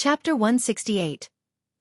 Chapter 168.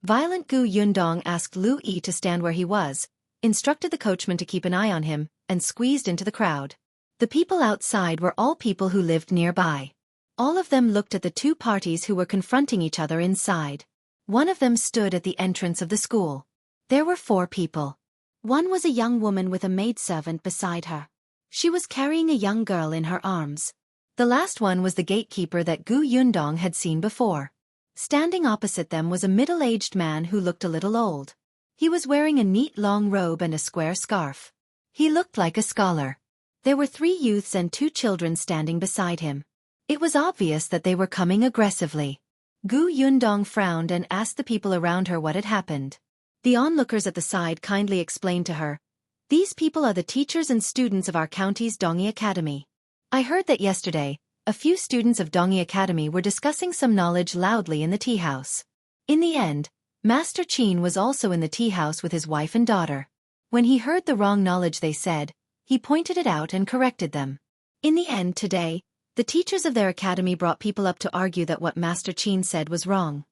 Violent Gu Yundong asked Lu Yi to stand where he was, instructed the coachman to keep an eye on him, and squeezed into the crowd. The people outside were all people who lived nearby. All of them looked at the two parties who were confronting each other inside. One of them stood at the entrance of the school. There were 4 people. One was a young woman with a maidservant beside her. She was carrying a young girl in her arms. The last one was the gatekeeper that Gu Yundong had seen before. Standing opposite them was a middle-aged man who looked a little old. He was wearing a neat long robe and a square scarf. He looked like a scholar. There were 3 youths and 2 children standing beside him. It was obvious that they were coming aggressively. Gu Yundong frowned and asked the people around her what had happened. The onlookers at the side kindly explained to her, "These people are the teachers and students of our county's Dongi Academy. I heard that yesterday, a few students of Dongi Academy were discussing some knowledge loudly in the tea house. In the end, Master Qin was also in the tea house with his wife and daughter. When he heard the wrong knowledge they said, he pointed it out and corrected them. In the end today, the teachers of their academy brought people up to argue that what Master Qin said was wrong."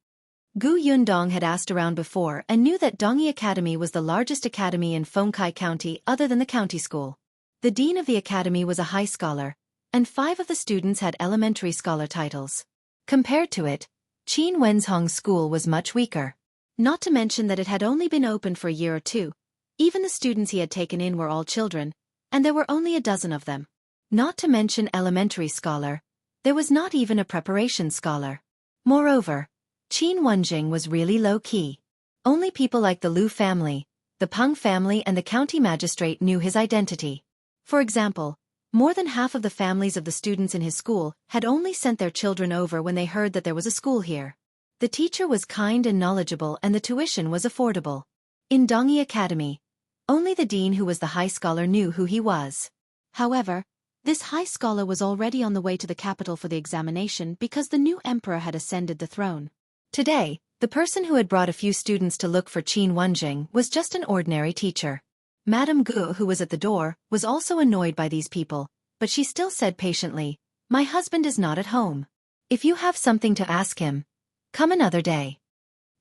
Gu Yundong had asked around before and knew that Dongi Academy was the largest academy in Fengkai County other than the county school. The dean of the academy was a high scholar, and 5 of the students had elementary scholar titles. Compared to it, Qin Wenzhong's school was much weaker. Not to mention that it had only been open for a year or 2. Even the students he had taken in were all children, and there were only a dozen of them. Not to mention elementary scholar, there was not even a preparation scholar. Moreover, Qin Wenjing was really low-key. Only people like the Liu family, the Peng family and the county magistrate knew his identity. For example, more than half of the families of the students in his school had only sent their children over when they heard that there was a school here. The teacher was kind and knowledgeable and the tuition was affordable. In Dongi Academy, only the dean who was the high scholar knew who he was. However, this high scholar was already on the way to the capital for the examination because the new emperor had ascended the throne. Today, the person who had brought a few students to look for Qin Wenjing was just an ordinary teacher. Madame Gu, who was at the door, was also annoyed by these people, but she still said patiently, "My husband is not at home. If you have something to ask him, come another day."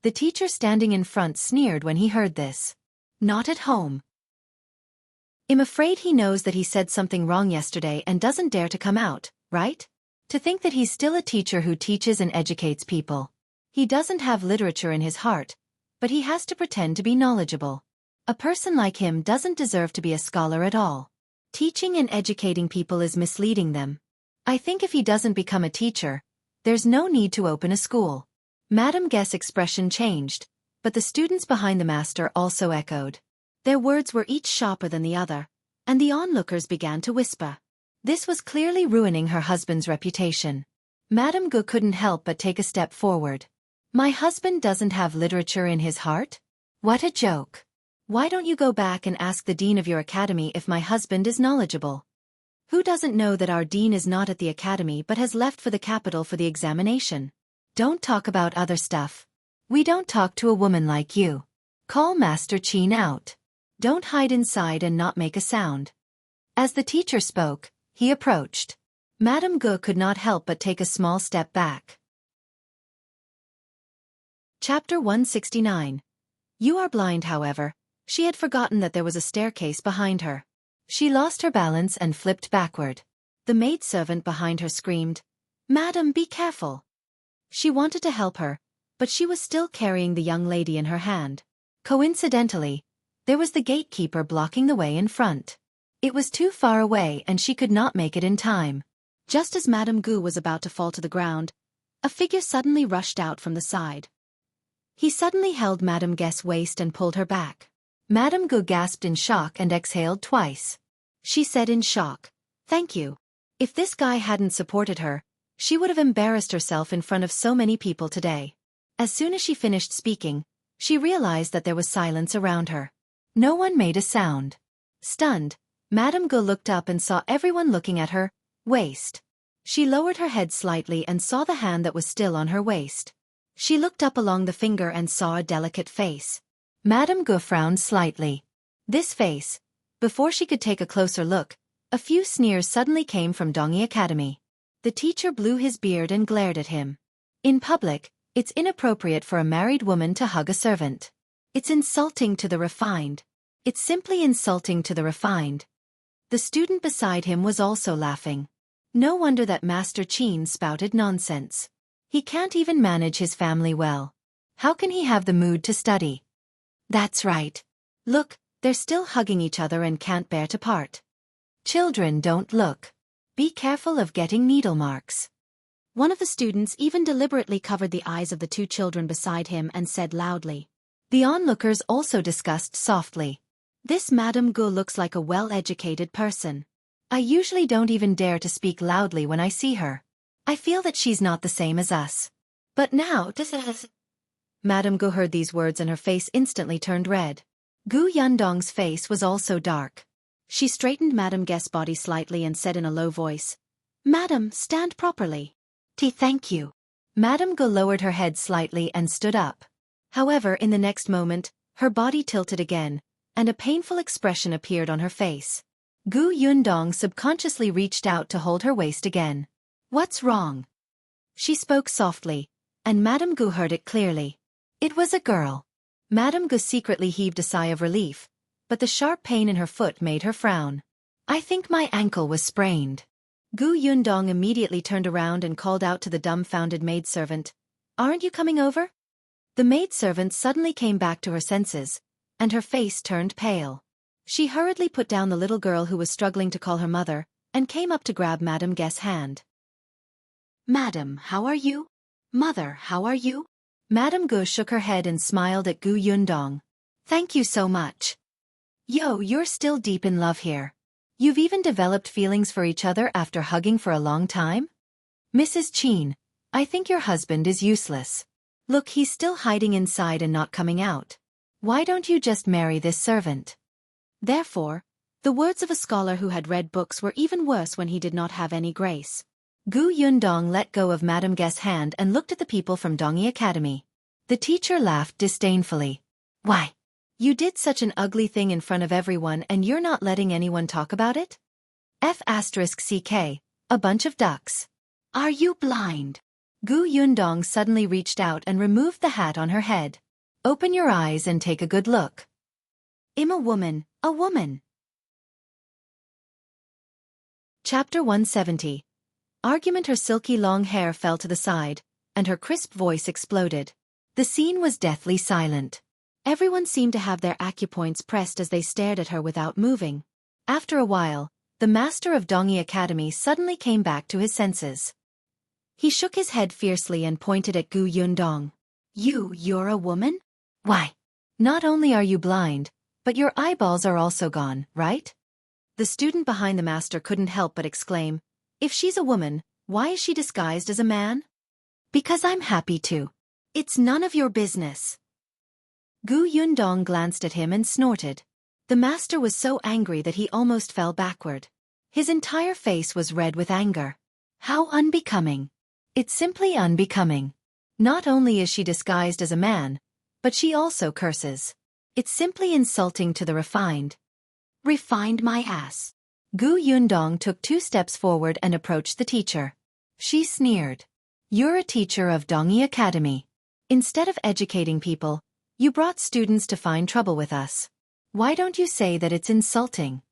The teacher standing in front sneered when he heard this. "Not at home. I'm afraid he knows that he said something wrong yesterday and doesn't dare to come out, right? To think that he's still a teacher who teaches and educates people. He doesn't have literature in his heart, but he has to pretend to be knowledgeable. A person like him doesn't deserve to be a scholar at all. Teaching and educating people is misleading them. I think if he doesn't become a teacher, there's no need to open a school." Madame Guess' expression changed, but the students behind the master also echoed. Their words were each sharper than the other, and the onlookers began to whisper. This was clearly ruining her husband's reputation. Madame Gu couldn't help but take a step forward. "My husband doesn't have literature in his heart? What a joke. Why don't you go back and ask the dean of your academy if my husband is knowledgeable? Who doesn't know that our dean is not at the academy but has left for the capital for the examination? Don't talk about other stuff. We don't talk to a woman like you. Call Master Qin out. Don't hide inside and not make a sound." As the teacher spoke, he approached. Madame Gu could not help but take a small step back. Chapter 169. You are blind. However, she had forgotten that there was a staircase behind her. She lost her balance and flipped backward. The maidservant behind her screamed, "Madam, be careful." She wanted to help her, but she was still carrying the young lady in her hand. Coincidentally, there was the gatekeeper blocking the way in front. It was too far away and she could not make it in time. Just as Madame Gu was about to fall to the ground, a figure suddenly rushed out from the side. He suddenly held Madame Guess' waist and pulled her back. Madame Gu gasped in shock and exhaled twice. She said in shock, "Thank you." If this guy hadn't supported her, she would have embarrassed herself in front of so many people today. As soon as she finished speaking, she realized that there was silence around her. No one made a sound. Stunned, Madame Gu looked up and saw everyone looking at her waist. She lowered her head slightly and saw the hand that was still on her waist. She looked up along the finger and saw a delicate face. Madame Gu frowned slightly. This face, before she could take a closer look, a few sneers suddenly came from Dongi Academy. The teacher blew his beard and glared at him. In public, It's inappropriate for a married woman to hug a servant. It's insulting to the refined. It's simply insulting to the refined. The student beside him was also laughing. No wonder that Master Chin spouted nonsense. He can't even manage his family well. How can he have the mood to study? That's right. Look, they're still hugging each other and can't bear to part. Children, don't look. Be careful of getting needle marks. One of the students even deliberately covered the eyes of the two children beside him and said loudly. The onlookers also discussed softly. This Madame Gu looks like a well-educated person. I usually don't even dare to speak loudly when I see her. I feel that she's not the same as us. But now, Madame Gu heard these words and her face instantly turned red. Gu Yundong's face was also dark. She straightened Madame Guest's body slightly and said in a low voice, Madam, stand properly. Thank you. Madame Gu lowered her head slightly and stood up. However, in the next moment, her body tilted again, and a painful expression appeared on her face. Gu Yundong subconsciously reached out to hold her waist again. What's wrong? She spoke softly, and Madame Gu heard it clearly. It was a girl. Madame Gu secretly heaved a sigh of relief, but the sharp pain in her foot made her frown. I think my ankle was sprained. Gu Yundong immediately turned around and called out to the dumbfounded maidservant, Aren't you coming over? The maidservant suddenly came back to her senses, and her face turned pale. She hurriedly put down the little girl who was struggling to call her mother, and came up to grab Madame Guest's hand. Madam, how are you? Mother, how are you? Madame Gu shook her head and smiled at Gu Yundong. Thank you so much. Yo, you're still deep in love here. You've even developed feelings for each other after hugging for a long time? Mrs. Chin, I think your husband is useless. Look, he's still hiding inside and not coming out. Why don't you just marry this servant? Therefore, the words of a scholar who had read books were even worse when he did not have any grace. Gu Yundong let go of Madame Guest's hand and looked at the people from Dongi Academy. The teacher laughed disdainfully. Why? You did such an ugly thing in front of everyone and you're not letting anyone talk about it? F***ck, a bunch of ducks. Are you blind? Gu Yundong suddenly reached out and removed the hat on her head. Open your eyes and take a good look. I'm a woman, a woman. Chapter 170. Argument. Her silky long hair fell to the side, and her crisp voice exploded. The scene was deathly silent. Everyone seemed to have their acupoints pressed as they stared at her without moving. After a while, the master of Dongi Academy suddenly came back to his senses. He shook his head fiercely and pointed at Gu Yundong. You're a woman? Why? Not only are you blind, but your eyeballs are also gone, right? The student behind the master couldn't help but exclaim, If she's a woman, why is she disguised as a man? Because I'm happy to. It's none of your business. Gu Yundong glanced at him and snorted. The master was so angry that he almost fell backward. His entire face was red with anger. How unbecoming. It's simply unbecoming. Not only is she disguised as a man, but she also curses. It's simply insulting to the refined. Refined my ass. Gu Yundong took 2 steps forward and approached the teacher. She sneered. You're a teacher of Dongi Academy. Instead of educating people, you brought students to find trouble with us. Why don't you say that it's insulting?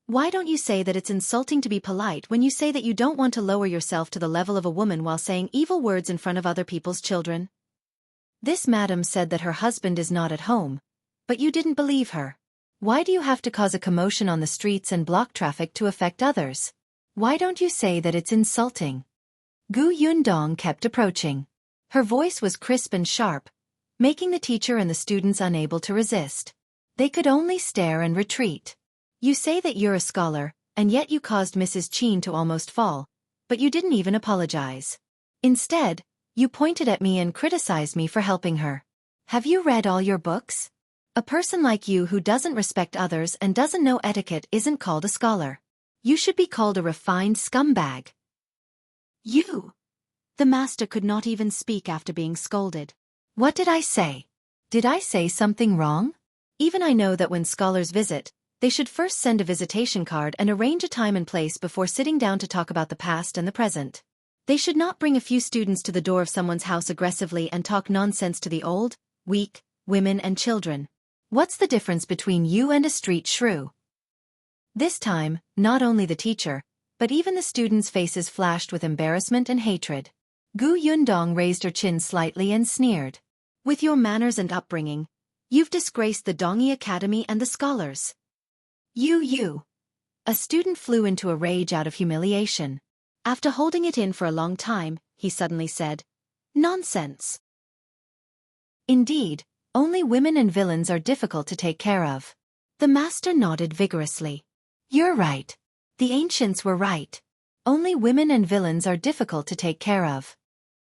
Why don't you say that it's insulting to be polite when you say that you don't want to lower yourself to the level of a woman while saying evil words in front of other people's children? This madam said that her husband is not at home, but you didn't believe her. Why do you have to cause a commotion on the streets and block traffic to affect others? Why don't you say that it's insulting? Gu Yundong kept approaching. Her voice was crisp and sharp, making the teacher and the students unable to resist. They could only stare and retreat. You say that you're a scholar, and yet you caused Mrs. Chin to almost fall, but you didn't even apologize. Instead, you pointed at me and criticized me for helping her. Have you read all your books? A person like you who doesn't respect others and doesn't know etiquette isn't called a scholar. You should be called a refined scumbag. You! The master could not even speak after being scolded. What did I say? Did I say something wrong? Even I know that when scholars visit, they should first send a visitation card and arrange a time and place before sitting down to talk about the past and the present. They should not bring a few students to the door of someone's house aggressively and talk nonsense to the old, weak, women and children. What's the difference between you and a street shrew? This time, not only the teacher, but even the students' faces flashed with embarrassment and hatred. Gu Yundong raised her chin slightly and sneered. With your manners and upbringing, you've disgraced the Dongi Academy and the scholars. You. A student flew into a rage out of humiliation. After holding it in for a long time, he suddenly said, "Nonsense. Indeed, only women and villains are difficult to take care of." The master nodded vigorously. You're right. The ancients were right. Only women and villains are difficult to take care of.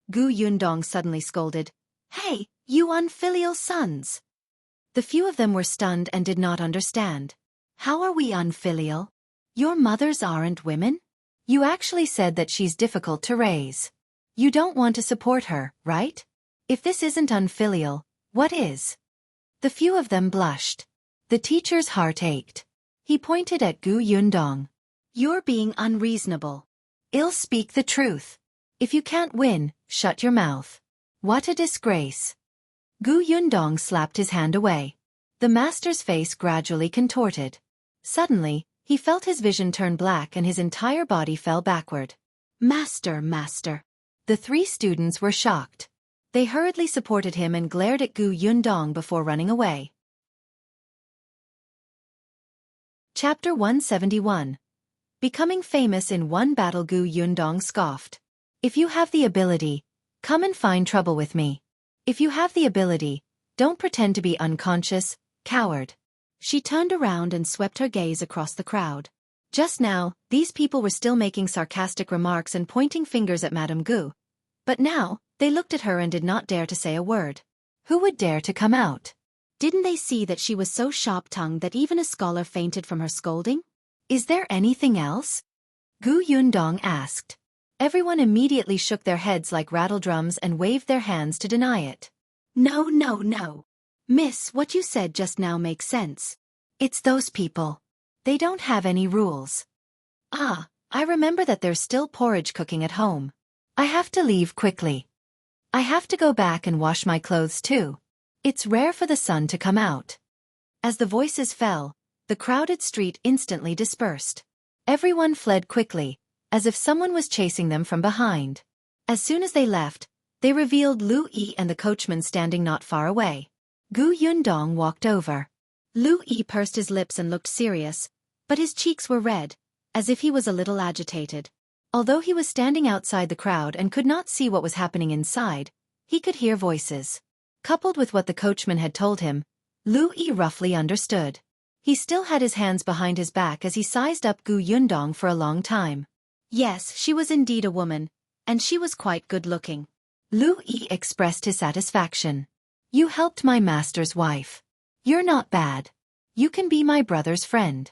Gu Yundong suddenly scolded, Hey, you unfilial sons! The few of them were stunned and did not understand. How are we unfilial? Your mothers aren't women? You actually said that she's difficult to raise. You don't want to support her, right? If this isn't unfilial, what is? The few of them blushed. The teacher's heart ached. He pointed at Gu Yundong. You're being unreasonable. I'll speak the truth. If you can't win, shut your mouth. What a disgrace. Gu Yundong slapped his hand away. The master's face gradually contorted. Suddenly, he felt his vision turn black and his entire body fell backward. Master. The three students were shocked. They hurriedly supported him and glared at Gu Yundong before running away. Chapter 171. Becoming famous in one battle. Gu Yundong scoffed. If you have the ability, come and find trouble with me. If you have the ability, don't pretend to be unconscious, coward. She turned around and swept her gaze across the crowd. Just now, these people were still making sarcastic remarks and pointing fingers at Madame Gu. But now, they looked at her and did not dare to say a word. Who would dare to come out? Didn't they see that she was so sharp-tongued that even a scholar fainted from her scolding? Is there anything else? Gu Yundong asked. Everyone immediately shook their heads like rattledrums and waved their hands to deny it. No. Miss, what you said just now makes sense. It's those people. They don't have any rules. Ah, I remember that there's still porridge cooking at home. I have to leave quickly. I have to go back and wash my clothes too. It's rare for the sun to come out. As the voices fell, the crowded street instantly dispersed. Everyone fled quickly, as if someone was chasing them from behind. As soon as they left, they revealed Lu Yi and the coachman standing not far away. Gu Yundong walked over. Lu Yi pursed his lips and looked serious, but his cheeks were red, as if he was a little agitated. Although he was standing outside the crowd and could not see what was happening inside, he could hear voices. Coupled with what the coachman had told him, Lu Yi roughly understood. He still had his hands behind his back as he sized up Gu Yundong for a long time. Yes, she was indeed a woman, and she was quite good-looking. Lu Yi expressed his satisfaction. You helped my master's wife. You're not bad. You can be my brother's friend.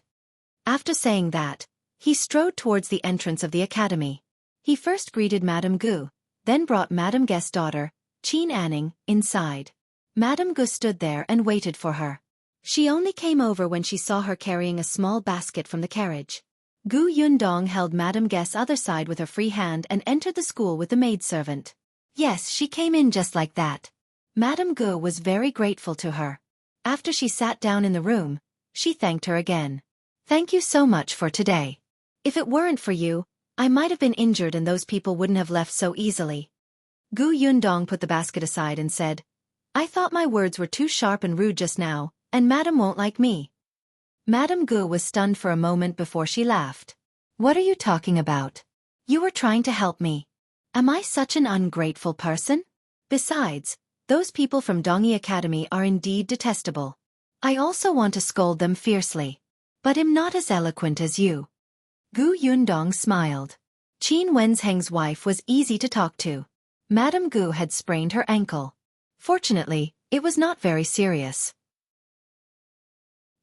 After saying that, he strode towards the entrance of the academy. He first greeted Madame Gu, then brought Madame Guest's daughter, Qin Anning, inside. Madame Gu stood there and waited for her. She only came over when she saw her carrying a small basket from the carriage. Gu Yundong held Madame Guest's other side with her free hand and entered the school with the maidservant. Yes, she came in just like that. Madame Gu was very grateful to her. After she sat down in the room, she thanked her again. Thank you so much for today. If it weren't for you, I might have been injured and those people wouldn't have left so easily. Gu Yundong put the basket aside and said, I thought my words were too sharp and rude just now, and Madame won't like me. Madame Gu was stunned for a moment before she laughed. What are you talking about? You were trying to help me. Am I such an ungrateful person? Besides, those people from Dongi Academy are indeed detestable. I also want to scold them fiercely. But am not as eloquent as you. Gu Yundong smiled. Qin Wenzheng's wife was easy to talk to. Madame Gu had sprained her ankle. Fortunately, it was not very serious.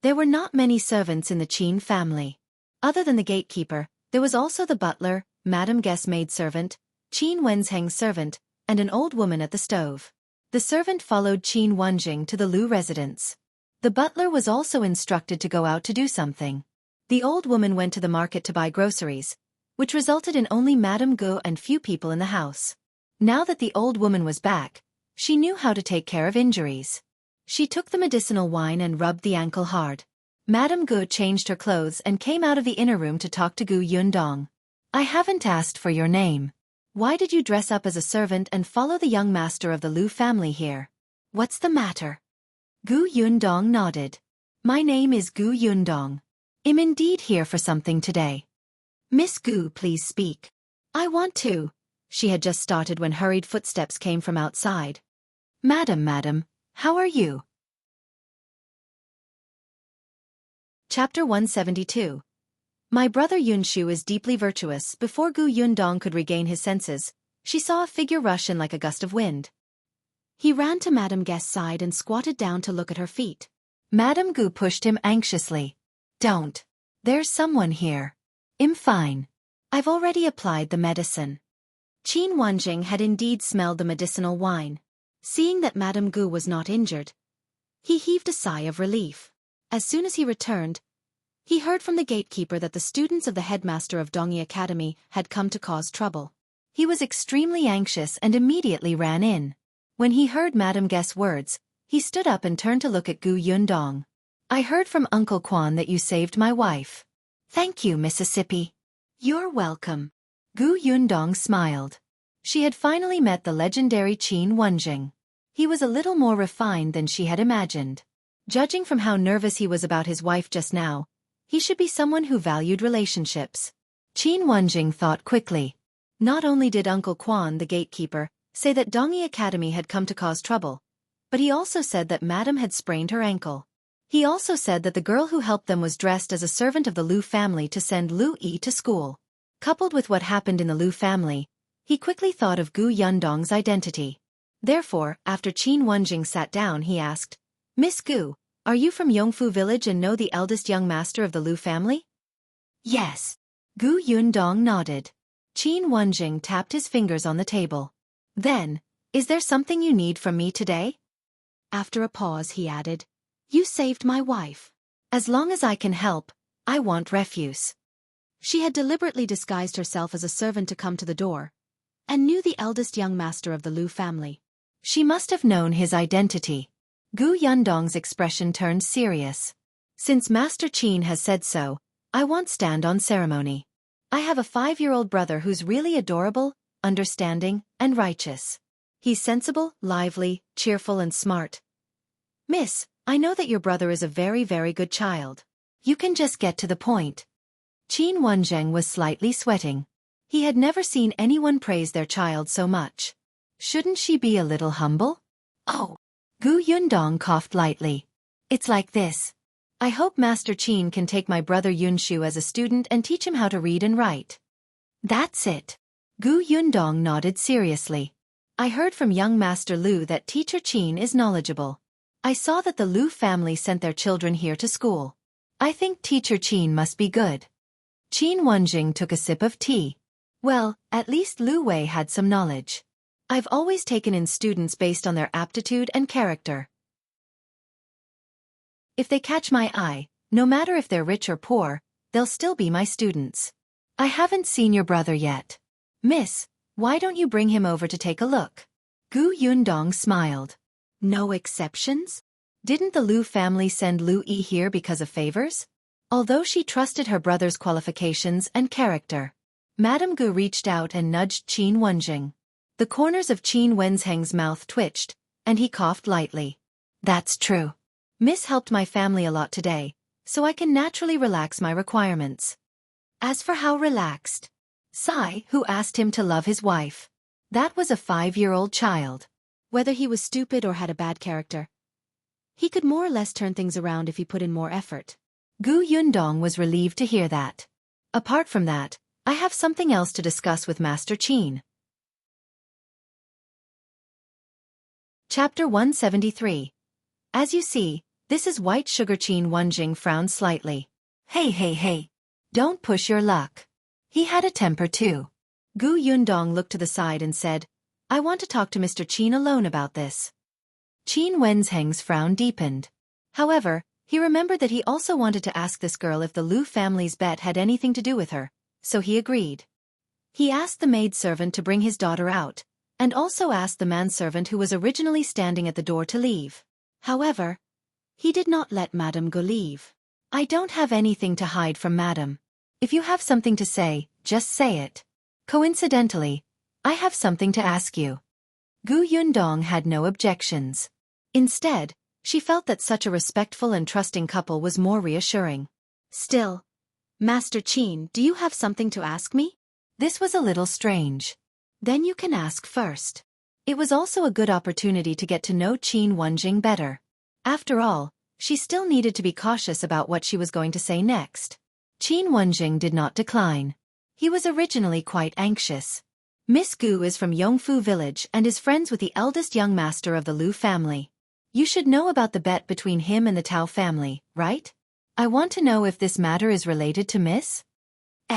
There were not many servants in the Qin family. Other than the gatekeeper, there was also the butler, Madame Guest's maidservant, Qin Wenzheng's servant, and an old woman at the stove. The servant followed Qin Wenjing to the Lu residence. The butler was also instructed to go out to do something. The old woman went to the market to buy groceries, which resulted in only Madame Gu and few people in the house. Now that the old woman was back, she knew how to take care of injuries. She took the medicinal wine and rubbed the ankle hard. Madame Gu changed her clothes and came out of the inner room to talk to Gu Yundong. I haven't asked for your name. Why did you dress up as a servant and follow the young master of the Lu family here? What's the matter? Gu Yundong nodded. My name is Gu Yundong. I'm indeed here for something today. Miss Gu, please speak. I want to. She had just started when hurried footsteps came from outside. Madam, how are you? Chapter 172. My brother Yunshu is deeply virtuous. Before Gu Yundong could regain his senses, she saw a figure rush in like a gust of wind. He ran to Madame Guest's side and squatted down to look at her feet. Madame Gu pushed him anxiously. Don't. There's someone here. I'm fine. I've already applied the medicine. Qin Wanjing had indeed smelled the medicinal wine. Seeing that Madame Gu was not injured, he heaved a sigh of relief. As soon as he returned, he heard from the gatekeeper that the students of the headmaster of Dongyi Academy had come to cause trouble. He was extremely anxious and immediately ran in. When he heard Madame Guest's words, he stood up and turned to look at Gu Yundong. I heard from Uncle Quan that you saved my wife. Thank you, Mississippi. You're welcome. Gu Yundong smiled. She had finally met the legendary Qin Wanjing. He was a little more refined than she had imagined. Judging from how nervous he was about his wife just now, he should be someone who valued relationships. Qin Wanjing thought quickly. Not only did Uncle Quan, the gatekeeper, say that Dongyi Academy had come to cause trouble, but he also said that Madame had sprained her ankle. He also said that the girl who helped them was dressed as a servant of the Lu family to send Lu Yi to school. Coupled with what happened in the Lu family, he quickly thought of Gu Yundong's identity. Therefore, after Qin Wanjing sat down, he asked, Miss Gu, are you from Yongfu village and know the eldest young master of the Lu family? Yes. Gu Yundong nodded. Qin Wanjing tapped his fingers on the table. Then, is there something you need from me today? After a pause, he added, You saved my wife. As long as I can help, I want refuse. She had deliberately disguised herself as a servant to come to the door, and knew the eldest young master of the Lu family. She must have known his identity. Gu Yundong's expression turned serious. Since Master Qin has said so, I won't stand on ceremony. I have a 5-year-old brother who's really adorable, understanding, and righteous. He's sensible, lively, cheerful and smart. Miss, I know that your brother is a very, very good child. You can just get to the point. Qin Wanzheng was slightly sweating. He had never seen anyone praise their child so much. Shouldn't she be a little humble? Oh. Gu Yundong coughed lightly. It's like this. I hope Master Qin can take my brother Yunshu as a student and teach him how to read and write. That's it. Gu Yundong nodded seriously. I heard from young Master Lu that Teacher Qin is knowledgeable. I saw that the Lu family sent their children here to school. I think Teacher Qin must be good. Qin Wanjing took a sip of tea. Well, at least Lu Wei had some knowledge. I've always taken in students based on their aptitude and character. If they catch my eye, no matter if they're rich or poor, they'll still be my students. I haven't seen your brother yet. Miss, why don't you bring him over to take a look? Gu Yundong smiled. No exceptions? Didn't the Lu family send Lu Yi here because of favors? Although she trusted her brother's qualifications and character. Madame Gu reached out and nudged Qin Wanjing. The corners of Qin Wenzheng's mouth twitched, and he coughed lightly. That's true. Miss helped my family a lot today, so I can naturally relax my requirements. As for how relaxed, Sai, who asked him to love his wife. That was a 5-year-old child. Whether he was stupid or had a bad character, he could more or less turn things around if he put in more effort. Gu Yundong was relieved to hear that. Apart from that, I have something else to discuss with Master Qin. Chapter 173. As you see, this is white sugar. Qin Wanjing frowned slightly. Hey. Don't push your luck. He had a temper too. Gu Yundong looked to the side and said, I want to talk to Mr. Qin alone about this. Qin Wenzheng's frown deepened. However, he remembered that he also wanted to ask this girl if the Lu family's bet had anything to do with her, so he agreed. He asked the maidservant to bring his daughter out, and also asked the manservant who was originally standing at the door to leave. However, he did not let Madame go leave. I don't have anything to hide from Madame. If you have something to say, just say it. Coincidentally, I have something to ask you. Gu Yundong had no objections. Instead, she felt that such a respectful and trusting couple was more reassuring. Still, Master Qin, do you have something to ask me? This was a little strange. Then you can ask first. It was also a good opportunity to get to know Qin Wenjing better. After all, she still needed to be cautious about what she was going to say next. Qin Wenjing did not decline. He was originally quite anxious. Miss Gu is from Yongfu village and is friends with the eldest young master of the Lu family. You should know about the bet between him and the Tao family, right? I want to know if this matter is related to Miss?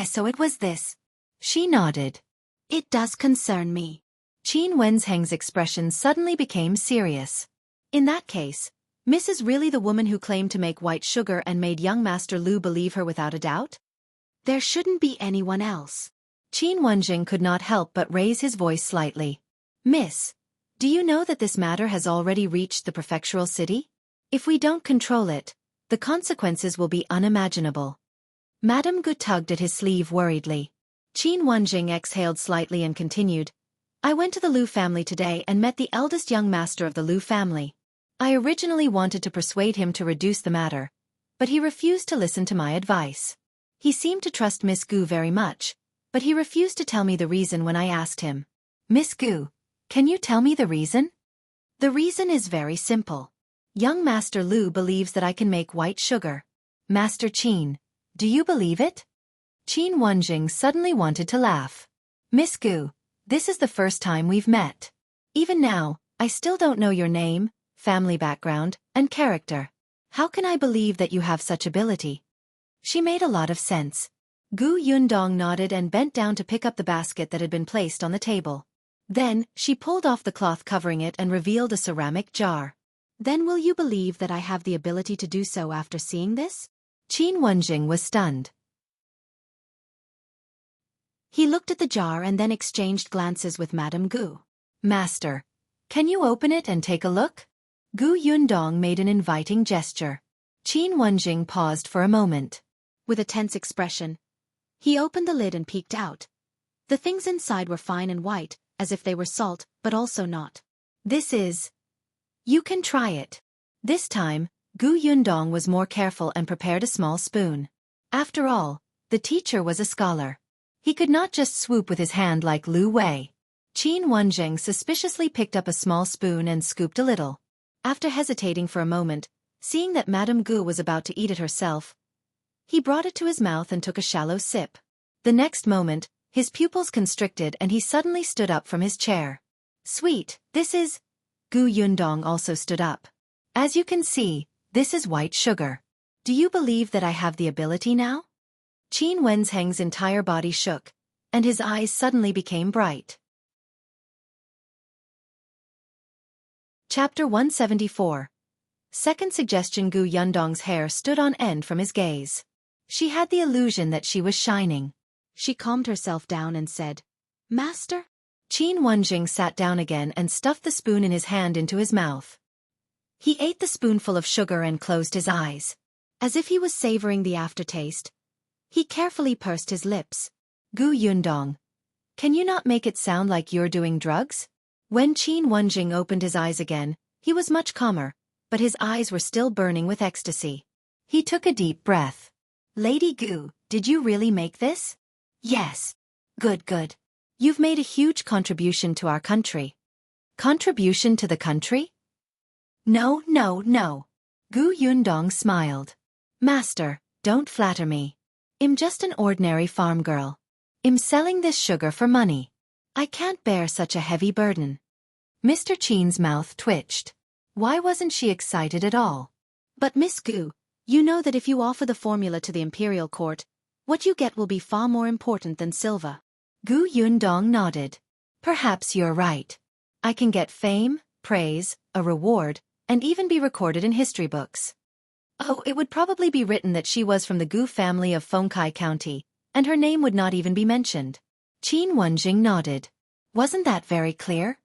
So it was this. She nodded. It does concern me. Qin Wenzheng's expression suddenly became serious. In that case, Miss is really the woman who claimed to make white sugar and made young Master Lu believe her without a doubt? There shouldn't be anyone else. Qin Wenjing could not help but raise his voice slightly. Miss, do you know that this matter has already reached the prefectural city? If we don't control it, the consequences will be unimaginable. Madame Gu tugged at his sleeve worriedly. Qin Wenjing exhaled slightly and continued, I went to the Lu family today and met the eldest young master of the Lu family. I originally wanted to persuade him to reduce the matter, but he refused to listen to my advice. He seemed to trust Miss Gu very much, but he refused to tell me the reason when I asked him. Miss Gu, can you tell me the reason? The reason is very simple. Young Master Lu believes that I can make white sugar. Master Qin, do you believe it? Qin Wenjing suddenly wanted to laugh. Miss Gu, this is the first time we've met. Even now, I still don't know your name, family background, and character. How can I believe that you have such ability? She made a lot of sense. Gu Yundong nodded and bent down to pick up the basket that had been placed on the table. Then, she pulled off the cloth covering it and revealed a ceramic jar. Then will you believe that I have the ability to do so after seeing this? Qin Wenjing was stunned. He looked at the jar and then exchanged glances with Madame Gu. Master, can you open it and take a look? Gu Yundong made an inviting gesture. Qin Wenjing paused for a moment. With a tense expression, he opened the lid and peeked out. The things inside were fine and white, as if they were salt, but also not. This is... You can try it. This time, Gu Yundong was more careful and prepared a small spoon. After all, the teacher was a scholar. He could not just swoop with his hand like Lu Wei. Qin Wenjing suspiciously picked up a small spoon and scooped a little. After hesitating for a moment, seeing that Madame Gu was about to eat it herself, he brought it to his mouth and took a shallow sip. The next moment, his pupils constricted and he suddenly stood up from his chair. Sweet, this is... Gu Yundong also stood up. As you can see, this is white sugar. Do you believe that I have the ability now? Qin Wenzheng's entire body shook, and his eyes suddenly became bright. Chapter 174. Second suggestion. Gu Yundong's hair stood on end from his gaze. She had the illusion that she was shining. She calmed herself down and said, Master? Qin Wenjing sat down again and stuffed the spoon in his hand into his mouth. He ate the spoonful of sugar and closed his eyes. As if he was savoring the aftertaste, he carefully pursed his lips. Gu Yundong, can you not make it sound like you're doing drugs? When Qin Wenjing opened his eyes again, he was much calmer, but his eyes were still burning with ecstasy. He took a deep breath. Lady Gu, did you really make this? Yes. Good, good. You've made a huge contribution to our country. Contribution to the country? No, no, no. Gu Yundong smiled. Master, don't flatter me. I'm just an ordinary farm girl. I'm selling this sugar for money. I can't bear such a heavy burden. Mr. Qin's mouth twitched. Why wasn't she excited at all? But Miss Gu, you know that if you offer the formula to the imperial court, what you get will be far more important than silver. Gu Yundong nodded. Perhaps you're right. I can get fame, praise, a reward, and even be recorded in history books. Oh, it would probably be written that she was from the Gu family of Fengkai County, and her name would not even be mentioned. Qin Wenjing nodded. Wasn't that very clear?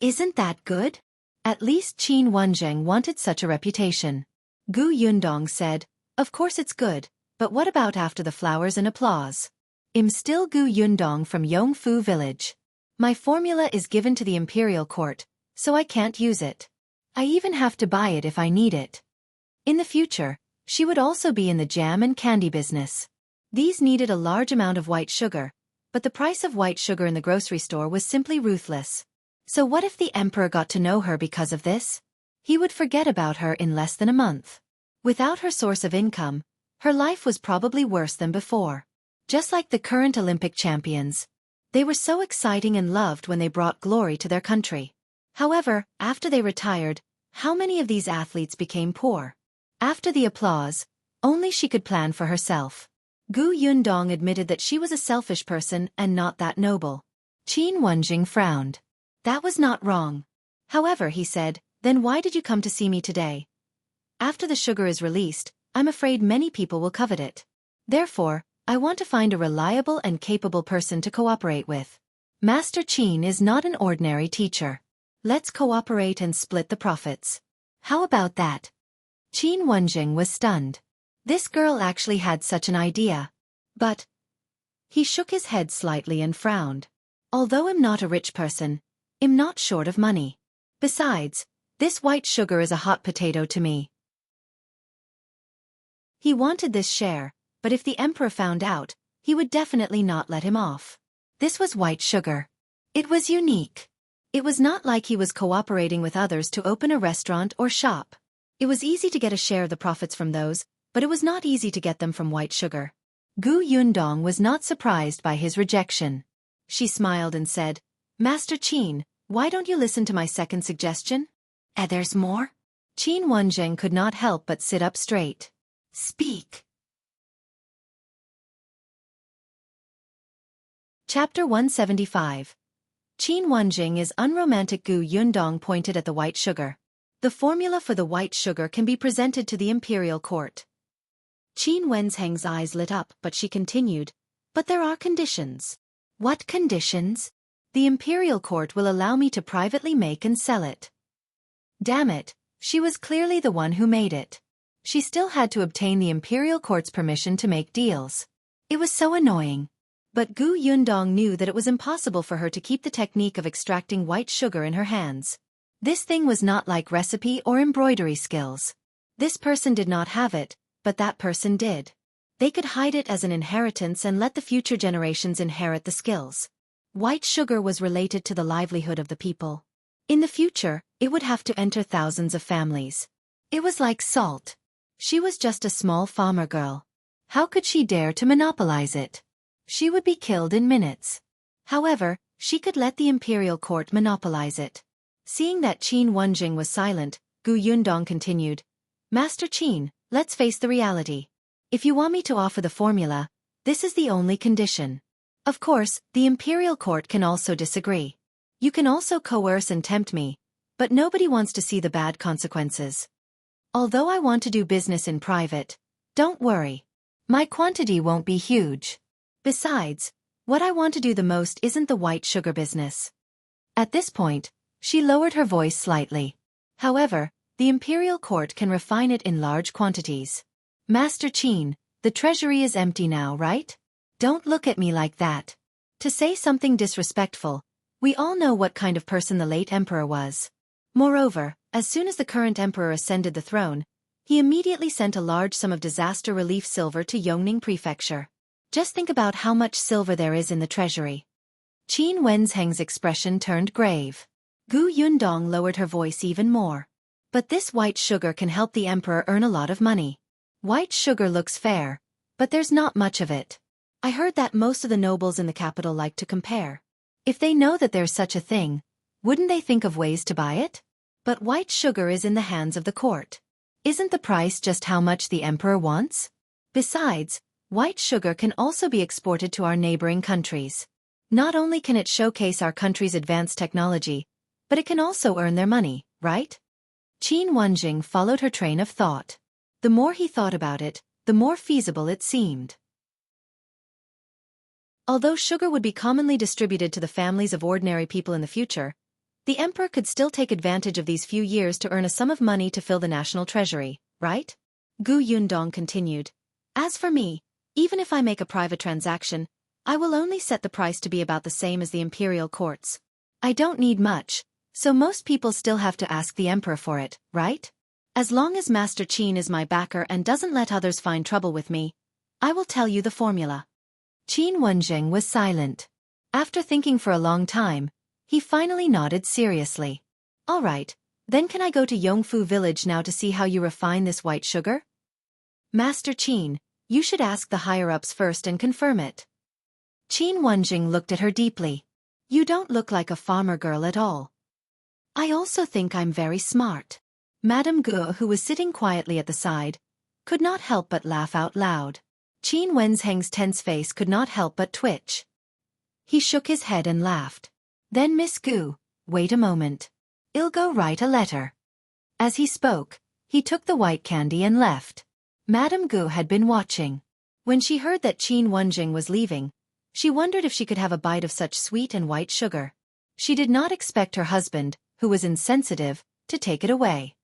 Isn't that good? At least Qin Wenjing wanted such a reputation. Gu Yundong said, of course it's good, but what about after the flowers and applause? I'm still Gu Yundong from Yongfu village. My formula is given to the imperial court, so I can't use it. I even have to buy it if I need it. In the future, she would also be in the jam and candy business. These needed a large amount of white sugar, but the price of white sugar in the grocery store was simply ruthless. So what if the emperor got to know her because of this? He would forget about her in less than a month. Without her source of income, her life was probably worse than before. Just like the current Olympic champions. They were so exciting and loved when they brought glory to their country. However, after they retired, how many of these athletes became poor? After the applause, only she could plan for herself. Gu Yundong admitted that she was a selfish person and not that noble. Qin Wenjing frowned. That was not wrong. However, he said, then why did you come to see me today? After the sugar is released, I'm afraid many people will covet it. Therefore, I want to find a reliable and capable person to cooperate with. Master Qin is not an ordinary teacher. Let's cooperate and split the profits. How about that? Qin Wenjing was stunned. This girl actually had such an idea. But he shook his head slightly and frowned. Although I'm not a rich person, I'm not short of money. Besides, this white sugar is a hot potato to me. He wanted this share, but if the emperor found out, he would definitely not let him off. This was white sugar. It was unique. It was not like he was cooperating with others to open a restaurant or shop. It was easy to get a share of the profits from those, but it was not easy to get them from white sugar. Gu Yundong was not surprised by his rejection. She smiled and said, Master Qin, why don't you listen to my second suggestion? There's more? Qin Wenjing could not help but sit up straight. Speak. Chapter 175. Qin Wenjing is unromantic. Gu Yundong pointed at the white sugar. The formula for the white sugar can be presented to the imperial court. Qin Wenjing's eyes lit up, but she continued, but there are conditions. What conditions? The imperial court will allow me to privately make and sell it. Damn it, she was clearly the one who made it. She still had to obtain the imperial court's permission to make deals. It was so annoying. But Gu Yundong knew that it was impossible for her to keep the technique of extracting white sugar in her hands. This thing was not like recipe or embroidery skills. This person did not have it, but that person did. They could hide it as an inheritance and let the future generations inherit the skills. White sugar was related to the livelihood of the people. In the future, it would have to enter thousands of families. It was like salt. She was just a small farmer girl. How could she dare to monopolize it? She would be killed in minutes. However, she could let the imperial court monopolize it. Seeing that Qin Wenjing was silent, Gu Yundong continued, Master Qin, let's face the reality. If you want me to offer the formula, this is the only condition. Of course, the imperial court can also disagree. You can also coerce and tempt me, but nobody wants to see the bad consequences. Although I want to do business in private, don't worry. My quantity won't be huge. Besides, what I want to do the most isn't the white sugar business. At this point, she lowered her voice slightly. However, the imperial court can refine it in large quantities. Master Qin, the treasury is empty now, right? Don't look at me like that. To say something disrespectful, we all know what kind of person the late emperor was. Moreover, as soon as the current emperor ascended the throne, he immediately sent a large sum of disaster relief silver to Yongning Prefecture. Just think about how much silver there is in the treasury. Qin Wenjing's expression turned grave. Gu Yundong lowered her voice even more. But this white sugar can help the emperor earn a lot of money. White sugar looks fair, but there's not much of it. I heard that most of the nobles in the capital like to compare. If they know that there's such a thing, wouldn't they think of ways to buy it? But white sugar is in the hands of the court. Isn't the price just how much the emperor wants? Besides, white sugar can also be exported to our neighboring countries. Not only can it showcase our country's advanced technology, but it can also earn their money, right? Qin Wenjing followed her train of thought. The more he thought about it, the more feasible it seemed. Although sugar would be commonly distributed to the families of ordinary people in the future, the emperor could still take advantage of these few years to earn a sum of money to fill the national treasury, right? Gu Yundong continued. As for me, even if I make a private transaction, I will only set the price to be about the same as the imperial courts. I don't need much, so most people still have to ask the emperor for it, right? As long as Master Qin is my backer and doesn't let others find trouble with me, I will tell you the formula. Qin Wenjing was silent. After thinking for a long time, he finally nodded seriously. All right, then can I go to Yongfu village now to see how you refine this white sugar? Master Qin, you should ask the higher-ups first and confirm it. Qin Wenjing looked at her deeply. You don't look like a farmer girl at all. I also think I'm very smart. Madame Gu, who was sitting quietly at the side, could not help but laugh out loud. Qin Wenzheng's tense face could not help but twitch. He shook his head and laughed. Then Miss Gu, wait a moment. I'll go write a letter. As he spoke, he took the white candy and left. Madame Gu had been watching. When she heard that Qin Wenjing was leaving, she wondered if she could have a bite of such sweet and white sugar. She did not expect her husband, who was insensitive, to take it away.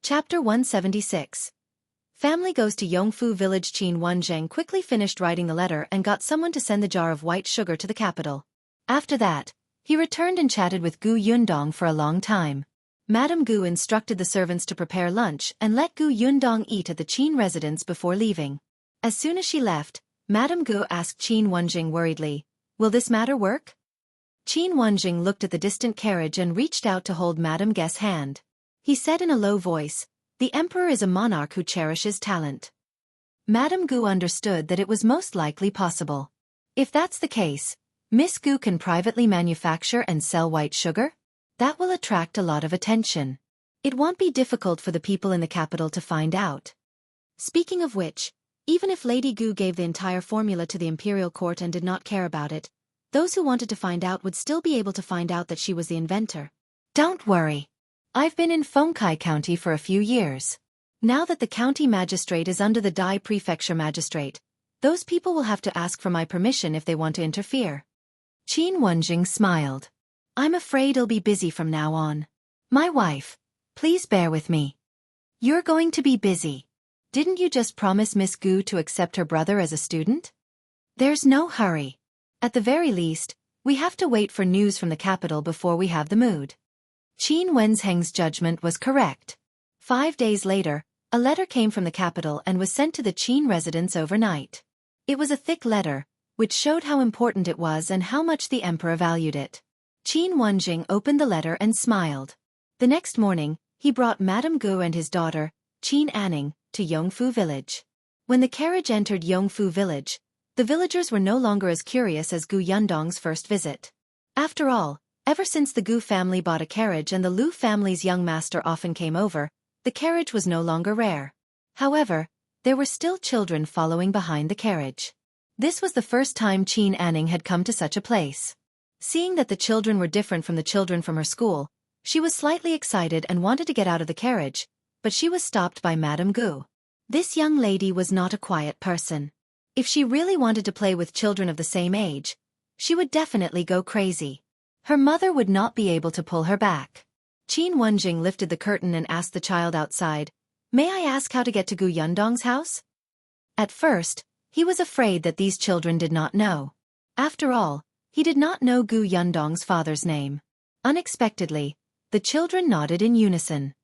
Chapter 176. Family goes to Yongfu village. Qin Wenjing quickly finished writing the letter and got someone to send the jar of white sugar to the capital. After that, he returned and chatted with Gu Yundong for a long time. Madame Gu instructed the servants to prepare lunch and let Gu Yundong eat at the Qin residence before leaving. As soon as she left, Madame Gu asked Qin Wenjing worriedly, will this matter work? Qin Wenjing looked at the distant carriage and reached out to hold Madame Gu's hand. He said in a low voice, the emperor is a monarch who cherishes talent. Madame Gu understood that it was most likely possible. If that's the case, Miss Gu can privately manufacture and sell white sugar? That will attract a lot of attention. It won't be difficult for the people in the capital to find out. Speaking of which, even if Lady Gu gave the entire formula to the imperial court and did not care about it, those who wanted to find out would still be able to find out that she was the inventor. Don't worry. I've been in Fengkai County for a few years. Now that the county magistrate is under the Dai Prefecture magistrate, those people will have to ask for my permission if they want to interfere. Qin Wenjing smiled. I'm afraid I'll be busy from now on. My wife, please bear with me. You're going to be busy. Didn't you just promise Miss Gu to accept her brother as a student? There's no hurry. At the very least, we have to wait for news from the capital before we have the mood. Qin Wenzheng's judgment was correct. 5 days later, a letter came from the capital and was sent to the Qin residence overnight. It was a thick letter, which showed how important it was and how much the emperor valued it. Qin Wenjing opened the letter and smiled. The next morning, he brought Madame Gu and his daughter, Qin Anning, to Yongfu village. When the carriage entered Yongfu village, the villagers were no longer as curious as Gu Yundong's first visit. After all, ever since the Gu family bought a carriage and the Lu family's young master often came over, the carriage was no longer rare. However, there were still children following behind the carriage. This was the first time Qin Anning had come to such a place. Seeing that the children were different from the children from her school, she was slightly excited and wanted to get out of the carriage, but she was stopped by Madame Gu. This young lady was not a quiet person. If she really wanted to play with children of the same age, she would definitely go crazy. Her mother would not be able to pull her back. Qin Wenjing lifted the curtain and asked the child outside, "May I ask how to get to Gu Yundong's house?" At first, he was afraid that these children did not know. After all, he did not know Gu Yundong's father's name. Unexpectedly, the children nodded in unison.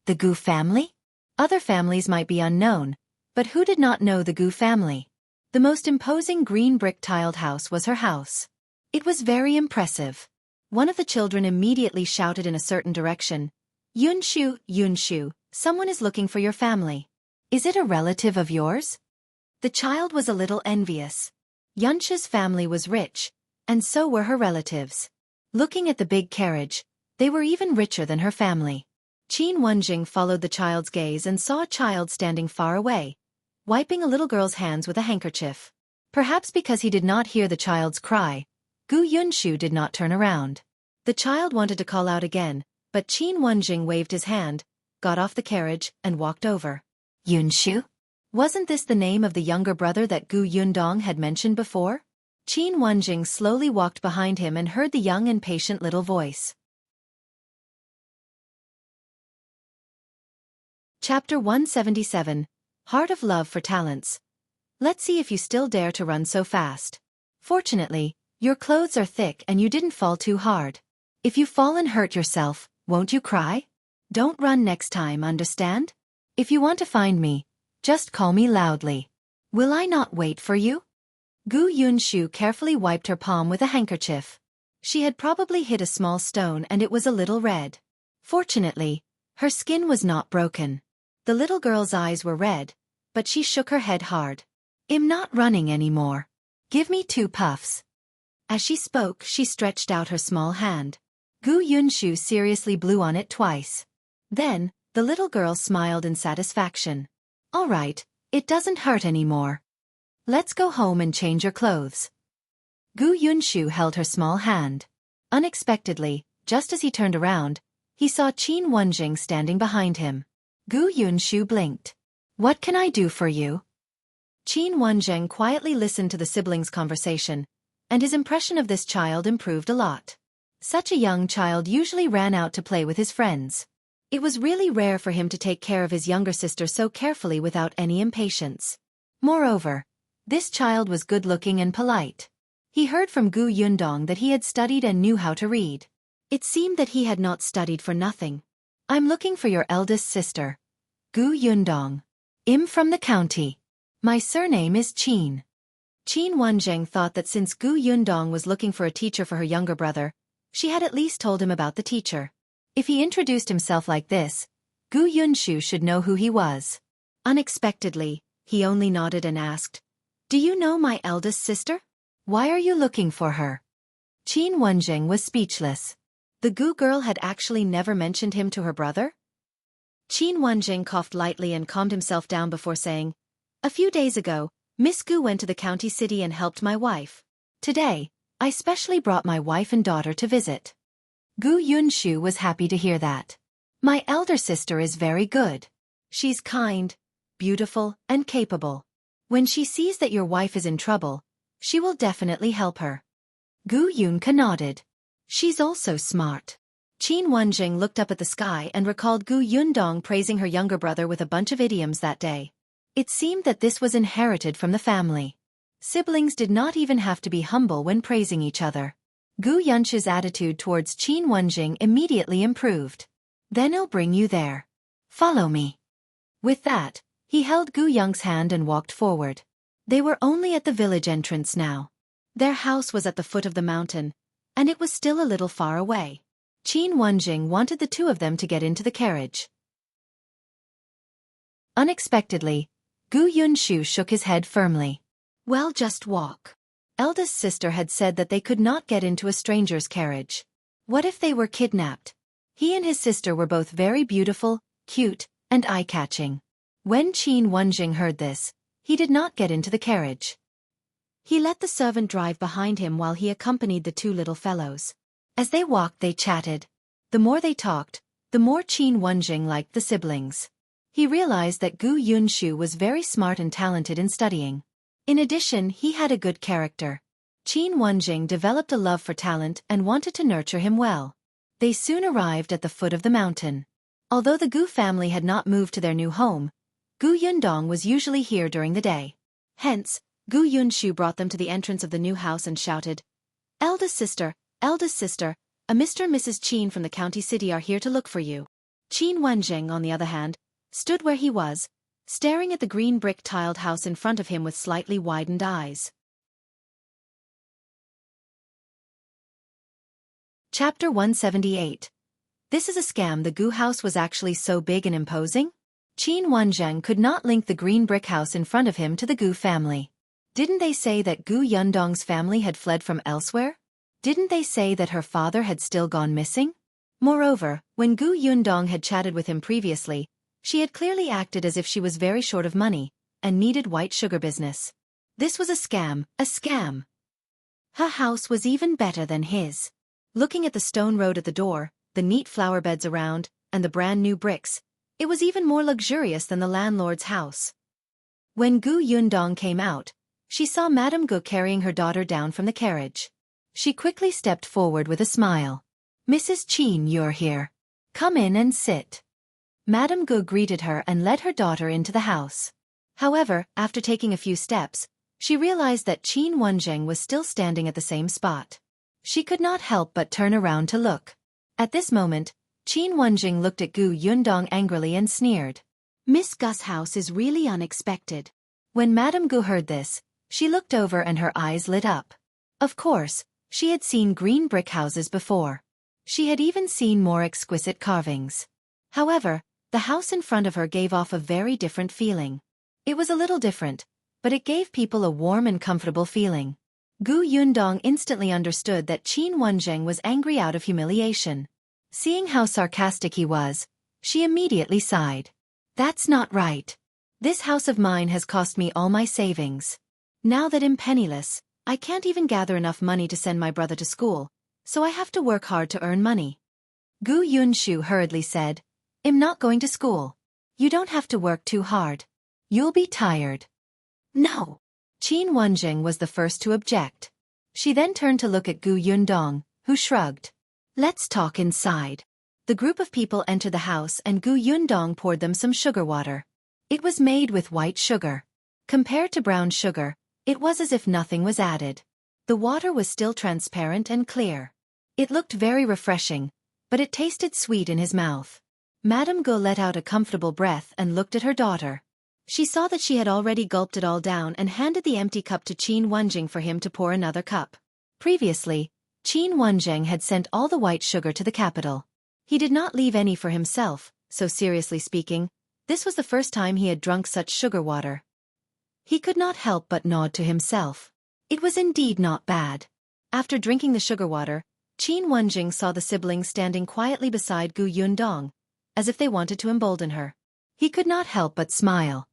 The Gu family? Other families might be unknown, but who did not know the Gu family? The most imposing green brick-tiled house was her house. It was very impressive. One of the children immediately shouted in a certain direction, Yunshu, someone is looking for your family. Is it a relative of yours?" The child was a little envious. Yunshu's family was rich, and so were her relatives. Looking at the big carriage, they were even richer than her family. Qin Wenjing followed the child's gaze and saw a child standing far away, wiping a little girl's hands with a handkerchief. Perhaps because he did not hear the child's cry, Gu Yunshu did not turn around. The child wanted to call out again, but Qin Wenjing waved his hand, got off the carriage, and walked over. Yunshu? Wasn't this the name of the younger brother that Gu Yundong had mentioned before? Qin Wenjing slowly walked behind him and heard the young and patient little voice. Chapter 177. Heart of Love for Talents. Let's see if you still dare to run so fast. Fortunately, your clothes are thick and you didn't fall too hard. If you fall and hurt yourself, won't you cry? Don't run next time, understand? If you want to find me, just call me loudly. Will I not wait for you? Gu Yunshu carefully wiped her palm with a handkerchief. She had probably hit a small stone and it was a little red. Fortunately, her skin was not broken. The little girl's eyes were red, but she shook her head hard. I'm not running anymore. Give me 2 puffs. As she spoke, she stretched out her small hand. Gu Yunshu seriously blew on it twice. Then, the little girl smiled in satisfaction. All right, it doesn't hurt anymore. Let's go home and change your clothes. Gu Yunshu held her small hand. Unexpectedly, just as he turned around, he saw Qin Wenjing standing behind him. Gu Yunshu blinked. What can I do for you? Qin Wenjing quietly listened to the siblings' conversation, and his impression of this child improved a lot. Such a young child usually ran out to play with his friends. It was really rare for him to take care of his younger sister so carefully without any impatience. Moreover, this child was good-looking and polite. He heard from Gu Yundong that he had studied and knew how to read. It seemed that he had not studied for nothing. I'm looking for your eldest sister. Gu Yundong. I'm from the county. My surname is Qin. Qin Wenjing thought that since Gu Yundong was looking for a teacher for her younger brother, she had at least told him about the teacher. If he introduced himself like this, Gu Yunshu should know who he was. Unexpectedly, he only nodded and asked, Do you know my eldest sister? Why are you looking for her? Qin Wenjing was speechless. The Gu girl had actually never mentioned him to her brother? Qin Wenjing coughed lightly and calmed himself down before saying, A few days ago, Miss Gu went to the county city and helped my wife. Today, I specially brought my wife and daughter to visit. Gu Yunshu was happy to hear that. My elder sister is very good. She's kind, beautiful, and capable. When she sees that your wife is in trouble, she will definitely help her. Gu Yunka nodded. She's also smart. Qin Wenjing looked up at the sky and recalled Gu Yundong praising her younger brother with a bunch of idioms that day. It seemed that this was inherited from the family. Siblings did not even have to be humble when praising each other. Gu Yunshu's attitude towards Qin Wenjing immediately improved. Then I'll bring you there. Follow me. With that, he held Gu Yung's hand and walked forward. They were only at the village entrance now. Their house was at the foot of the mountain, and it was still a little far away. Qin Wenjing wanted the 2 of them to get into the carriage. Unexpectedly, Gu Yunshu shook his head firmly. Well, just walk. Eldest sister had said that they could not get into a stranger's carriage. What if they were kidnapped? He and his sister were both very beautiful, cute, and eye-catching. When Qin Wenjing heard this, he did not get into the carriage. He let the servant drive behind him while he accompanied the 2 little fellows. As they walked, they chatted. The more they talked, the more Qin Wenjing liked the siblings. He realized that Gu Yunshu was very smart and talented in studying. In addition, he had a good character. Qin Wenjing developed a love for talent and wanted to nurture him well. They soon arrived at the foot of the mountain. Although the Gu family had not moved to their new home, Gu Yundong was usually here during the day. Hence, Gu Yunshu brought them to the entrance of the new house and shouted, Eldest sister, a Mr. and Mrs. Qin from the county city are here to look for you. Qin Wenjing, on the other hand, stood where he was, staring at the green brick tiled house in front of him with slightly widened eyes. Chapter 178. This is a scam. The Gu house was actually so big and imposing? Qin Wenjing could not link the green brick house in front of him to the Gu family. Didn't they say that Gu Yundong's family had fled from elsewhere? Didn't they say that her father had still gone missing? Moreover, when Gu Yundong had chatted with him previously, she had clearly acted as if she was very short of money, and needed white sugar business. This was a scam, a scam. Her house was even better than his. Looking at the stone road at the door, the neat flower beds around, and the brand new bricks, It was even more luxurious than the landlord's house. When Gu Yundong came out, she saw Madame Gu carrying her daughter down from the carriage. She quickly stepped forward with a smile. "Mrs. Qin, you're here. Come in and sit." Madame Gu greeted her and led her daughter into the house. However, after taking a few steps, she realized that Qin Wenjing was still standing at the same spot. She could not help but turn around to look. At this moment, Qin Wenjing looked at Gu Yundong angrily and sneered. "Miss Gu's house is really unexpected." When Madame Gu heard this, she looked over and her eyes lit up. Of course, she had seen green brick houses before. She had even seen more exquisite carvings. However, the house in front of her gave off a very different feeling. It was a little different, but it gave people a warm and comfortable feeling. Gu Yundong instantly understood that Qin Wenjing was angry out of humiliation. Seeing how sarcastic he was, she immediately sighed. "That's not right. This house of mine has cost me all my savings. Now that I'm penniless, I can't even gather enough money to send my brother to school, so I have to work hard to earn money." Gu Yunshu hurriedly said, "I'm not going to school. You don't have to work too hard. You'll be tired." "No." Qin Wenjing was the first to object. She then turned to look at Gu Yundong, who shrugged. "Let's talk inside." The group of people entered the house and Gu Yundong poured them some sugar water. It was made with white sugar. Compared to brown sugar, it was as if nothing was added. The water was still transparent and clear. It looked very refreshing, but it tasted sweet in his mouth. Madame Gu let out a comfortable breath and looked at her daughter. She saw that she had already gulped it all down and handed the empty cup to Qin Wenjing for him to pour another cup. Previously, Qin Wenjing had sent all the white sugar to the capital. He did not leave any for himself, so seriously speaking, this was the first time he had drunk such sugar water. He could not help but nod to himself. It was indeed not bad. After drinking the sugar water, Qin Wenjing saw the siblings standing quietly beside Gu Yundong, as if they wanted to embolden her. He could not help but smile.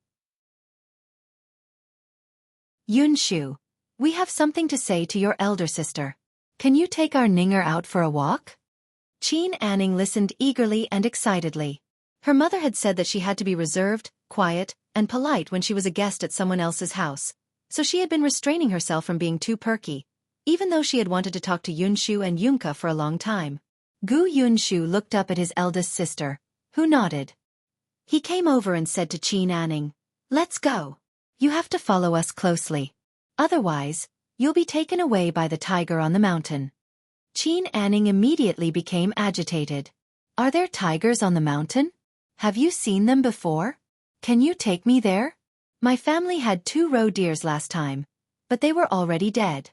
"Yunshu, we have something to say to your elder sister. Can you take our Ninger out for a walk?" Qin Anning listened eagerly and excitedly. Her mother had said that she had to be reserved, quiet, and polite when she was a guest at someone else's house, so she had been restraining herself from being too perky, even though she had wanted to talk to Yunshu and Yunka for a long time. Gu Yunshu looked up at his eldest sister, who nodded. He came over and said to Qin Anning, "Let's go. You have to follow us closely. Otherwise, you'll be taken away by the tiger on the mountain." Qin Anning immediately became agitated. "Are there tigers on the mountain? Have you seen them before? Can you take me there? My family had 2 roe deers last time, but they were already dead."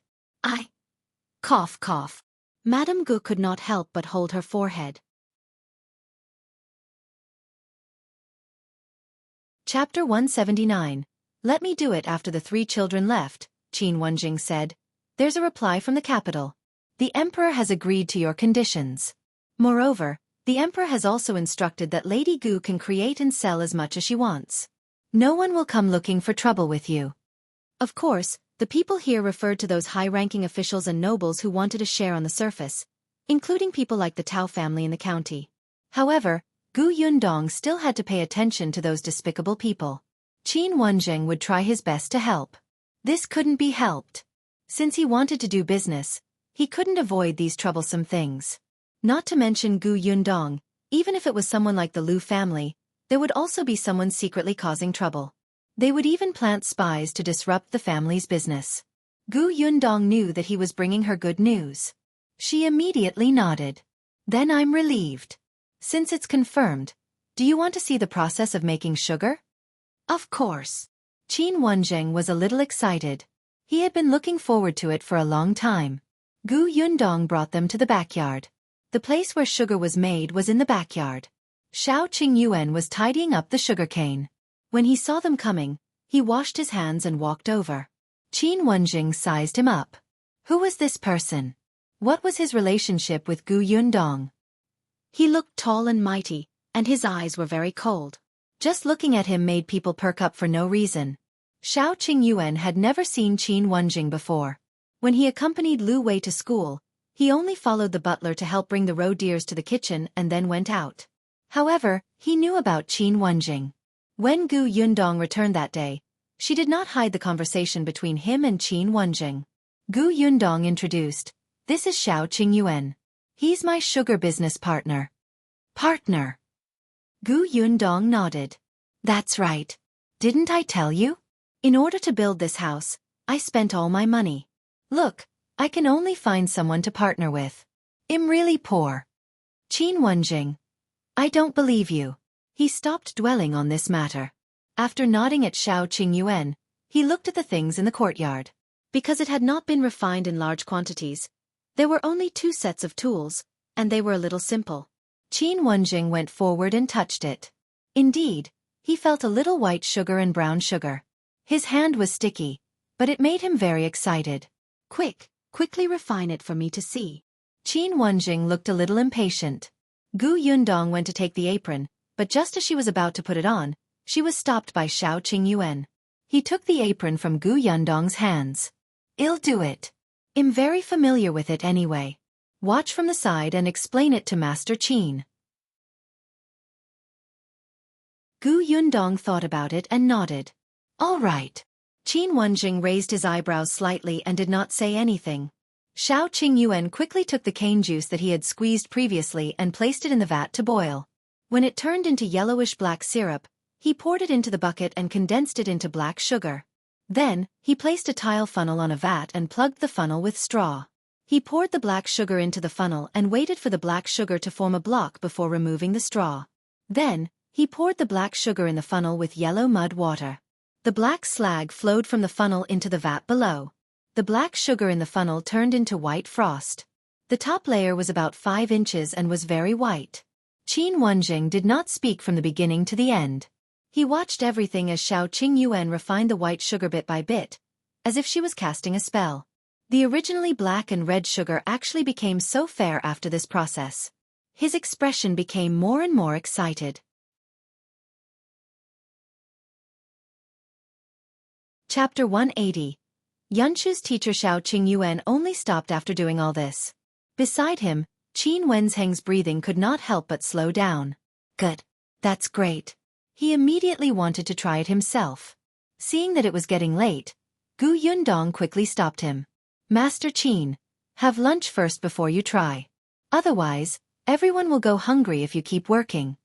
Cough cough. Madame Gu could not help but hold her forehead. Chapter 179. "Let me do it." After the 3 children left, Qin Wenjing said, "There's a reply from the capital. The emperor has agreed to your conditions. Moreover, the emperor has also instructed that Lady Gu can create and sell as much as she wants. No one will come looking for trouble with you." Of course, the people here referred to those high-ranking officials and nobles who wanted a share on the surface, including people like the Tao family in the county. However, Gu Yundong still had to pay attention to those despicable people. Qin Wenjing would try his best to help. This couldn't be helped. Since he wanted to do business, he couldn't avoid these troublesome things. Not to mention Gu Yundong, even if it was someone like the Lu family, there would also be someone secretly causing trouble. They would even plant spies to disrupt the family's business. Gu Yundong knew that he was bringing her good news. She immediately nodded. "Then I'm relieved. Since it's confirmed, do you want to see the process of making sugar?" "Of course." Qin Wenjing was a little excited. He had been looking forward to it for a long time. Gu Yundong brought them to the backyard. The place where sugar was made was in the backyard. Xiao Qingyuan was tidying up the sugarcane. When he saw them coming, he washed his hands and walked over. Qin Wenjing sized him up. Who was this person? What was his relationship with Gu Yundong? He looked tall and mighty, and his eyes were very cold. Just looking at him made people perk up for no reason. Xiao Qingyuan had never seen Qin Wenjing before. When he accompanied Lu Wei to school, he only followed the butler to help bring the roe deers to the kitchen and then went out. However, he knew about Qin Wenjing. When Gu Yundong returned that day, she did not hide the conversation between him and Qin Wenjing. Gu Yundong introduced, "This is Xiao Qingyuan. He's my sugar business partner." Partner? Gu Yundong nodded. "That's right. Didn't I tell you? In order to build this house, I spent all my money. Look, I can only find someone to partner with. I'm really poor." Qin Wenjing. "I don't believe you." He stopped dwelling on this matter. After nodding at Xiao Qingyuan, he looked at the things in the courtyard. Because it had not been refined in large quantities, there were only 2 sets of tools, and they were a little simple. Qin Wenjing went forward and touched it. Indeed, he felt a little white sugar and brown sugar. His hand was sticky, but it made him very excited. Quickly refine it for me to see." Qin Wenjing looked a little impatient. Gu Yundong went to take the apron, but just as she was about to put it on, she was stopped by Xiao Qingyuan. He took the apron from Gu Yundong's hands. "I'll do it. I'm very familiar with it anyway. Watch from the side and explain it to Master Qin." Gu Yundong thought about it and nodded. "All right." Qin Wenjing raised his eyebrows slightly and did not say anything. Xiao Qingyuan quickly took the cane juice that he had squeezed previously and placed it in the vat to boil. When it turned into yellowish-black syrup, he poured it into the bucket and condensed it into black sugar. Then, he placed a tile funnel on a vat and plugged the funnel with straw. He poured the black sugar into the funnel and waited for the black sugar to form a block before removing the straw. Then, he poured the black sugar in the funnel with yellow mud water. The black slag flowed from the funnel into the vat below. The black sugar in the funnel turned into white frost. The top layer was about 5 inches and was very white. Qin Wenjing did not speak from the beginning to the end. He watched everything as Xiao Qingyuan refined the white sugar bit by bit, as if she was casting a spell. The originally black and red sugar actually became so fair after this process. His expression became more and more excited. Chapter 180. Yunshu's teacher Xiao Qingyuan only stopped after doing all this. Beside him, Qin Wenzheng's breathing could not help but slow down. "Good. That's great." He immediately wanted to try it himself. Seeing that it was getting late, Gu Yundong quickly stopped him. "Master Qin, have lunch first before you try. Otherwise, everyone will go hungry if you keep working."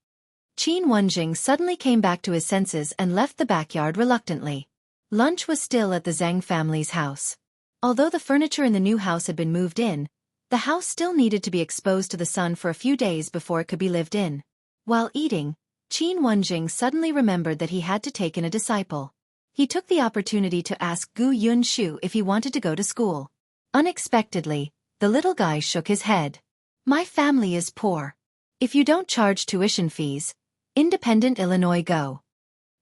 Qin Wenjing suddenly came back to his senses and left the backyard reluctantly. Lunch was still at the Zhang family's house. Although the furniture in the new house had been moved in, the house still needed to be exposed to the sun for a few days before it could be lived in. While eating, Qin Wenjing suddenly remembered that he had to take in a disciple. He took the opportunity to ask Gu Yunshu if he wanted to go to school. Unexpectedly, the little guy shook his head. "My family is poor. If you don't charge tuition fees, Independent Illinois go."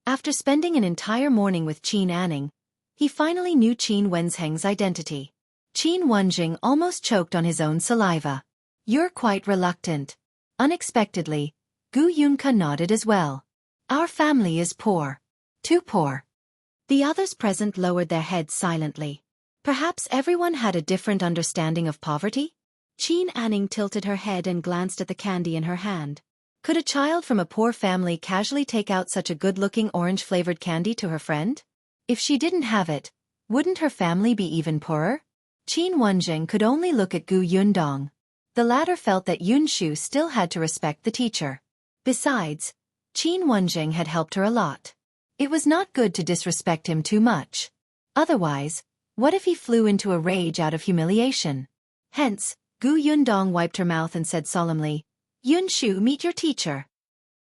After spending an entire morning with Qin Anning, he finally knew Qin Wenzheng's identity. Qin Wenjing almost choked on his own saliva. "You're quite reluctant." Unexpectedly, Gu Yunka nodded as well. "Our family is poor. Too poor." The others present lowered their heads silently. Perhaps everyone had a different understanding of poverty? Qin Anning tilted her head and glanced at the candy in her hand. Could a child from a poor family casually take out such a good-looking orange-flavored candy to her friend? If she didn't have it, wouldn't her family be even poorer? Qin Wenjing could only look at Gu Yundong. The latter felt that Yunshu still had to respect the teacher. Besides, Qin Wenjing had helped her a lot. It was not good to disrespect him too much. Otherwise, what if he flew into a rage out of humiliation? Hence, Gu Yundong wiped her mouth and said solemnly, "Yunshu, meet your teacher."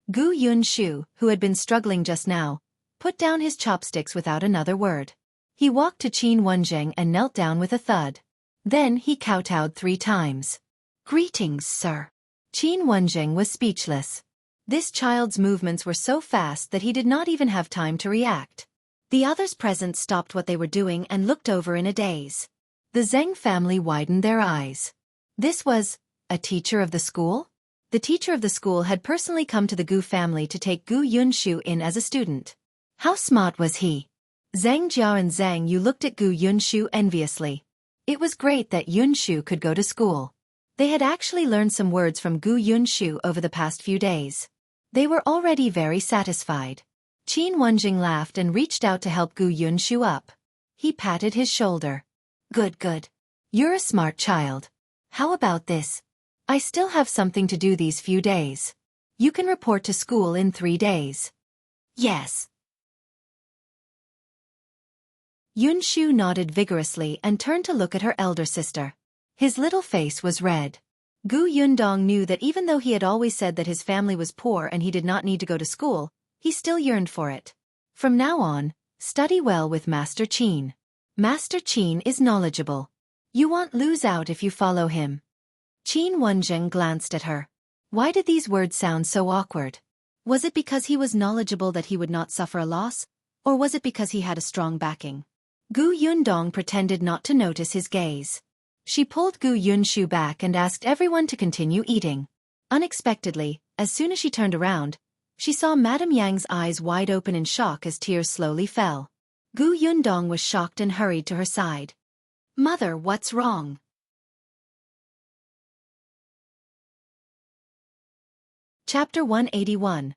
Gu Yunshu, who had been struggling just now, put down his chopsticks without another word. He walked to Qin Wenjing and knelt down with a thud. Then he kowtowed 3 times. "Greetings, sir." Qin Wenjing was speechless. This child's movements were so fast that he did not even have time to react. The others present stopped what they were doing and looked over in a daze. The Zheng family widened their eyes. This was a teacher of the school? The teacher of the school had personally come to the Gu family to take Gu Yunshu in as a student. How smart was he? Zhang Jia and Zhang Yu looked at Gu Yunshu enviously. It was great that Yunshu could go to school. They had actually learned some words from Gu Yunshu over the past few days. They were already very satisfied. Qin Wenjing laughed and reached out to help Gu Yunshu up. He patted his shoulder. Good, good. You're a smart child. How about this? I still have something to do these few days. You can report to school in 3 days. Yes. Yunshu nodded vigorously and turned to look at her elder sister. His little face was red. Gu Yundong knew that even though he had always said that his family was poor and he did not need to go to school, he still yearned for it. From now on, study well with Master Qin. Master Qin is knowledgeable. You won't lose out if you follow him. Qin Wenjing glanced at her. Why did these words sound so awkward? Was it because he was knowledgeable that he would not suffer a loss, or was it because he had a strong backing? Gu Yundong pretended not to notice his gaze. She pulled Gu Yunshu back and asked everyone to continue eating. Unexpectedly, as soon as she turned around, she saw Madame Yang's eyes wide open in shock as tears slowly fell. Gu Yundong was shocked and hurried to her side. Mother, what's wrong? Chapter 181.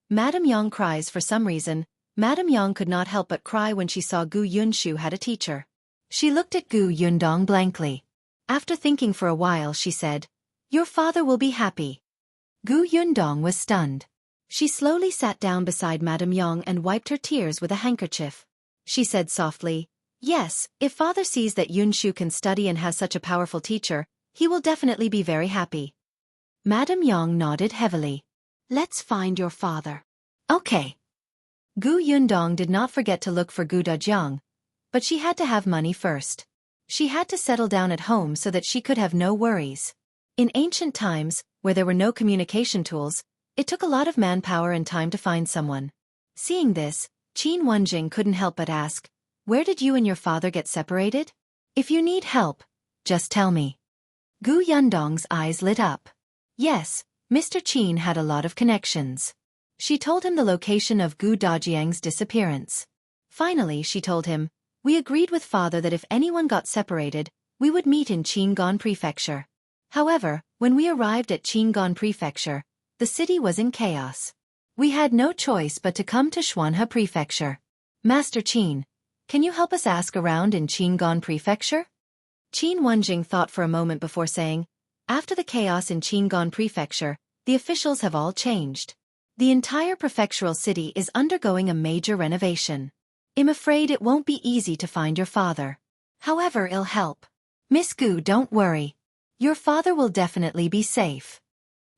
Madame Yang cries. For some reason, Madame Yang could not help but cry when she saw Gu Yunshu had a teacher. She looked at Gu Yundong blankly. After thinking for a while, she said, Your father will be happy. Gu Yundong was stunned. She slowly sat down beside Madame Yang and wiped her tears with a handkerchief. She said softly, Yes, if father sees that Yunshu can study and has such a powerful teacher, he will definitely be very happy. Madame Yang nodded heavily. Let's find your father. Okay. Gu Yundong did not forget to look for Gu Dejiang, but she had to have money first. She had to settle down at home so that she could have no worries. In ancient times, where there were no communication tools, it took a lot of manpower and time to find someone. Seeing this, Qin Wenjing couldn't help but ask, Where did you and your father get separated? If you need help, just tell me. Gu Yundong's eyes lit up. Yes, Mr. Qin had a lot of connections. She told him the location of Gu Dejiang's disappearance. Finally, she told him, We agreed with father that if anyone got separated, we would meet in Qingan Prefecture. However, when we arrived at Qingan Prefecture, the city was in chaos. We had no choice but to come to Xuanhe Prefecture. Master Qin, can you help us ask around in Qingan Prefecture? Qin Wenjing thought for a moment before saying, After the chaos in Qingan Prefecture, the officials have all changed. The entire prefectural city is undergoing a major renovation. I'm afraid it won't be easy to find your father. However, it'll help. Miss Gu, don't worry. Your father will definitely be safe.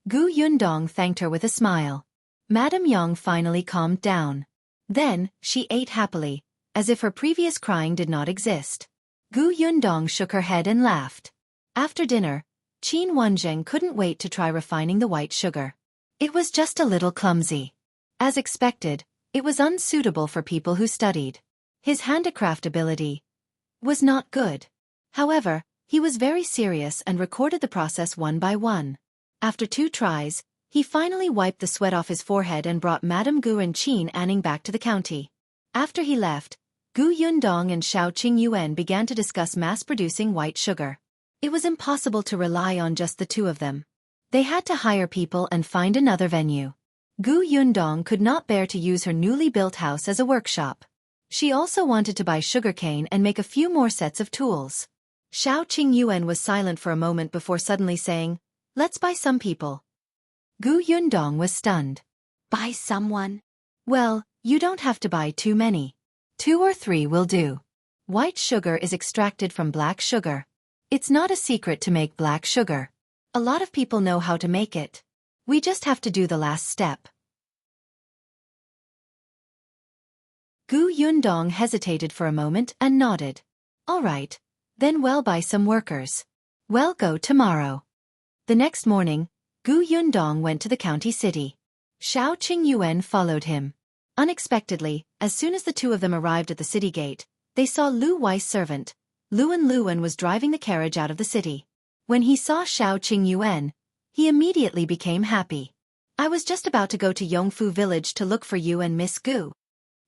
Gu Yundong thanked her with a smile. Madame Yang finally calmed down. Then, she ate happily, as if her previous crying did not exist. Gu Yundong shook her head and laughed. After dinner, Qin Wenjing couldn't wait to try refining the white sugar. It was just a little clumsy. As expected, it was unsuitable for people who studied. His handicraft ability was not good. However, he was very serious and recorded the process one by one. After 2 tries, he finally wiped the sweat off his forehead and brought Madame Gu and Qin Anning back to the county. After he left, Gu Yundong and Xiao Qingyuan began to discuss mass-producing white sugar. It was impossible to rely on just the 2 of them. They had to hire people and find another venue. Gu Yundong could not bear to use her newly built house as a workshop. She also wanted to buy sugarcane and make a few more sets of tools. Xiao Qingyuan was silent for a moment before suddenly saying, Let's buy some people. Gu Yundong was stunned. Buy someone? Well, you don't have to buy too many. 2 or 3 will do. White sugar is extracted from black sugar. It's not a secret to make black sugar. A lot of people know how to make it. We just have to do the last step. Gu Yundong hesitated for a moment and nodded. All right, then we'll buy some workers. We'll go tomorrow. The next morning, Gu Yundong went to the county city. Xiao Qingyuan followed him. Unexpectedly, as soon as the 2 of them arrived at the city gate, they saw Lu Wei's servant. Luan was driving the carriage out of the city. When he saw Xiao Qingyuan, he immediately became happy. I was just about to go to Yongfu village to look for you and Miss Gu.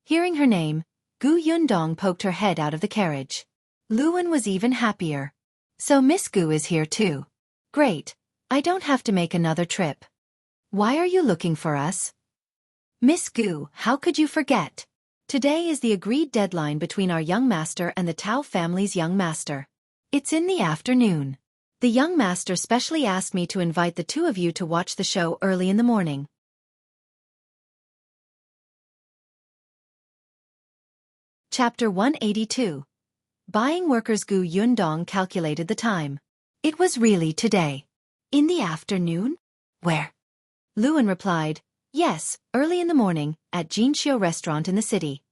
Hearing her name, Gu Yundong poked her head out of the carriage. Luan was even happier. So Miss Gu is here too. Great, I don't have to make another trip. Why are you looking for us? Miss Gu, how could you forget? Today is the agreed deadline between our young master and the Tao family's young master. It's in the afternoon. The young master specially asked me to invite the two of you to watch the show early in the morning. Chapter 182. Buying workers. Gu Yundong calculated the time. It was really today. In the afternoon? Where? Luan replied, yes, early in the morning, at Jinxiu restaurant in the city.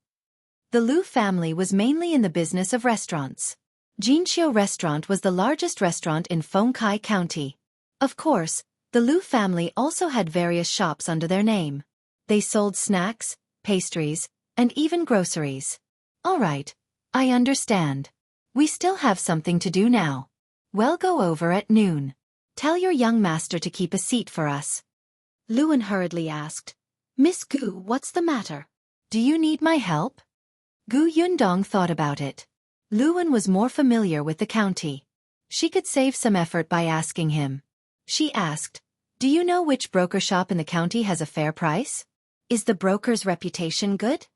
The Lu family was mainly in the business of restaurants. Jinxiu restaurant was the largest restaurant in Fengkai County. Of course, the Lu family also had various shops under their name. They sold snacks, pastries, and even groceries. All right, I understand. We still have something to do now. We'll go over at noon. Tell your young master to keep a seat for us. Luan hurriedly asked, Miss Gu, what's the matter? Do you need my help? Gu Yundong thought about it. Luan was more familiar with the county. She could save some effort by asking him. She asked, do you know which broker shop in the county has a fair price? Is the broker's reputation good?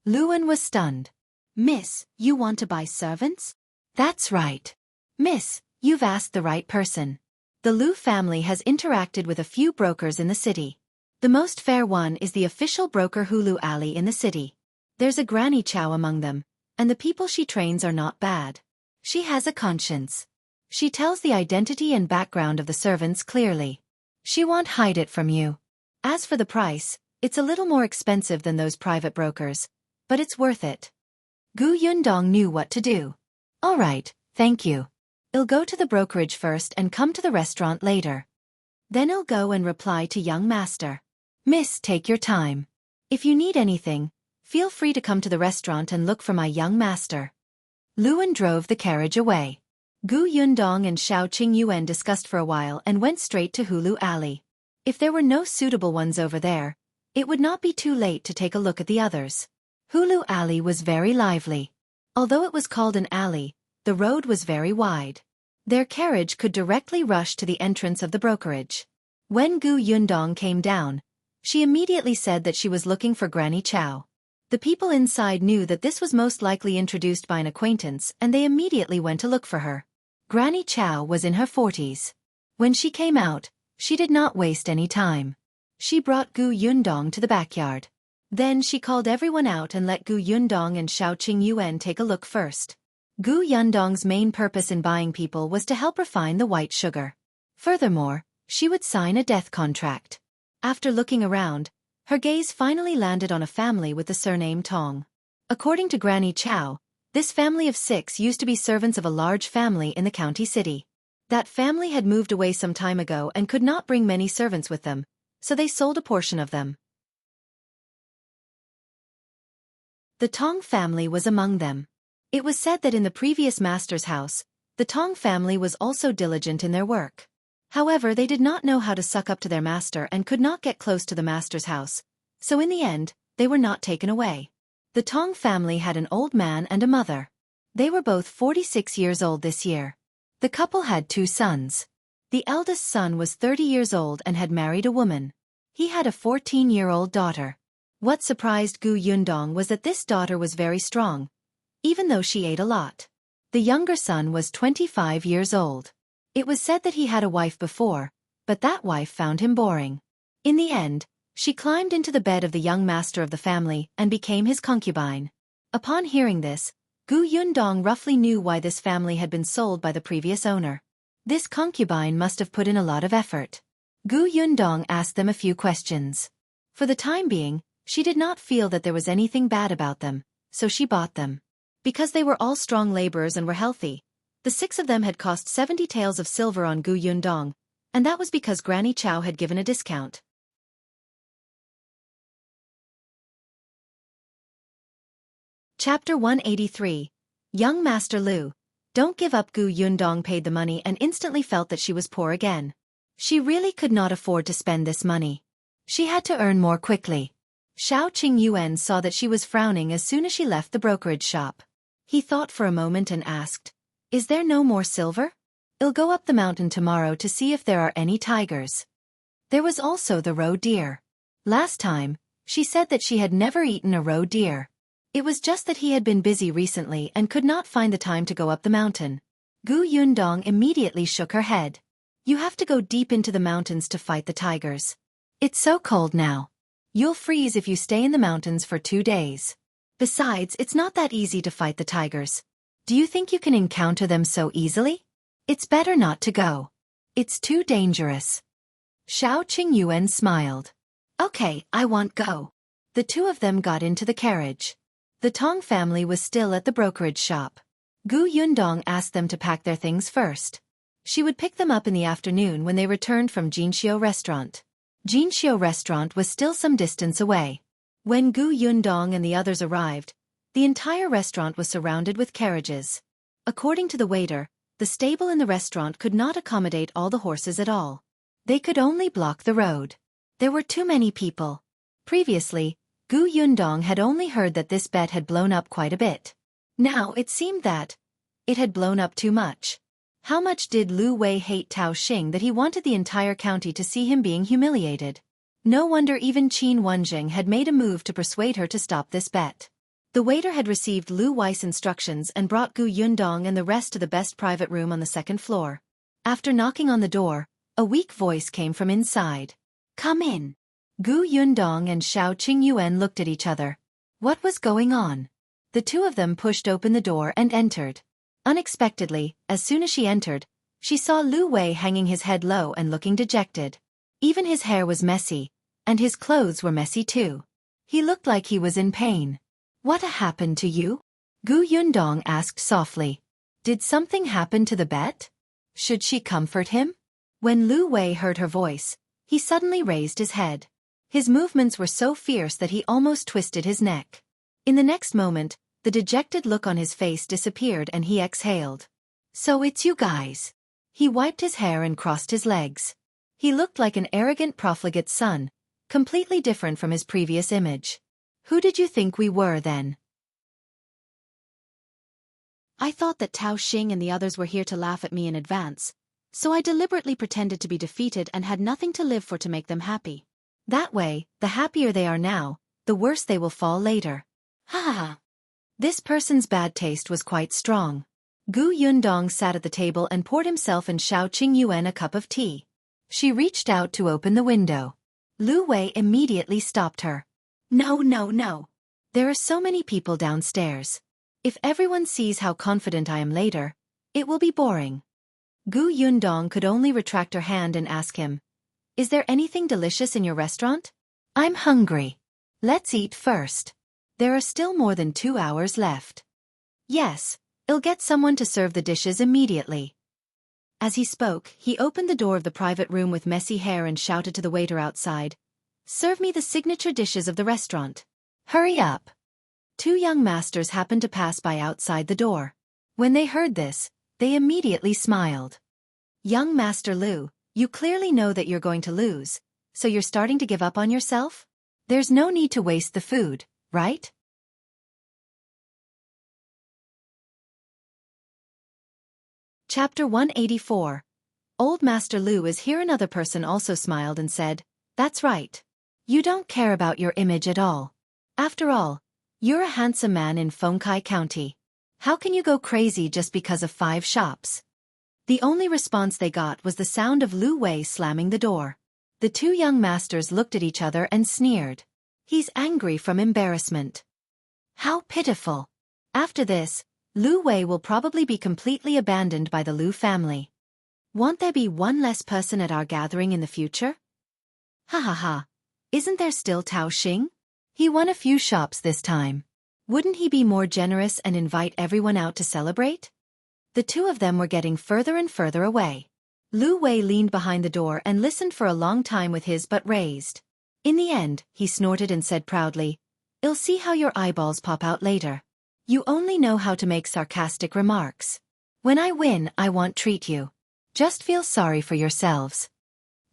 Luan was stunned. Miss, you want to buy servants? That's right. Miss, you've asked the right person. The Lu family has interacted with a few brokers in the city. The most fair one is the official broker Hulu Ali in the city. There's a Granny Chow among them, and the people she trains are not bad. She has a conscience. She tells the identity and background of the servants clearly. She won't hide it from you. As for the price, it's a little more expensive than those private brokers, but it's worth it. Gu Yundong knew what to do. All right, thank you. I'll go to the brokerage first and come to the restaurant later. Then I'll go and reply to young master. Miss, take your time. If you need anything, feel free to come to the restaurant and look for my young master. Luan drove the carriage away. Gu Yundong and Xiao Qingyuan discussed for a while and went straight to Hulu Alley. If there were no suitable ones over there, it would not be too late to take a look at the others. Hulu Alley was very lively. Although it was called an alley, the road was very wide. Their carriage could directly rush to the entrance of the brokerage. When Gu Yundong came down, she immediately said that she was looking for Granny Chow. The people inside knew that this was most likely introduced by an acquaintance and they immediately went to look for her. Granny Chow was in her 40s. When she came out, she did not waste any time. She brought Gu Yundong to the backyard. Then she called everyone out and let Gu Yundong and Xiao Qingyuan take a look first. Gu Yundong's main purpose in buying people was to help refine the white sugar. Furthermore, she would sign a death contract. After looking around, her gaze finally landed on a family with the surname Tong. According to Granny Chow, this family of 6 used to be servants of a large family in the county city. That family had moved away some time ago and could not bring many servants with them, so they sold a portion of them. The Tong family was among them. It was said that in the previous master's house, the Tong family was also diligent in their work. However, they did not know how to suck up to their master and could not get close to the master's house, so in the end, they were not taken away. The Tong family had an old man and a mother. They were both 46 years old this year. The couple had 2 sons. The eldest son was 30 years old and had married a woman. He had a 14-year-old daughter. What surprised Gu Yundong was that this daughter was very strong, even though she ate a lot. The younger son was 25 years old. It was said that he had a wife before, but that wife found him boring. In the end, she climbed into the bed of the young master of the family and became his concubine. Upon hearing this, Gu Yundong roughly knew why this family had been sold by the previous owner. This concubine must have put in a lot of effort. Gu Yundong asked them a few questions. For the time being, she did not feel that there was anything bad about them, so she bought them. Because they were all strong laborers and were healthy, the 6 of them had cost 70 taels of silver on Gu Yundong, and that was because Granny Chow had given a discount. Chapter 183. Young Master Lu. Don't give up. Gu Yundong paid the money and instantly felt that she was poor again. She really could not afford to spend this money. She had to earn more quickly. Xiao Qingyuan saw that she was frowning as soon as she left the brokerage shop. He thought for a moment and asked, "Is there no more silver? I'll go up the mountain tomorrow to see if there are any tigers." There was also the roe deer. Last time, she said that she had never eaten a roe deer. It was just that he had been busy recently and could not find the time to go up the mountain. Gu Yundong immediately shook her head. You have to go deep into the mountains to fight the tigers. It's so cold now. You'll freeze if you stay in the mountains for 2 days. Besides, it's not that easy to fight the tigers. Do you think you can encounter them so easily? It's better not to go. It's too dangerous. Xiao Qingyuan smiled. Okay, I won't go. The two of them got into the carriage. The Tong family was still at the brokerage shop. Gu Yundong asked them to pack their things first. She would pick them up in the afternoon when they returned from Jinxiu restaurant. Jinxiu restaurant was still some distance away. When Gu Yundong and the others arrived, the entire restaurant was surrounded with carriages. According to the waiter, the stable in the restaurant could not accommodate all the horses at all. They could only block the road. There were too many people. Previously, Gu Yundong had only heard that this bet had blown up quite a bit. Now it seemed that it had blown up too much. How much did Lu Wei hate Tao Xing that he wanted the entire county to see him being humiliated? No wonder even Qin Wenjing had made a move to persuade her to stop this bet. The waiter had received Lu Wei's instructions and brought Gu Yundong and the rest to the best private room on the second floor. After knocking on the door, a weak voice came from inside. Come in. Gu Yundong and Xiao Qingyuan looked at each other. What was going on? The two of them pushed open the door and entered. Unexpectedly, as soon as she entered, she saw Lu Wei hanging his head low and looking dejected. Even his hair was messy, and his clothes were messy too. He looked like he was in pain. What happened to you? Gu Yundong asked softly. Did something happen to the bet? Should she comfort him? When Lu Wei heard her voice, he suddenly raised his head. His movements were so fierce that he almost twisted his neck. In the next moment, the dejected look on his face disappeared and he exhaled. So it's you guys. He wiped his hair and crossed his legs. He looked like an arrogant profligate son, completely different from his previous image. Who did you think we were then? I thought that Tao Xing and the others were here to laugh at me in advance, so I deliberately pretended to be defeated and had nothing to live for to make them happy. That way, the happier they are now, the worse they will fall later. Ha ha ha. This person's bad taste was quite strong. Gu Yundong sat at the table and poured himself and Xiao Qingyuan a cup of tea. She reached out to open the window. Lu Wei immediately stopped her. No, no, no. There are so many people downstairs. If everyone sees how confident I am later, it will be boring. Gu Yundong could only retract her hand and ask him, Is there anything delicious in your restaurant? I'm hungry. Let's eat first. There are still more than 2 hours left. Yes, I'll get someone to serve the dishes immediately. As he spoke, he opened the door of the private room with messy hair and shouted to the waiter outside, Serve me the signature dishes of the restaurant. Hurry up. 2 young masters happened to pass by outside the door. When they heard this, they immediately smiled. Young Master Lu, you clearly know that you're going to lose, so you're starting to give up on yourself? There's no need to waste the food, right? Chapter 184. Old Master Lu is here. Another person also smiled and said, That's right. You don't care about your image at all. After all, you're a handsome man in Fengkai County. How can you go crazy just because of 5 shops? The only response they got was the sound of Lu Wei slamming the door. The 2 young masters looked at each other and sneered. He's angry from embarrassment. How pitiful. After this, Lu Wei will probably be completely abandoned by the Lu family. Won't there be one less person at our gathering in the future? Ha ha ha. Isn't there still Tao Xing? He won a few shops this time. Wouldn't he be more generous and invite everyone out to celebrate? The 2 of them were getting further and further away. Lu Wei leaned behind the door and listened for a long time with his butt raised. In the end, he snorted and said proudly, I'll see how your eyeballs pop out later. You only know how to make sarcastic remarks. When I win, I won't treat you. Just feel sorry for yourselves.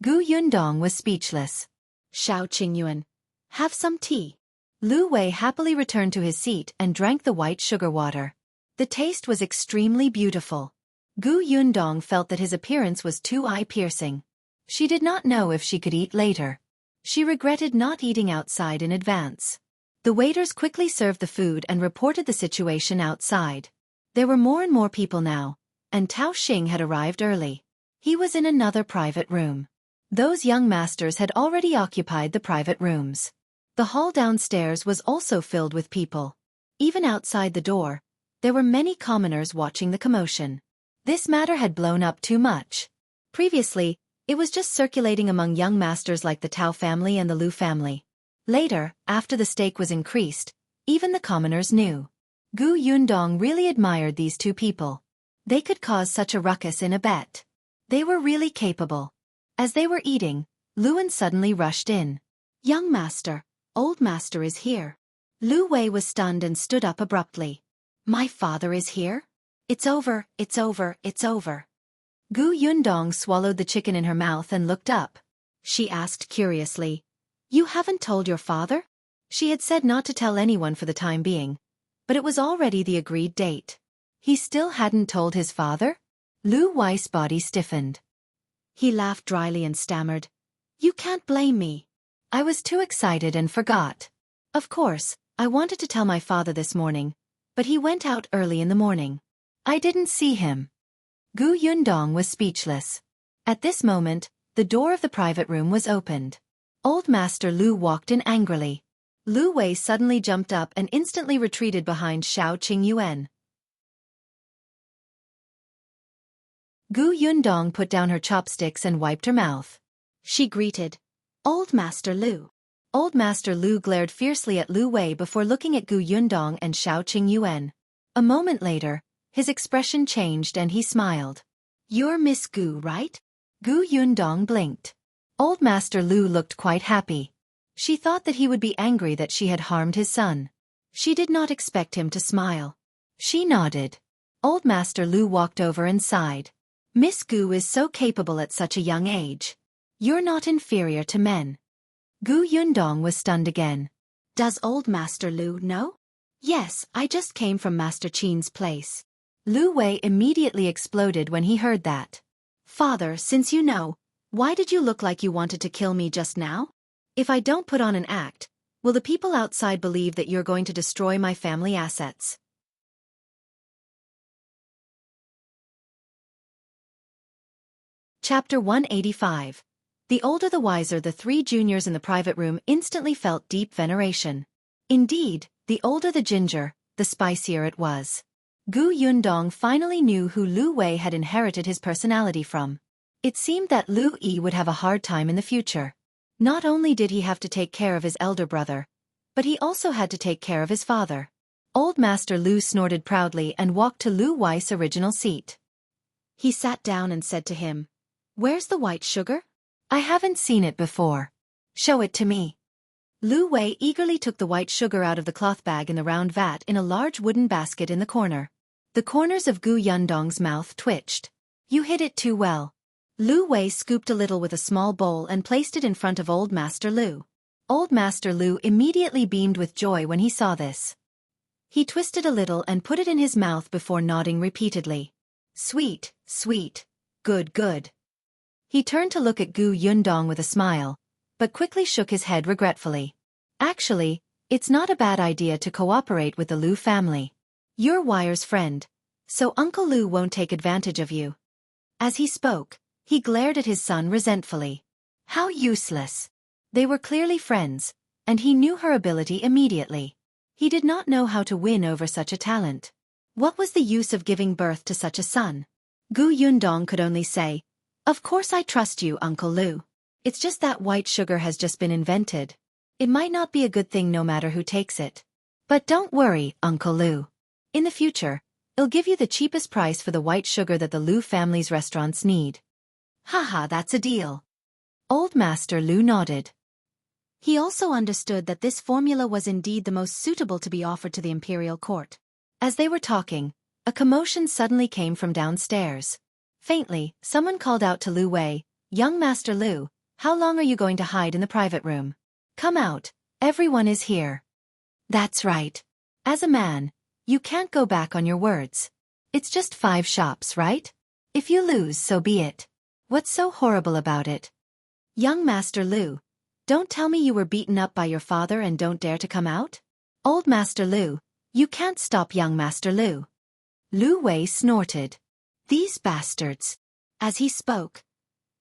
Gu Yundong was speechless. Xiao Qingyuan, have some tea. Lu Wei happily returned to his seat and drank the white sugar water. The taste was extremely beautiful. Gu Yundong felt that his appearance was too eye-piercing. She did not know if she could eat later. She regretted not eating outside in advance. The waiters quickly served the food and reported the situation outside. There were more and more people now, and Tao Xing had arrived early. He was in another private room. Those young masters had already occupied the private rooms. The hall downstairs was also filled with people. Even outside the door, there were many commoners watching the commotion. This matter had blown up too much. Previously, it was just circulating among young masters like the Tao family and the Lu family. Later, after the stake was increased, even the commoners knew. Gu Yundong really admired these two people. They could cause such a ruckus in a bet. They were really capable. As they were eating, Luan suddenly rushed in. "Young master, old master is here." Lu Wei was stunned and stood up abruptly. "My father is here? It's over, it's over, it's over." Gu Yundong swallowed the chicken in her mouth and looked up. She asked curiously, "You haven't told your father?" She had said not to tell anyone for the time being, but it was already the agreed date. He still hadn't told his father? Lu Wei's body stiffened. He laughed dryly and stammered, "You can't blame me. I was too excited and forgot. Of course, I wanted to tell my father this morning, but he went out early in the morning. I didn't see him." Gu Yundong was speechless. At this moment, the door of the private room was opened. Old Master Lu walked in angrily. Lu Wei suddenly jumped up and instantly retreated behind Xiao Qingyuan. Gu Yundong put down her chopsticks and wiped her mouth. She greeted, "Old Master Lu." Old Master Lu glared fiercely at Lu Wei before looking at Gu Yundong and Xiao Qingyuan. A moment later, his expression changed and he smiled. "You're Miss Gu, right?" Gu Yundong blinked. Old Master Lu looked quite happy. She thought that he would be angry that she had harmed his son. She did not expect him to smile. She nodded. Old Master Lu walked over and sighed. "Miss Gu is so capable at such a young age. You're not inferior to men." Gu Yundong was stunned again. "Does Old Master Lu know?" "Yes, I just came from Master Qin's place." Lu Wei immediately exploded when he heard that. "Father, since you know, why did you look like you wanted to kill me just now? If I don't put on an act, will the people outside believe that you're going to destroy my family assets?" Chapter 185. The older the wiser, the three juniors in the private room instantly felt deep veneration. Indeed, the older the ginger, the spicier it was. Gu Yundong finally knew who Lu Wei had inherited his personality from. It seemed that Lu Yi would have a hard time in the future. Not only did he have to take care of his elder brother, but he also had to take care of his father. Old Master Lu snorted proudly and walked to Lu Wei's original seat. He sat down and said to him, "Where's the white sugar? I haven't seen it before. Show it to me." Lu Wei eagerly took the white sugar out of the cloth bag in the round vat in a large wooden basket in the corner. The corners of Gu Yundong's mouth twitched. "You hid it too well." Lu Wei scooped a little with a small bowl and placed it in front of Old Master Lu. Old Master Lu immediately beamed with joy when he saw this. He twisted a little and put it in his mouth before nodding repeatedly. "Sweet, sweet, good, good." He turned to look at Gu Yundong with a smile, but quickly shook his head regretfully. "Actually, it's not a bad idea to cooperate with the Lu family. You're Wire's friend, so Uncle Lu won't take advantage of you." As he spoke, he glared at his son resentfully. How useless. They were clearly friends, and he knew her ability immediately. He did not know how to win over such a talent. What was the use of giving birth to such a son? Gu Yundong could only say, "Of course I trust you, Uncle Lu. It's just that white sugar has just been invented. It might not be a good thing no matter who takes it. But don't worry, Uncle Lu. In the future, I'll give you the cheapest price for the white sugar that the Lu family's restaurants need." "Haha, that's a deal." Old Master Lu nodded. He also understood that this formula was indeed the most suitable to be offered to the imperial court. As they were talking, a commotion suddenly came from downstairs. Faintly, someone called out to Lu Wei, "Young Master Lu, how long are you going to hide in the private room? Come out, everyone is here." "That's right. As a man, you can't go back on your words. It's just 5 shops, right? If you lose, so be it. What's so horrible about it? Young Master Lu, don't tell me you were beaten up by your father and don't dare to come out? Old Master Lu, you can't stop young Master Lu. Lu Wei snorted. These bastards. As he spoke,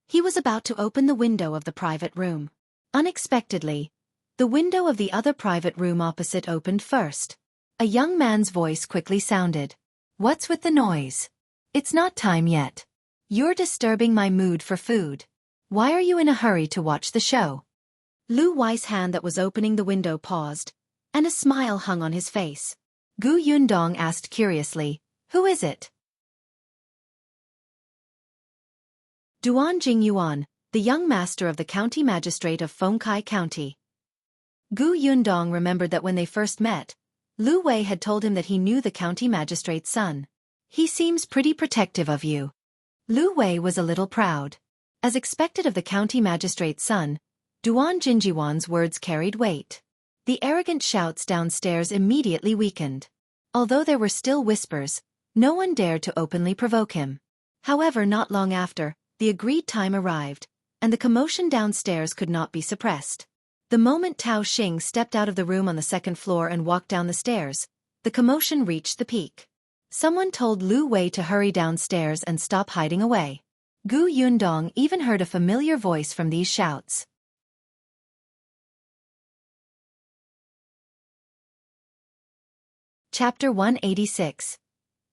he was about to open the window of the private room. Unexpectedly, the window of the other private room opposite opened first. A young man's voice quickly sounded. What's with the noise? It's not time yet. You're disturbing my mood for food. Why are you in a hurry to watch the show? Lu Wei's hand that was opening the window paused, and a smile hung on his face. Gu Yundong asked curiously, Who is it? Duan Jingyuan, the young master of the county magistrate of Fengkai County. Gu Yundong remembered that when they first met, Lu Wei had told him that he knew the county magistrate's son. He seems pretty protective of you. Lu Wei was a little proud. As expected of the county magistrate's son, Duan Jingyuan's words carried weight. The arrogant shouts downstairs immediately weakened. Although there were still whispers, no one dared to openly provoke him. However, not long after, the agreed time arrived, and the commotion downstairs could not be suppressed. The moment Tao Xing stepped out of the room on the second floor and walked down the stairs, the commotion reached the peak. Someone told Lu Wei to hurry downstairs and stop hiding away. Gu Yundong even heard a familiar voice from these shouts. Chapter 186.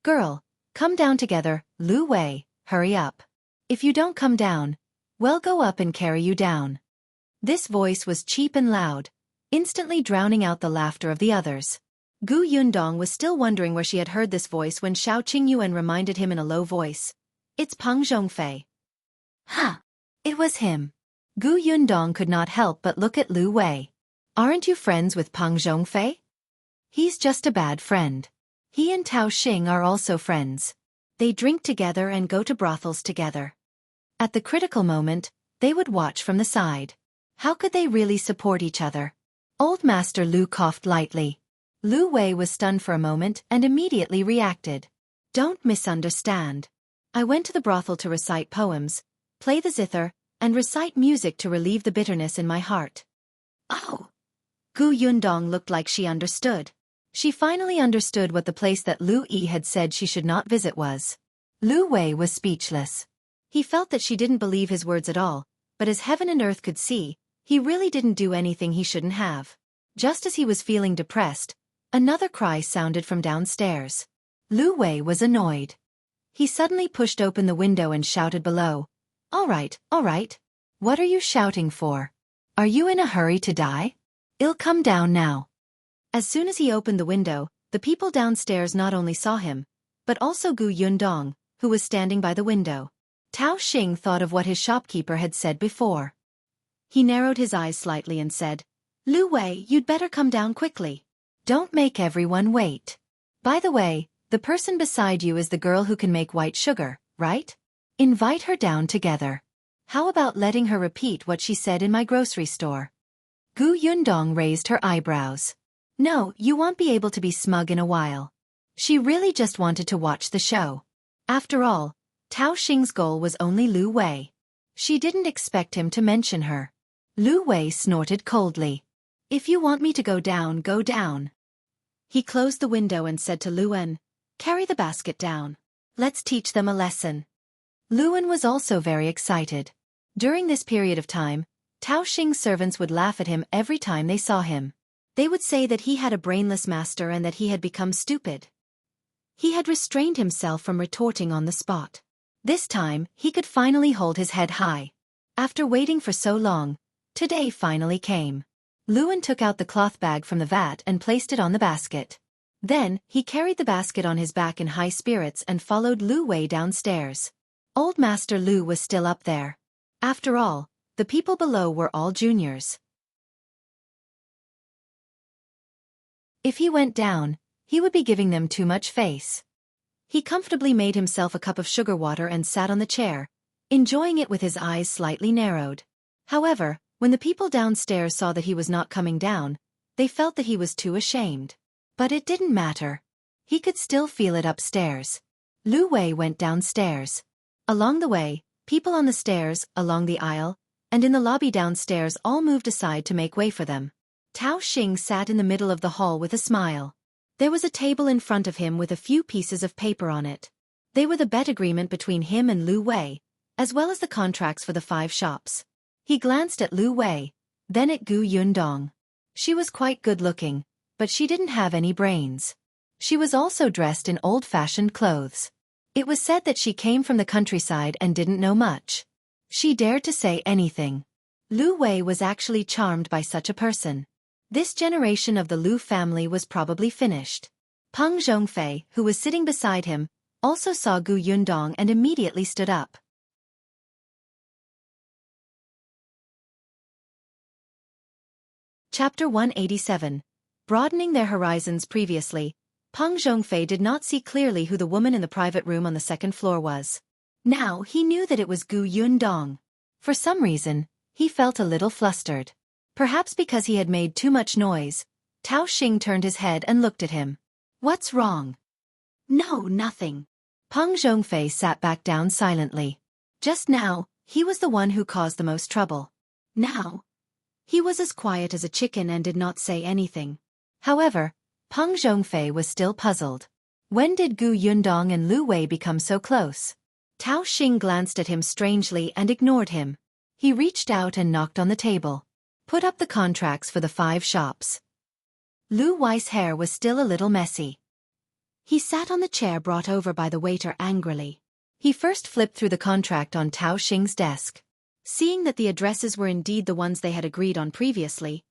Girl, come down together, Lu Wei, hurry up. If you don't come down, we'll go up and carry you down. This voice was cheap and loud, instantly drowning out the laughter of the others. Gu Yundong was still wondering where she had heard this voice when Xiao Qingyuan reminded him in a low voice. It's Peng Zhongfei. Ha! It was him. Gu Yundong could not help but look at Lu Wei. Aren't you friends with Peng Zhongfei? He's just a bad friend. He and Tao Xing are also friends. They drink together and go to brothels together. At the critical moment, they would watch from the side. How could they really support each other? Old Master Lu coughed lightly. Lu Wei was stunned for a moment and immediately reacted. Don't misunderstand. I went to the brothel to recite poems, play the zither, and recite music to relieve the bitterness in my heart. Oh! Gu Yundong looked like she understood. She finally understood what the place that Lu Yi had said she should not visit was. Lu Wei was speechless. He felt that she didn't believe his words at all, but as heaven and earth could see, he really didn't do anything he shouldn't have. Just as he was feeling depressed, another cry sounded from downstairs. Lu Wei was annoyed. He suddenly pushed open the window and shouted below. All right. What are you shouting for? Are you in a hurry to die? I'll come down now. As soon as he opened the window, the people downstairs not only saw him, but also Gu Yundong, who was standing by the window. Tao Xing thought of what his shopkeeper had said before. He narrowed his eyes slightly and said, Lu Wei, you'd better come down quickly. Don't make everyone wait. By the way, the person beside you is the girl who can make white sugar, right? Invite her down together. How about letting her repeat what she said in my grocery store? Gu Yundong raised her eyebrows. No, you won't be able to be smug in a while. She really just wanted to watch the show. After all, Tao Xing's goal was only Lu Wei. She didn't expect him to mention her. Lu Wei snorted coldly. If you want me to go down, go down. He closed the window and said to Luan, carry the basket down. Let's teach them a lesson. Luan was also very excited. During this period of time, Tao Xing's servants would laugh at him every time they saw him. They would say that he had a brainless master and that he had become stupid. He had restrained himself from retorting on the spot. This time, he could finally hold his head high. After waiting for so long, today finally came. Luan took out the cloth bag from the vat and placed it on the basket. Then, he carried the basket on his back in high spirits and followed Lu Wei downstairs. Old Master Lu was still up there. After all, the people below were all juniors. If he went down, he would be giving them too much face. He comfortably made himself a cup of sugar water and sat on the chair, enjoying it with his eyes slightly narrowed. However, when the people downstairs saw that he was not coming down, they felt that he was too ashamed. But it didn't matter. He could still feel it upstairs. Lu Wei went downstairs. Along the way, people on the stairs, along the aisle, and in the lobby downstairs all moved aside to make way for them. Tao Xing sat in the middle of the hall with a smile. There was a table in front of him with a few pieces of paper on it. They were the bet agreement between him and Lu Wei, as well as the contracts for the 5 shops. He glanced at Lu Wei, then at Gu Yundong. She was quite good-looking, but she didn't have any brains. She was also dressed in old-fashioned clothes. It was said that she came from the countryside and didn't know much. She dared to say anything. Lu Wei was actually charmed by such a person. This generation of the Lu family was probably finished. Peng Zhongfei, who was sitting beside him, also saw Gu Yundong and immediately stood up. Chapter 187. Broadening their horizons. Previously, Peng Zhongfei did not see clearly who the woman in the private room on the 2nd floor was. Now he knew that it was Gu Yundong. For some reason, he felt a little flustered. Perhaps because he had made too much noise, Tao Xing turned his head and looked at him. "What's wrong?" "No, nothing." Peng Zhongfei sat back down silently. Just now, he was the one who caused the most trouble. Now, he was as quiet as a chicken and did not say anything. However, Peng Zhongfei was still puzzled. When did Gu Yundong and Lu Wei become so close? Tao Xing glanced at him strangely and ignored him. He reached out and knocked on the table. "Put up the contracts for the 5 shops." Lu Wei's hair was still a little messy. He sat on the chair brought over by the waiter angrily. He first flipped through the contract on Tao Xing's desk. Seeing that the addresses were indeed the ones they had agreed on previously,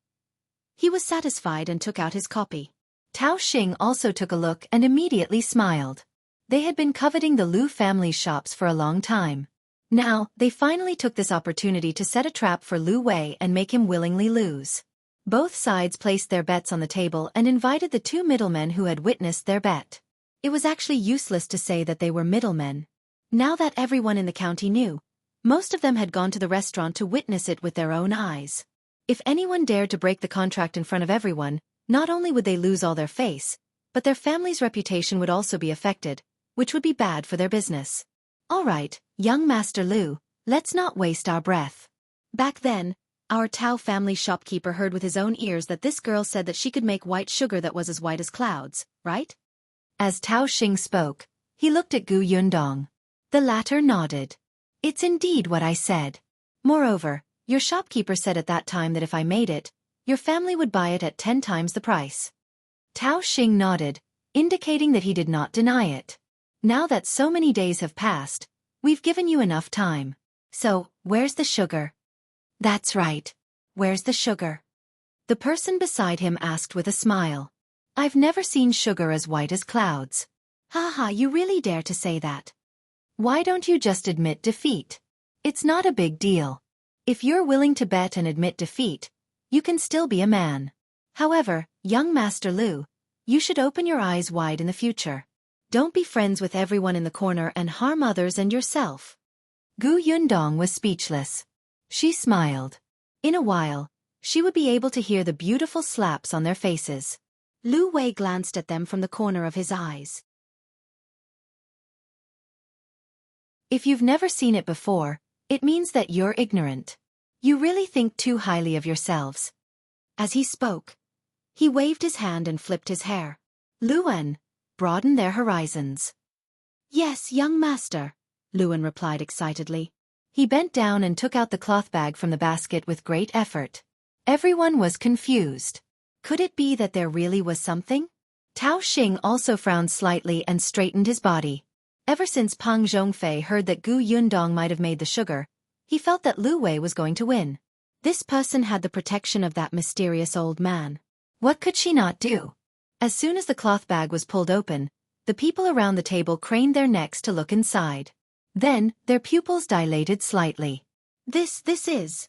he was satisfied and took out his copy. Tao Xing also took a look and immediately smiled. They had been coveting the Lu family's shops for a long time. Now, they finally took this opportunity to set a trap for Lu Wei and make him willingly lose. Both sides placed their bets on the table and invited the 2 middlemen who had witnessed their bet. It was actually useless to say that they were middlemen. Now that everyone in the county knew, most of them had gone to the restaurant to witness it with their own eyes. If anyone dared to break the contract in front of everyone, not only would they lose all their face, but their family's reputation would also be affected, which would be bad for their business. "All right, young Master Lu, let's not waste our breath." Back then, our Tao family shopkeeper heard with his own ears that this girl said that she could make white sugar that was as white as clouds, right? As Tao Xing spoke, he looked at Gu Yundong. The latter nodded. "It's indeed what I said. Moreover, your shopkeeper said at that time that if I made it, your family would buy it at 10 times the price." Tao Xing nodded, indicating that he did not deny it. "Now that so many days have passed, we've given you enough time. So, where's the sugar?" "That's right. Where's the sugar?" The person beside him asked with a smile. "I've never seen sugar as white as clouds." "Haha, you really dare to say that? Why don't you just admit defeat? It's not a big deal. If you're willing to bet and admit defeat, you can still be a man. However, young Master Lu, you should open your eyes wide in the future. Don't be friends with everyone in the corner and harm others and yourself." Gu Yundong was speechless. She smiled. In a while, she would be able to hear the beautiful slaps on their faces. Lu Wei glanced at them from the corner of his eyes. "If you've never seen it before, it means that you're ignorant. You really think too highly of yourselves." As he spoke, he waved his hand and flipped his hair. "Luan, broaden their horizons." "Yes, young master," Luan replied excitedly. He bent down and took out the cloth bag from the basket with great effort. Everyone was confused. Could it be that there really was something? Tao Xing also frowned slightly and straightened his body. Ever since Peng Zhongfei heard that Gu Yundong might have made the sugar, he felt that Lu Wei was going to win. This person had the protection of that mysterious old man. What could she not do? As soon as the cloth bag was pulled open, the people around the table craned their necks to look inside. Then, their pupils dilated slightly. This is...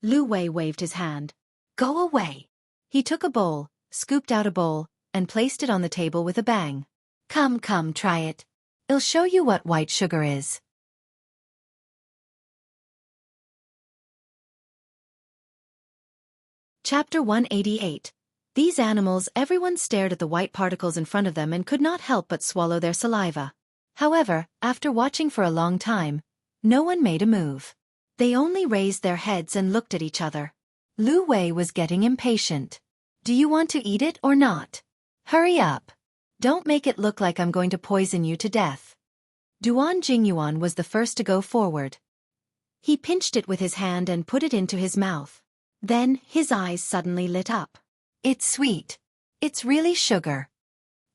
Lu Wei waved his hand. "Go away." He took a bowl, scooped out a bowl, and placed it on the table with a bang. Come, try it. I'll show you what white sugar is." Chapter 188. These animals. Everyone stared at the white particles in front of them and could not help but swallow their saliva. However, after watching for a long time, no one made a move. They only raised their heads and looked at each other. Lu Wei was getting impatient. Do you want to eat it or not? Hurry up. Don't make it look like I'm going to poison you to death. Duan Jingyuan was the first to go forward. He pinched it with his hand and put it into his mouth. Then, his eyes suddenly lit up. It's sweet. It's really sugar.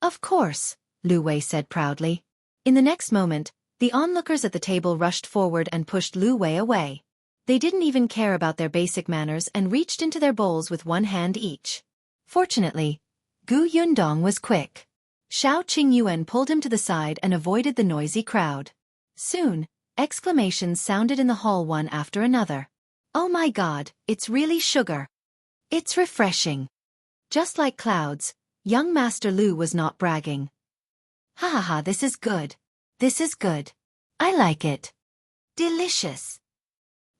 Of course, Lu Wei said proudly. In the next moment, the onlookers at the table rushed forward and pushed Lu Wei away. They didn't even care about their basic manners and reached into their bowls with one hand each. Fortunately, Gu Yundong was quick. Xiao Qingyuan pulled him to the side and avoided the noisy crowd. Soon, exclamations sounded in the hall one after another. Oh my God, it's really sugar. It's refreshing. Just like clouds, young Master Lu was not bragging. Ha ha ha, this is good. This is good. I like it. Delicious.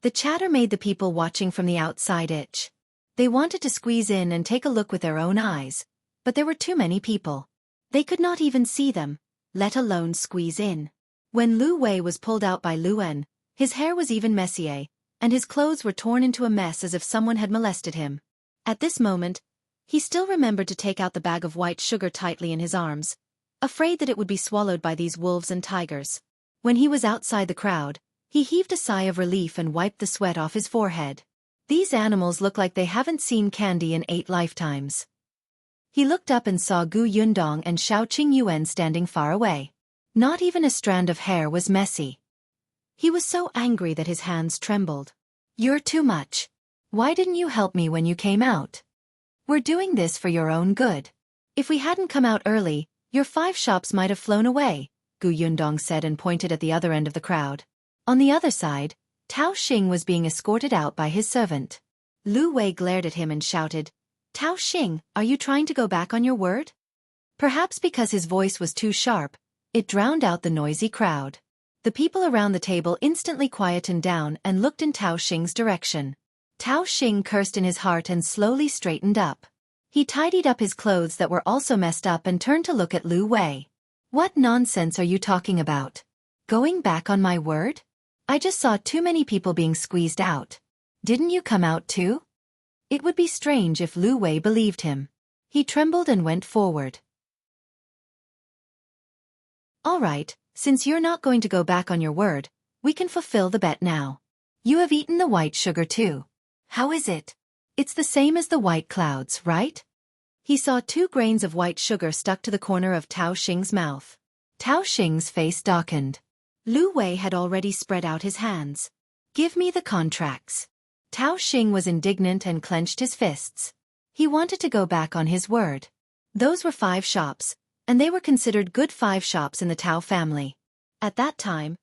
The chatter made the people watching from the outside itch. They wanted to squeeze in and take a look with their own eyes, but there were too many people. They could not even see them, let alone squeeze in. When Lu Wei was pulled out by Luen, his hair was even messier, and his clothes were torn into a mess as if someone had molested him. At this moment, he still remembered to take out the bag of white sugar tightly in his arms, afraid that it would be swallowed by these wolves and tigers. When he was outside the crowd, he heaved a sigh of relief and wiped the sweat off his forehead. These animals look like they haven't seen candy in 8 lifetimes. He looked up and saw Gu Yundong and Xiao Qingyuan standing far away. Not even a strand of hair was messy. He was so angry that his hands trembled. You're too much. Why didn't you help me when you came out? We're doing this for your own good. If we hadn't come out early, your 5 shops might have flown away, Gu Yundong said and pointed at the other end of the crowd. On the other side, Tao Xing was being escorted out by his servant. Lu Wei glared at him and shouted, Tao Xing, are you trying to go back on your word? Perhaps because his voice was too sharp, it drowned out the noisy crowd. The people around the table instantly quietened down and looked in Tao Xing's direction. Tao Xing cursed in his heart and slowly straightened up. He tidied up his clothes that were also messed up and turned to look at Lu Wei. What nonsense are you talking about? Going back on my word? I just saw too many people being squeezed out. Didn't you come out too? It would be strange if Lu Wei believed him. He trembled and went forward. All right, since you're not going to go back on your word, we can fulfill the bet now. You have eaten the white sugar too. How is it? It's the same as the white clouds, right? He saw 2 grains of white sugar stuck to the corner of Tao Xing's mouth. Tao Xing's face darkened. Lu Wei had already spread out his hands. Give me the contracts. Tao Xing was indignant and clenched his fists. He wanted to go back on his word. Those were 5 shops, and they were considered good 5 shops in the Tao family. At that time,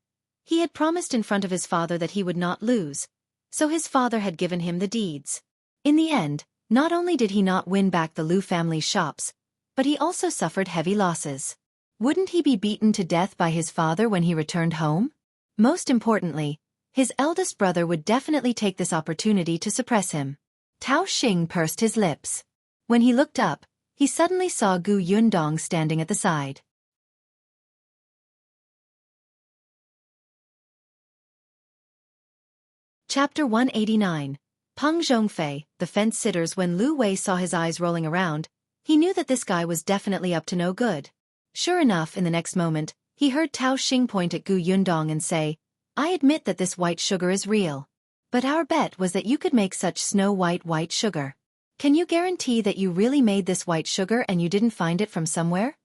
he had promised in front of his father that he would not lose, so his father had given him the deeds. In the end, not only did he not win back the Lu family's shops, but he also suffered heavy losses. Wouldn't he be beaten to death by his father when he returned home? Most importantly, his eldest brother would definitely take this opportunity to suppress him. Tao Xing pursed his lips. When he looked up, he suddenly saw Gu Yundong standing at the side. Chapter 189. Peng Zhongfei, the fence-sitters. When Lu Wei saw his eyes rolling around, he knew that this guy was definitely up to no good. Sure enough, in the next moment, he heard Tao Xing point at Gu Yundong and say, I admit that this white sugar is real. But our bet was that you could make such snow-white sugar. Can you guarantee that you really made this white sugar and you didn't find it from somewhere?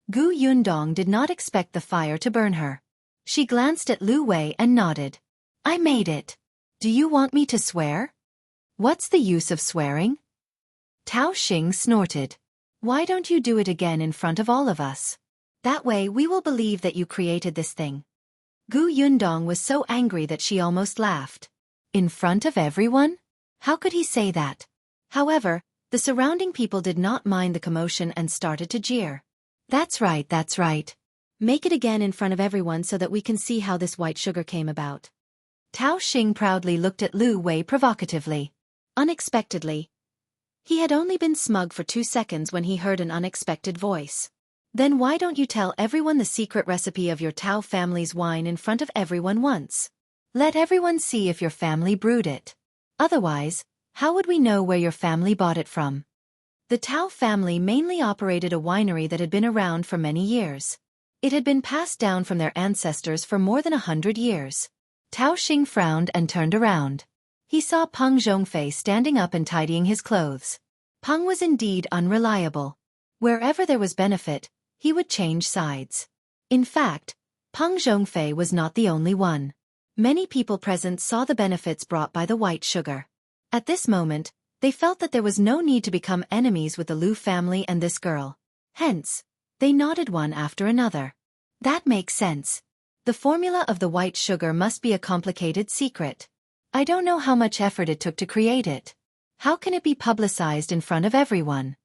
Gu Yundong did not expect the fire to burn her. She glanced at Lu Wei and nodded. I made it. Do you want me to swear? What's the use of swearing? Tao Xing snorted. Why don't you do it again in front of all of us? That way we will believe that you created this thing. Gu Yundong was so angry that she almost laughed. In front of everyone? How could he say that? However, the surrounding people did not mind the commotion and started to jeer. That's right, that's right. Make it again in front of everyone so that we can see how this white sugar came about. Tao Xing proudly looked at Lu Wei provocatively. Unexpectedly, he had only been smug for 2 seconds when he heard an unexpected voice. Then why don't you tell everyone the secret recipe of your Tao family's wine in front of everyone once? Let everyone see if your family brewed it. Otherwise, how would we know where your family bought it from? The Tao family mainly operated a winery that had been around for many years. It had been passed down from their ancestors for more than 100 years. Tao Xing frowned and turned around. He saw Peng Zhongfei standing up and tidying his clothes. Peng was indeed unreliable. Wherever there was benefit, he would change sides. In fact, Peng Zhongfei was not the only one. Many people present saw the benefits brought by the white sugar. At this moment, they felt that there was no need to become enemies with the Lu family and this girl. Hence, they nodded one after another. That makes sense. The formula of the white sugar must be a complicated secret. I don't know how much effort it took to create it. How can it be publicized in front of everyone?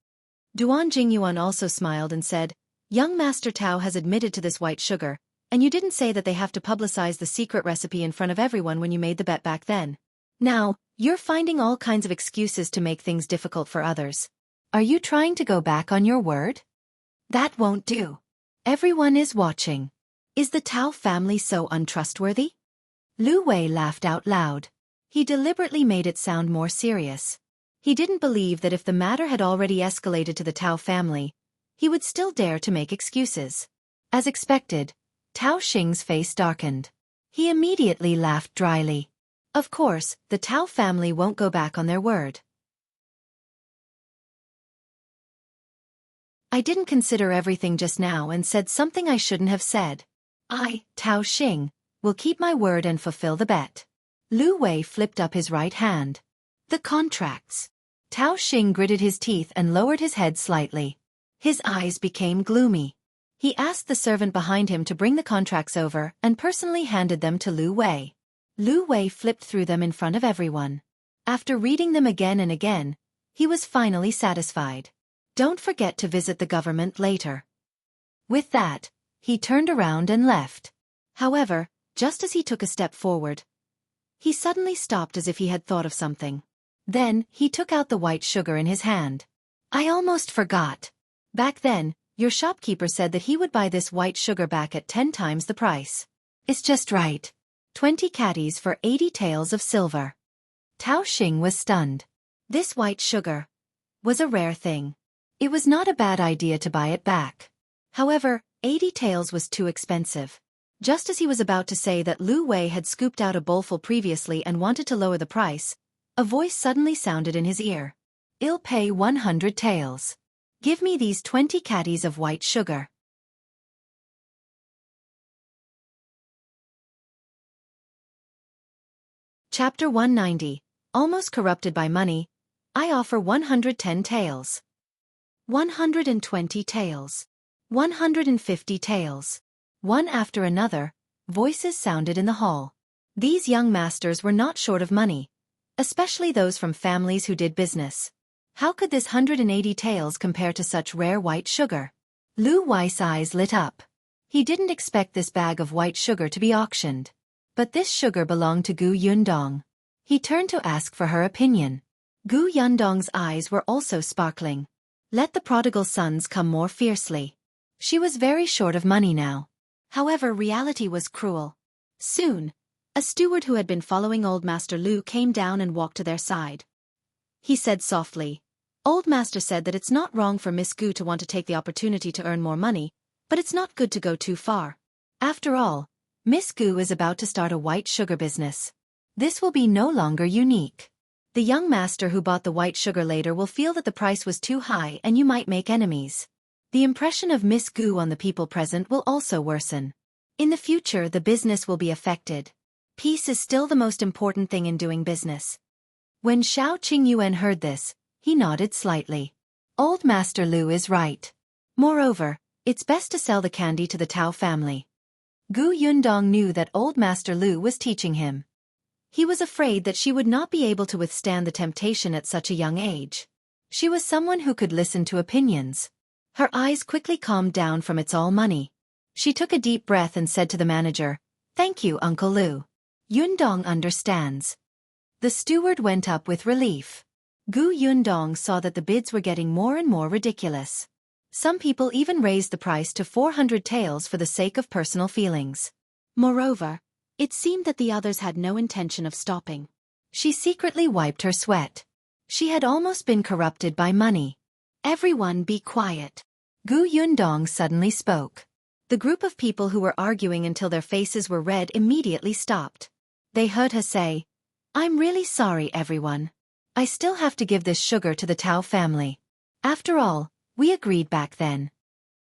Duan Jingyuan also smiled and said, Young Master Tao has admitted to this white sugar, and you didn't say that they have to publicize the secret recipe in front of everyone when you made the bet back then. Now, you're finding all kinds of excuses to make things difficult for others. Are you trying to go back on your word? That won't do. Everyone is watching. Is the Tao family so untrustworthy? Lu Wei laughed out loud. He deliberately made it sound more serious. He didn't believe that if the matter had already escalated to the Tao family, he would still dare to make excuses. As expected, Tao Xing's face darkened. He immediately laughed dryly. Of course, the Tao family won't go back on their word. I didn't consider everything just now and said something I shouldn't have said. I, Tao Xing, will keep my word and fulfill the bet. Lu Wei flipped up his right hand. The contracts. Tao Xing gritted his teeth and lowered his head slightly. His eyes became gloomy. He asked the servant behind him to bring the contracts over and personally handed them to Lu Wei. Lu Wei flipped through them in front of everyone. After reading them again and again, he was finally satisfied. Don't forget to visit the government later. With that, he turned around and left. However, just as he took a step forward, he suddenly stopped as if he had thought of something. Then, he took out the white sugar in his hand. I almost forgot. Back then, your shopkeeper said that he would buy this white sugar back at 10 times the price. It's just right. 20 catties for 80 taels of silver. Tao Xing was stunned. This white sugar was a rare thing. It was not a bad idea to buy it back. However, 80 taels was too expensive. Just as he was about to say that Lu Wei had scooped out a bowlful previously and wanted to lower the price, a voice suddenly sounded in his ear. I'll pay 100 taels. Give me these 20 catties of white sugar. Chapter 190. Almost corrupted by money. I offer 110 taels. 120 taels. 150 taels. One after another, voices sounded in the hall. These young masters were not short of money, especially those from families who did business. How could this 180 taels compare to such rare white sugar? Lu Wei's eyes lit up. He didn't expect this bag of white sugar to be auctioned. But this sugar belonged to Gu Yundong. He turned to ask for her opinion. Gu Yundong's eyes were also sparkling. Let the prodigal sons come more fiercely. She was very short of money now. However, reality was cruel. Soon, a steward who had been following Old Master Lu came down and walked to their side. He said softly, Old Master said that it's not wrong for Miss Gu to want to take the opportunity to earn more money, but it's not good to go too far. After all, Miss Gu is about to start a white sugar business. This will be no longer unique. The young master who bought the white sugar later will feel that the price was too high and you might make enemies. The impression of Miss Gu on the people present will also worsen. In the future, the business will be affected. Peace is still the most important thing in doing business. When Xiao Qingyuan heard this, he nodded slightly. Old Master Lu is right. Moreover, it's best to sell the candy to the Tao family. Gu Yundong knew that Old Master Lu was teaching him. He was afraid that she would not be able to withstand the temptation at such a young age. She was someone who could listen to opinions. Her eyes quickly calmed down from it's all money. She took a deep breath and said to the manager, Thank you, Uncle Lu. Yundong understands. The steward went up with relief. Gu Yundong saw that the bids were getting more and more ridiculous. Some people even raised the price to 400 taels for the sake of personal feelings. Moreover, It seemed that the others had no intention of stopping. She secretly wiped her sweat. She had almost been corrupted by money. Everyone be quiet. Gu Yundong suddenly spoke. The group of people who were arguing until their faces were red immediately stopped. They heard her say, "I'm really sorry, everyone. I still have to give this sugar to the Tao family. After all, we agreed back then."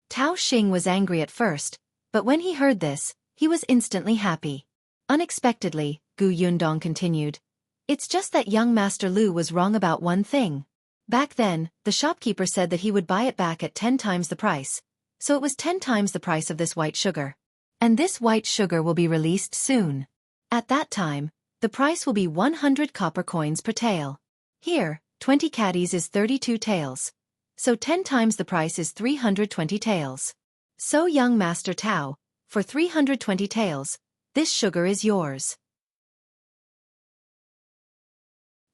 Tao Xing was angry at first, but when he heard this, he was instantly happy. Unexpectedly, Gu Yundong continued, "It's just that young Master Lu was wrong about one thing. Back then, the shopkeeper said that he would buy it back at 10 times the price, so it was 10 times the price of this white sugar. And this white sugar will be released soon. At that time, the price will be 100 copper coins per tael. Here, 20 caddies is 32 taels. So 10 times the price is 320 taels. So young Master Tao, for 320 taels, this sugar is yours."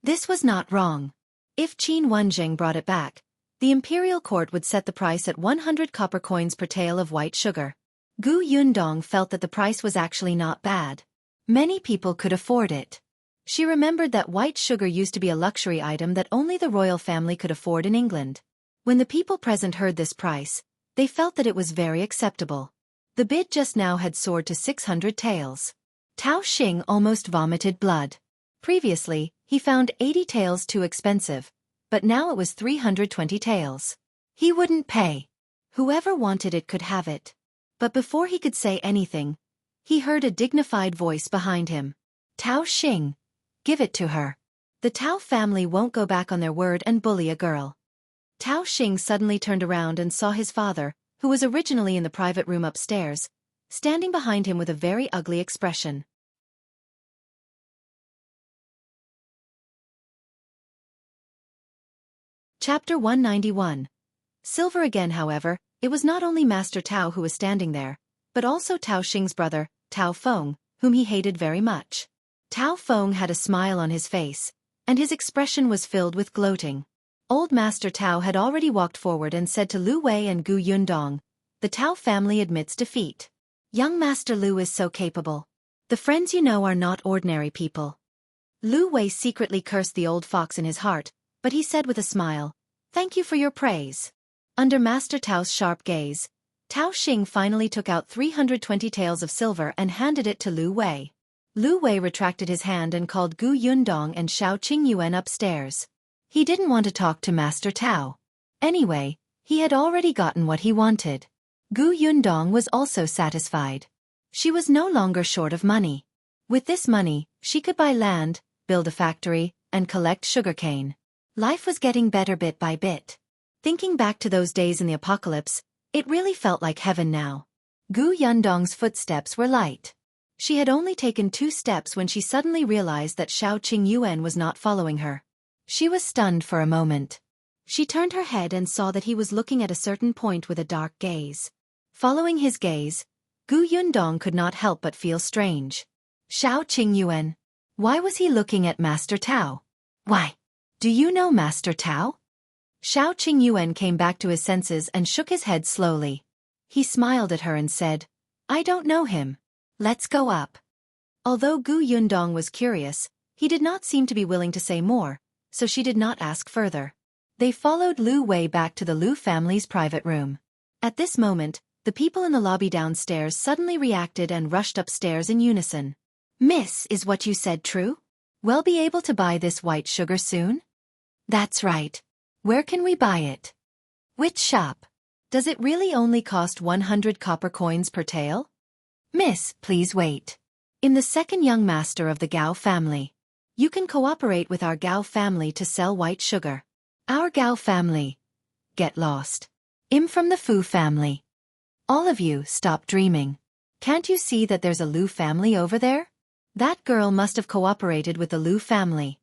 This was not wrong. If Qin Wenjing brought it back, the imperial court would set the price at 100 copper coins per tael of white sugar. Gu Yundong felt that the price was actually not bad. Many people could afford it. She remembered that white sugar used to be a luxury item that only the royal family could afford in England. When the people present heard this price, they felt that it was very acceptable. The bid just now had soared to 600 taels. Tao Xing almost vomited blood. Previously, he found 80 taels too expensive, but now it was 320 taels. He wouldn't pay. Whoever wanted it could have it. But before he could say anything, he heard a dignified voice behind him. "Tao Xing, give it to her. The Tao family won't go back on their word and bully a girl." Tao Xing suddenly turned around and saw his father, who was originally in the private room upstairs, standing behind him with a very ugly expression. Chapter 191. Silver again. However, it was not only Master Tao who was standing there, but also Tao Xing's brother, Tao Feng, whom he hated very much. Tao Feng had a smile on his face, and his expression was filled with gloating. Old Master Tao had already walked forward and said to Lu Wei and Gu Yundong, "The Tao family admits defeat. Young Master Lu is so capable. The friends you know are not ordinary people." Lu Wei secretly cursed the old fox in his heart, but he said with a smile, "Thank you for your praise." Under Master Tao's sharp gaze, Tao Xing finally took out 320 taels of silver and handed it to Lu Wei. Lu Wei retracted his hand and called Gu Yundong and Xiao Qingyuan upstairs. He didn't want to talk to Master Tao. Anyway, he had already gotten what he wanted. Gu Yundong was also satisfied. She was no longer short of money. With this money, she could buy land, build a factory, and collect sugarcane. Life was getting better bit by bit. Thinking back to those days in the apocalypse, it really felt like heaven now. Gu Yundong's footsteps were light. She had only taken 2 steps when she suddenly realized that Xiao Qingyuan was not following her. She was stunned for a moment. She turned her head and saw that he was looking at a certain point with a dark gaze. Following his gaze, Gu Yundong could not help but feel strange. Xiao Qingyuan. Why was he looking at Master Tao? Why? Do you know Master Tao? Xiao Qingyuan came back to his senses and shook his head slowly. He smiled at her and said, "I don't know him. Let's go up." Although Gu Yundong was curious, he did not seem to be willing to say more, so she did not ask further. They followed Lu Wei back to the Lu family's private room. At this moment, the people in the lobby downstairs suddenly reacted and rushed upstairs in unison. "Miss, is what you said true? We'll be able to buy this white sugar soon?" "That's right. Where can we buy it?" "Which shop? Does it really only cost 100 copper coins per tael?" "Miss, please wait. In the second young master of the Gao family. You can cooperate with our Gao family to sell white sugar." "Our Gao family? Get lost. I'm from the Fu family." "All of you, stop dreaming. Can't you see that there's a Lu family over there? That girl must have cooperated with the Lu family."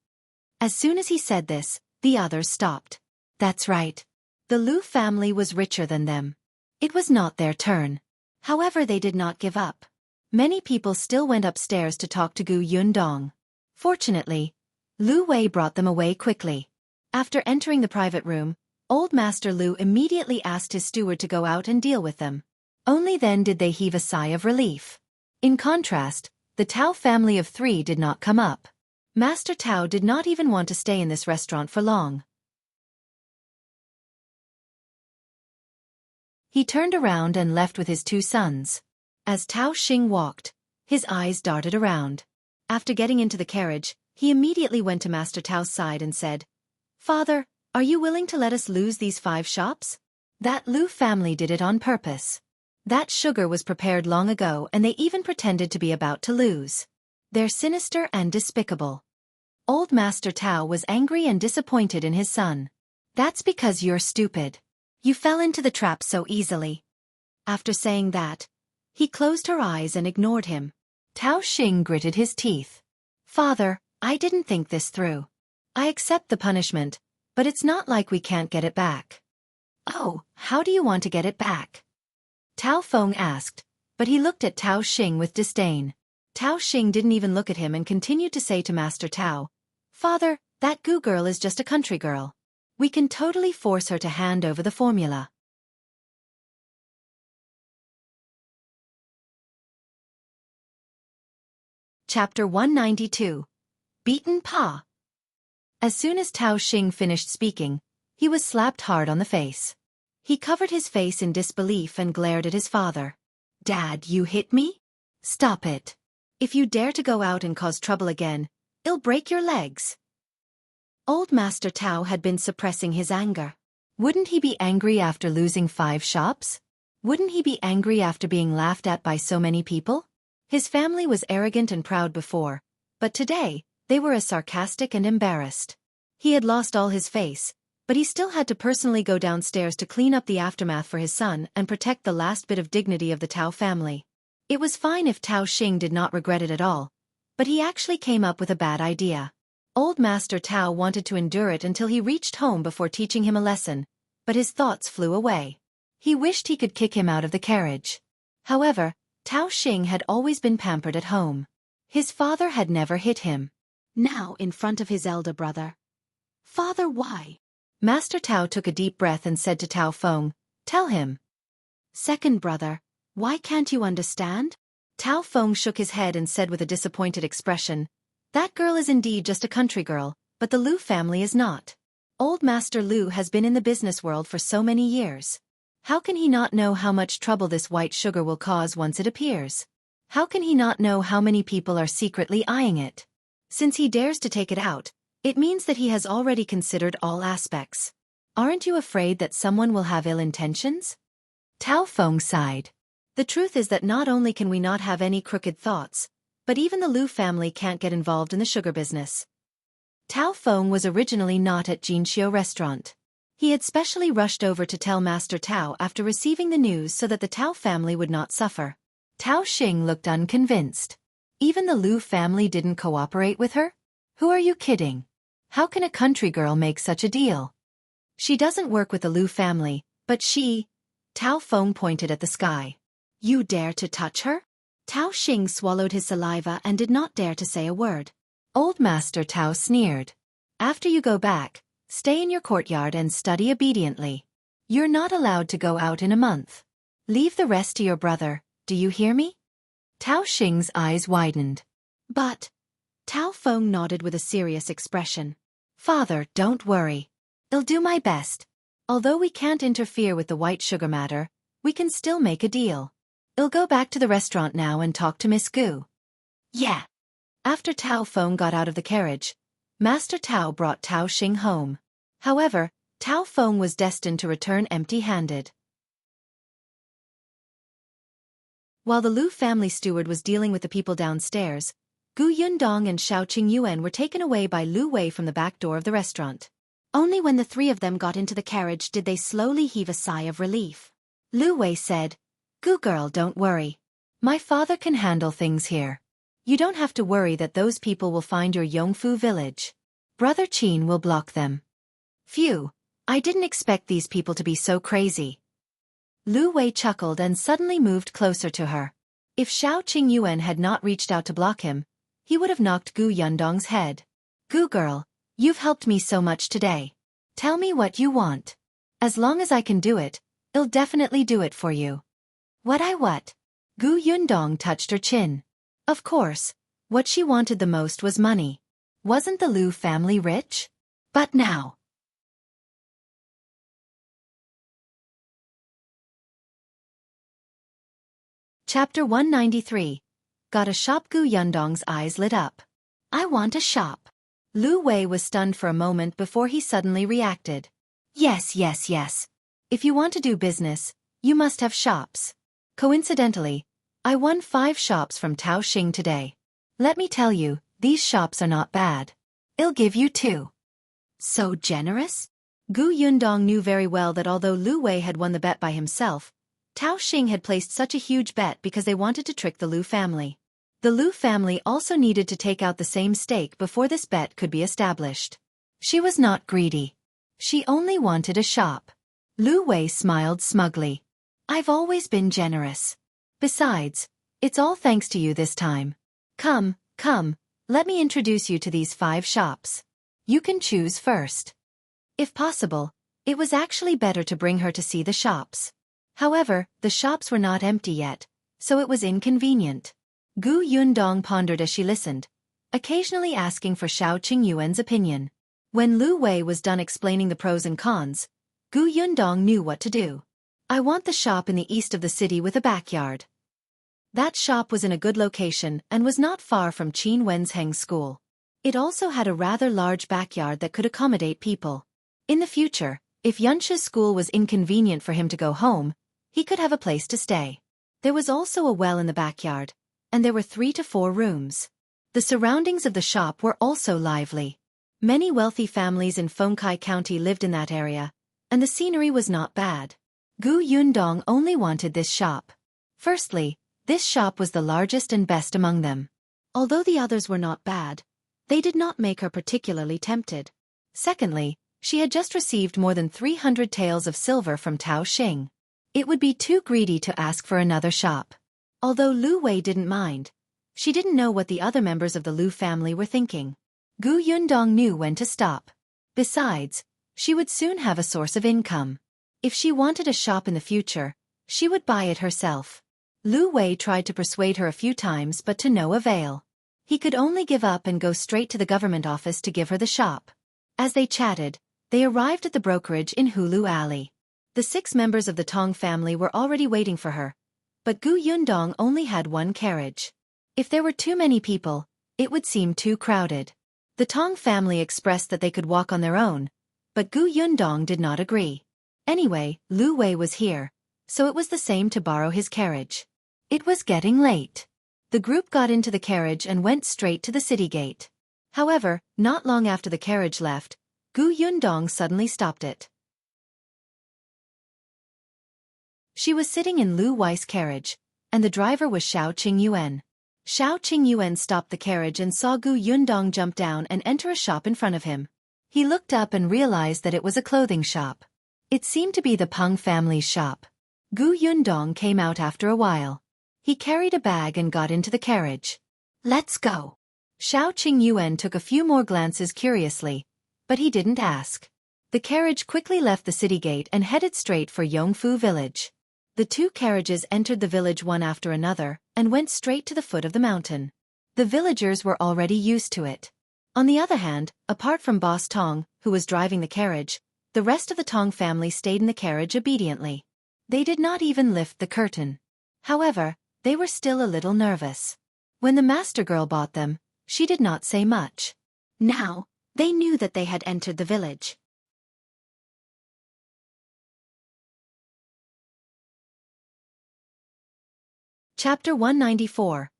As soon as he said this, the others stopped. That's right. The Lu family was richer than them. It was not their turn. However, they did not give up. Many people still went upstairs to talk to Gu Yundong. Fortunately, Lu Wei brought them away quickly. After entering the private room, old Master Lu immediately asked his steward to go out and deal with them. Only then did they heave a sigh of relief. In contrast, The Tao family of 3 did not come up. Master Tao did not even want to stay in this restaurant for long. He turned around and left with his 2 sons. As Tao Xing walked, his eyes darted around. After getting into the carriage, he immediately went to Master Tao's side and said, "Father, are you willing to let us lose these 5 shops? That Lu family did it on purpose. That sugar was prepared long ago and they even pretended to be about to lose. They're sinister and despicable." Old Master Tao was angry and disappointed in his son. "That's because you're stupid. You fell into the trap so easily." After saying that, he closed her eyes and ignored him. Tao Xing gritted his teeth. "Father, I didn't think this through. I accept the punishment, but it's not like we can't get it back." "Oh, how do you want to get it back?" Tao Feng asked, but he looked at Tao Xing with disdain. Tao Xing didn't even look at him and continued to say to Master Tao, "Father, that Gu girl is just a country girl. We can totally force her to hand over the formula." Chapter 192. Beaten Pa. As soon as Tao Xing finished speaking, he was slapped hard on the face. He covered his face in disbelief and glared at his father. "Dad, you hit me? Stop it. If you dare to go out and cause trouble again, I'll break your legs." Old Master Tao had been suppressing his anger. Wouldn't he be angry after losing 5 shops? Wouldn't he be angry after being laughed at by so many people? His family was arrogant and proud before, but today, they were as sarcastic and embarrassed. He had lost all his face, but he still had to personally go downstairs to clean up the aftermath for his son and protect the last bit of dignity of the Tao family. It was fine if Tao Xing did not regret it at all, but he actually came up with a bad idea. Old Master Tao wanted to endure it until he reached home before teaching him a lesson, but his thoughts flew away. He wished he could kick him out of the carriage. However, Tao Xing had always been pampered at home. His father had never hit him. Now in front of his elder brother. "Father, why?" Master Tao took a deep breath and said to Tao Feng, "Tell him." "Second brother, why can't you understand?" Tao Feng shook his head and said with a disappointed expression, "That girl is indeed just a country girl, but the Lu family is not. Old Master Lu has been in the business world for so many years. How can he not know how much trouble this white sugar will cause once it appears? How can he not know how many people are secretly eyeing it? Since he dares to take it out, it means that he has already considered all aspects. Aren't you afraid that someone will have ill intentions?" Tao Feng sighed. "The truth is that not only can we not have any crooked thoughts, but even the Lu family can't get involved in the sugar business." Tao Feng was originally not at Jinxiu restaurant. He had specially rushed over to tell Master Tao after receiving the news so that the Tao family would not suffer. Tao Xing looked unconvinced. Even the Lu family didn't cooperate with her? Who are you kidding? How can a country girl make such a deal? She doesn't work with the Lu family, but she... Tao Feng pointed at the sky. "You dare to touch her?" Tao Xing swallowed his saliva and did not dare to say a word. Old Master Tao sneered. "After you go back, stay in your courtyard and study obediently. You're not allowed to go out in a month. Leave the rest to your brother, do you hear me?" Tao Xing's eyes widened. "But..." Tao Feng nodded with a serious expression. "Father, don't worry. I'll do my best. Although we can't interfere with the white sugar matter, we can still make a deal. I'll go back to the restaurant now and talk to Miss Gu." "Yeah." After Tao Feng got out of the carriage, Master Tao brought Tao Xing home. However, Tao Feng was destined to return empty-handed. While the Lu family steward was dealing with the people downstairs, Gu Yundong and Xiao Qingyuan were taken away by Lu Wei from the back door of the restaurant. Only when the 3 of them got into the carriage did they slowly heave a sigh of relief. Lu Wei said, "Gu girl, don't worry. My father can handle things here. You don't have to worry that those people will find your Yongfu village. Brother Qin will block them." "Phew, I didn't expect these people to be so crazy." Lu Wei chuckled and suddenly moved closer to her. If Xiao Qingyuan had not reached out to block him, he would have knocked Gu Yundong's head. "Gu girl, you've helped me so much today. Tell me what you want. As long as I can do it, I'll definitely do it for you." What? Gu Yundong touched her chin. Of course, what she wanted the most was money. Wasn't the Lu family rich? But now. Chapter 193. Got a shop. Gu Yundong's eyes lit up. I want a shop. Lu Wei was stunned for a moment before he suddenly reacted. Yes, yes, yes. If you want to do business, you must have shops. Coincidentally, I won 5 shops from Tao Xing today. Let me tell you, these shops are not bad. I'll give you 2. So generous? Gu Yundong knew very well that although Lu Wei had won the bet by himself, Tao Xing had placed such a huge bet because they wanted to trick the Lu family. The Lu family also needed to take out the same stake before this bet could be established. She was not greedy. She only wanted a shop. Lu Wei smiled smugly. I've always been generous. Besides, it's all thanks to you this time. Come, come, let me introduce you to these 5 shops. You can choose first. If possible, it was actually better to bring her to see the shops. However, the shops were not empty yet, so it was inconvenient. Gu Yundong pondered as she listened, occasionally asking for Xiao Qingyuan's opinion. When Lu Wei was done explaining the pros and cons, Gu Yundong knew what to do. I want the shop in the east of the city with a backyard. That shop was in a good location and was not far from Qin Wenzheng's school. It also had a rather large backyard that could accommodate people. In the future, if Yunsha's school was inconvenient for him to go home, he could have a place to stay. There was also a well in the backyard, and there were 3 to 4 rooms. The surroundings of the shop were also lively. Many wealthy families in Fengkai County lived in that area, and the scenery was not bad. Gu Yundong only wanted this shop. Firstly, this shop was the largest and best among them. Although the others were not bad, they did not make her particularly tempted. Secondly, she had just received more than 300 taels of silver from Tao Xing. It would be too greedy to ask for another shop. Although Lu Wei didn't mind, she didn't know what the other members of the Lu family were thinking. Gu Yundong knew when to stop. Besides, she would soon have a source of income. If she wanted a shop in the future, she would buy it herself. Lu Wei tried to persuade her a few times but to no avail. He could only give up and go straight to the government office to give her the shop. As they chatted, they arrived at the brokerage in Hulu Alley. The 6 members of the Tong family were already waiting for her, but Gu Yundong only had 1 carriage. If there were too many people, it would seem too crowded. The Tong family expressed that they could walk on their own, but Gu Yundong did not agree. Anyway, Lu Wei was here, so it was the same to borrow his carriage. It was getting late. The group got into the carriage and went straight to the city gate. However, not long after the carriage left, Gu Yundong suddenly stopped it. She was sitting in Lu Wei's carriage, and the driver was Xiao Qingyuan. Xiao Qingyuan stopped the carriage and saw Gu Yundong jump down and enter a shop in front of him. He looked up and realized that it was a clothing shop. It seemed to be the Peng family's shop. Gu Yundong came out after a while. He carried a bag and got into the carriage. Let's go. Xiao Qingyuan took a few more glances curiously, but he didn't ask. The carriage quickly left the city gate and headed straight for Yongfu village. The 2 carriages entered the village one after another and went straight to the foot of the mountain. The villagers were already used to it. On the other hand, apart from Boss Tong, who was driving the carriage, the rest of the Tong family stayed in the carriage obediently. They did not even lift the curtain. However, they were still a little nervous. When the master girl bought them, she did not say much. Now, they knew that they had entered the village. Chapter 194.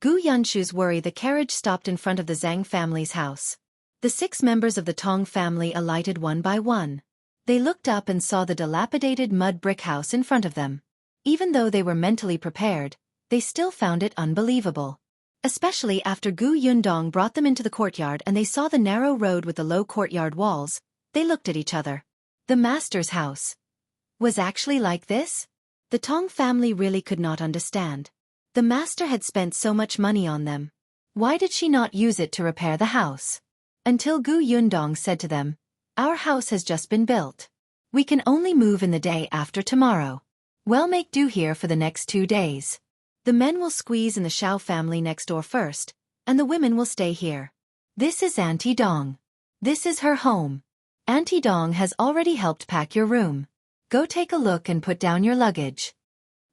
Gu Yunshu's worry. The carriage stopped in front of the Zhang family's house. The 6 members of the Tong family alighted one by one. They looked up and saw the dilapidated mud brick house in front of them. Even though they were mentally prepared, they still found it unbelievable. Especially after Gu Yundong brought them into the courtyard and they saw the narrow road with the low courtyard walls, they looked at each other. The master's house was actually like this? The Tong family really could not understand. The master had spent so much money on them. Why did she not use it to repair the house? Until Gu Yundong said to them, "Our house has just been built. We can only move in the day after tomorrow. Well, make do here for the next 2 days." The men will squeeze in the Xiao family next door first, and the women will stay here. This is Auntie Dong. This is her home. Auntie Dong has already helped pack your room. Go take a look and put down your luggage.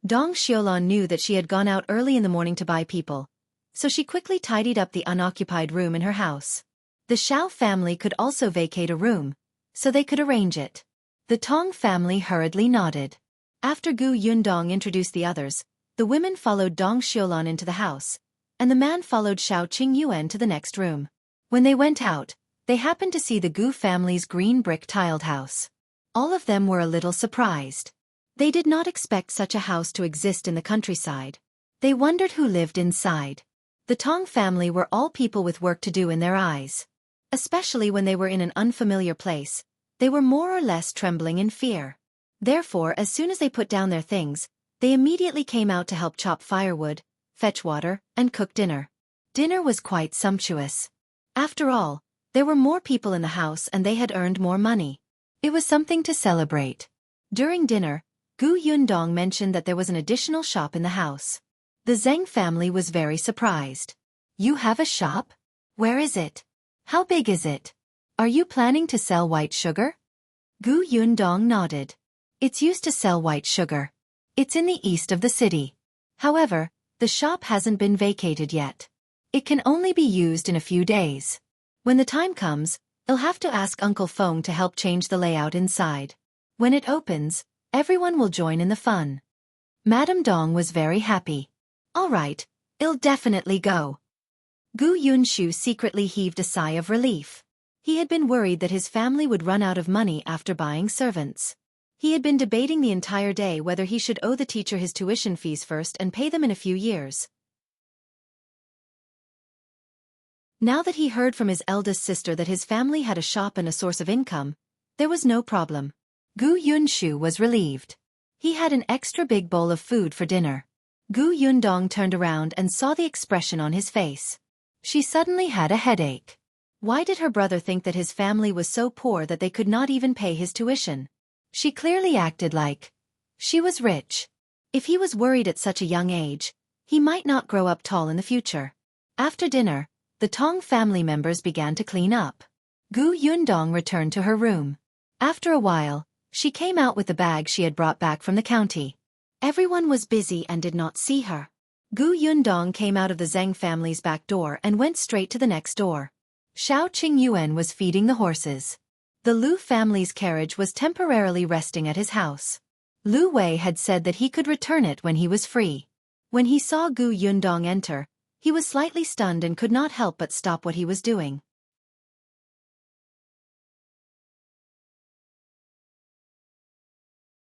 Dong Xiaolan knew that she had gone out early in the morning to buy people, so she quickly tidied up the unoccupied room in her house. The Xiao family could also vacate a room, so they could arrange it. The Tong family hurriedly nodded. After Gu Yundong introduced the others, the women followed Dong Xiaolan into the house, and the man followed Xiao Qingyuan to the next room. When they went out, they happened to see the Gu family's green brick tiled house. All of them were a little surprised. They did not expect such a house to exist in the countryside. They wondered who lived inside. The Tong family were all people with work to do in their eyes. Especially when they were in an unfamiliar place, they were more or less trembling in fear. Therefore, as soon as they put down their things, they immediately came out to help chop firewood, fetch water, and cook dinner. Dinner was quite sumptuous. After all, there were more people in the house and they had earned more money. It was something to celebrate. During dinner, Gu Yundong mentioned that there was an additional shop in the house. The Zheng family was very surprised. You have a shop? Where is it? How big is it? Are you planning to sell white sugar? Gu Yundong nodded. It's used to sell white sugar. It's in the east of the city. However, the shop hasn't been vacated yet. It can only be used in a few days. When the time comes, you'll have to ask Uncle Feng to help change the layout inside. When it opens, everyone will join in the fun. Madame Dong was very happy. All right, I'll definitely go. Gu Yunshu secretly heaved a sigh of relief. He had been worried that his family would run out of money after buying servants. He had been debating the entire day whether he should owe the teacher his tuition fees first and pay them in a few years. Now that he heard from his eldest sister that his family had a shop and a source of income, there was no problem. Gu Yunshu was relieved. He had an extra big bowl of food for dinner. Gu Yundong turned around and saw the expression on his face. She suddenly had a headache. Why did her brother think that his family was so poor that they could not even pay his tuition? She clearly acted like she was rich. If he was worried at such a young age, he might not grow up tall in the future. After dinner, the Tong family members began to clean up. Gu Yundong returned to her room. After a while, she came out with the bag she had brought back from the county. Everyone was busy and did not see her. Gu Yundong came out of the Zheng family's back door and went straight to the next door. Xiao Qingyuan was feeding the horses. The Lu family's carriage was temporarily resting at his house. Lu Wei had said that he could return it when he was free. When he saw Gu Yundong enter, he was slightly stunned and could not help but stop what he was doing.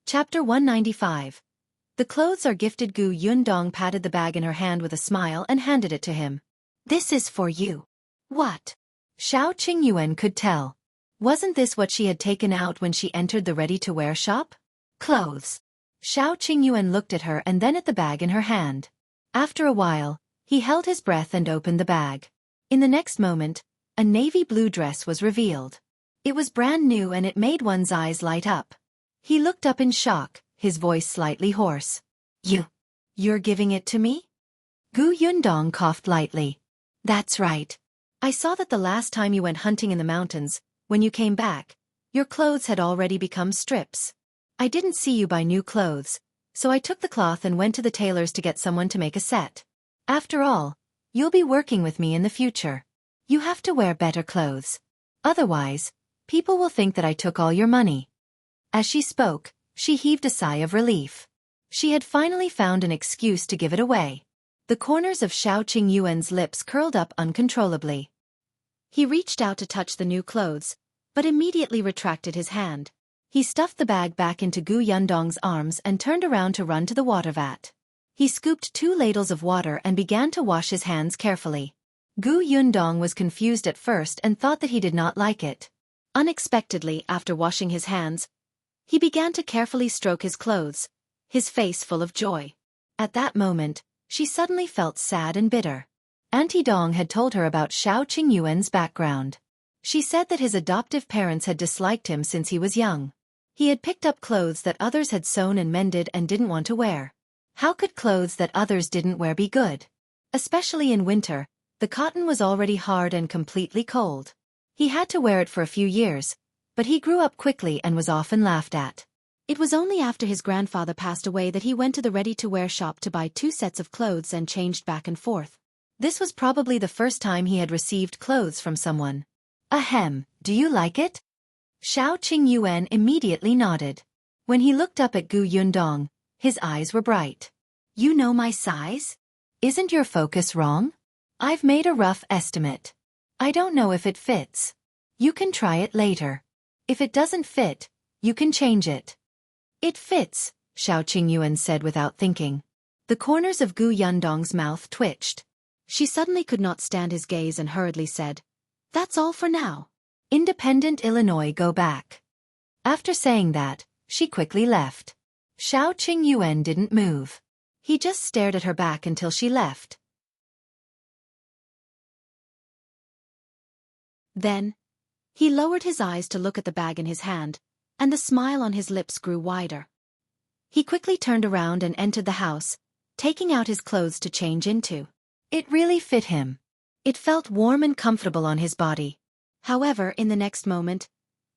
Chapter 195. The clothes are gifted. Gu Yundong patted the bag in her hand with a smile and handed it to him. This is for you. What? Xiao Qingyuan could tell. Wasn't this what she had taken out when she entered the ready-to-wear shop? Clothes. Xiao Qingyuan looked at her and then at the bag in her hand. After a while, he held his breath and opened the bag. In the next moment, a navy blue dress was revealed. It was brand new and it made one's eyes light up. He looked up in shock, his voice slightly hoarse. You're giving it to me? Gu Yundong coughed lightly. That's right. I saw that the last time you went hunting in the mountains, when you came back, your clothes had already become strips. I didn't see you buy new clothes, so I took the cloth and went to the tailor's to get someone to make a set. After all, you'll be working with me in the future. You have to wear better clothes. Otherwise, people will think that I took all your money. As she spoke, she heaved a sigh of relief. She had finally found an excuse to give it away. The corners of Xiao Qingyuan's lips curled up uncontrollably. He reached out to touch the new clothes, but immediately retracted his hand. He stuffed the bag back into Gu Yundong's arms and turned around to run to the water vat. He scooped 2 ladles of water and began to wash his hands carefully. Gu Yundong was confused at first and thought that he did not like it. Unexpectedly, after washing his hands, he began to carefully stroke his clothes, his face full of joy. At that moment, she suddenly felt sad and bitter. Auntie Dong had told her about Xiao Qingyuan's background. She said that his adoptive parents had disliked him since he was young. He had picked up clothes that others had sewn and mended and didn't want to wear. How could clothes that others didn't wear be good? Especially in winter, the cotton was already hard and completely cold. He had to wear it for a few years, but he grew up quickly and was often laughed at. It was only after his grandfather passed away that he went to the ready-to-wear shop to buy 2 sets of clothes and changed back and forth. This was probably the first time he had received clothes from someone. Ahem, do you like it? Xiao Qingyuan immediately nodded. When he looked up at Gu Yundong, his eyes were bright. You know my size? Isn't your focus wrong? I've made a rough estimate. I don't know if it fits. You can try it later. If it doesn't fit, you can change it. It fits, Xiao Qingyuan said without thinking. The corners of Gu Yundong's mouth twitched. She suddenly could not stand his gaze and hurriedly said, That's all for now. Independent Illinois, go back. After saying that, she quickly left. Xiao Qingyuan didn't move. He just stared at her back until she left. Then, he lowered his eyes to look at the bag in his hand, and the smile on his lips grew wider. He quickly turned around and entered the house, taking out his clothes to change into. It really fit him. It felt warm and comfortable on his body. However, in the next moment,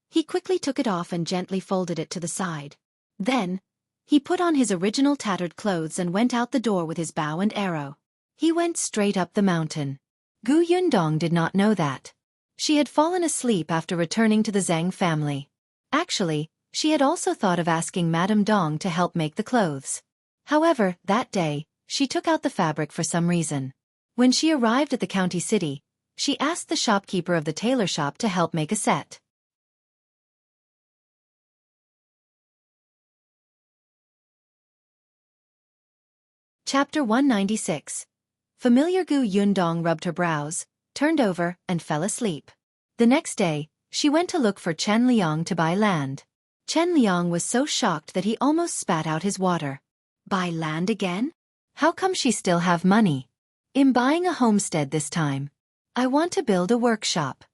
he quickly took it off and gently folded it to the side. Then, he put on his original tattered clothes and went out the door with his bow and arrow. He went straight up the mountain. Gu Yundong did not know that. She had fallen asleep after returning to the Zhang family. Actually, she had also thought of asking Madame Dong to help make the clothes. However, that day, she took out the fabric for some reason. When she arrived at the county city, she asked the shopkeeper of the tailor shop to help make a set. Chapter 196. Familiar Gu Yundong rubbed her brows, turned over, and fell asleep. The next day, she went to look for Chen Liang to buy land. Chen Liang was so shocked that he almost spat out his water. Buy land again? How come she still have money? I'm buying a homestead this time. I want to build a workshop.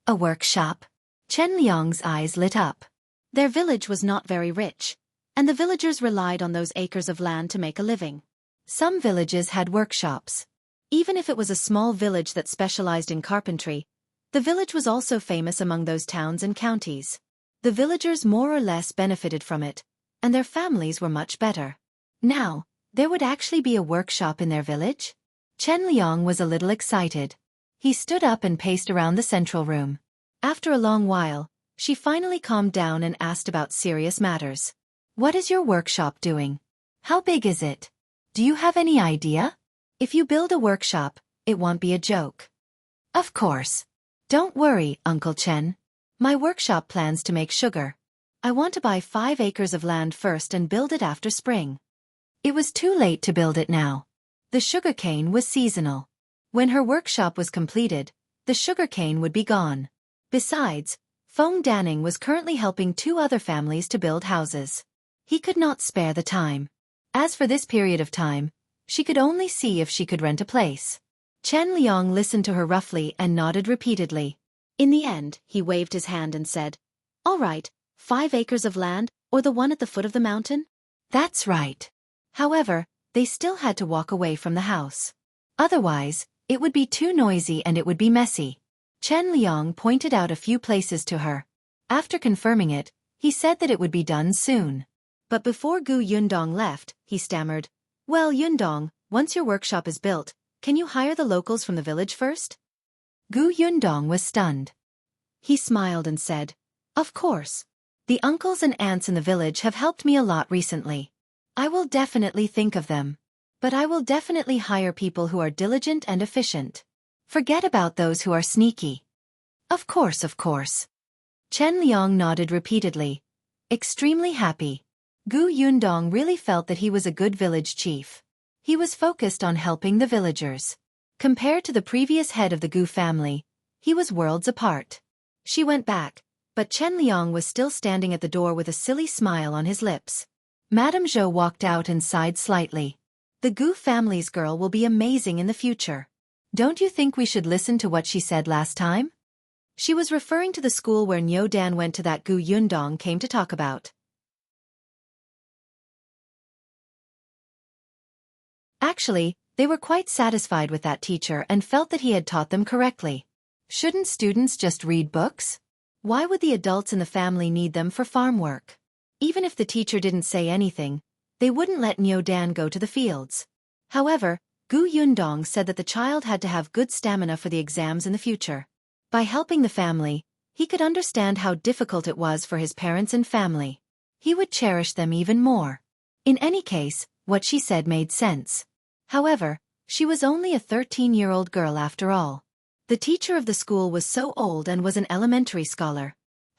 A workshop? Chen Liang's eyes lit up. Their village was not very rich, and the villagers relied on those acres of land to make a living. Some villages had workshops. Even if it was a small village that specialized in carpentry, the village was also famous among those towns and counties. The villagers more or less benefited from it, and their families were much better. Now, there would actually be a workshop in their village? Chen Liang was a little excited. He stood up and paced around the central room. After a long while, she finally calmed down and asked about serious matters. What is your workshop doing? How big is it? Do you have any idea? If you build a workshop, it won't be a joke. Of course. Don't worry, Uncle Chen. My workshop plans to make sugar. I want to buy 5 acres of land first and build it after spring. It was too late to build it now. The sugarcane was seasonal. When her workshop was completed, the sugarcane would be gone. Besides, Feng Danning was currently helping 2 other families to build houses. He could not spare the time. As for this period of time, she could only see if she could rent a place. Chen Liang listened to her roughly and nodded repeatedly. In the end, he waved his hand and said, All right, 5 acres of land, or the one at the foot of the mountain? That's right. However, they still had to walk away from the house. Otherwise, it would be too noisy and it would be messy. Chen Liang pointed out a few places to her. After confirming it, he said that it would be done soon. But before Gu Yundong left, he stammered, Well, Yundong, once your workshop is built, can you hire the locals from the village first? Gu Yundong was stunned. He smiled and said, Of course. The uncles and aunts in the village have helped me a lot recently. I will definitely think of them. But I will definitely hire people who are diligent and efficient. Forget about those who are sneaky. Of course, of course. Chen Liang nodded repeatedly. Extremely happy. Gu Yundong really felt that he was a good village chief. He was focused on helping the villagers. Compared to the previous head of the Gu family, he was worlds apart. She went back, but Chen Liang was still standing at the door with a silly smile on his lips. Madame Zhou walked out and sighed slightly. The Gu family's girl will be amazing in the future. Don't you think we should listen to what she said last time? She was referring to the school where Niu Dan went to that Gu Yundong came to talk about. Actually, they were quite satisfied with that teacher and felt that he had taught them correctly. Shouldn't students just read books? Why would the adults in the family need them for farm work? Even if the teacher didn't say anything, they wouldn't let Nyo Dan go to the fields. However, Gu Yundong said that the child had to have good stamina for the exams in the future. By helping the family, he could understand how difficult it was for his parents and family. He would cherish them even more. In any case, what she said made sense. However, she was only a 13-year-old girl after all. The teacher of the school was so old and was an elementary scholar.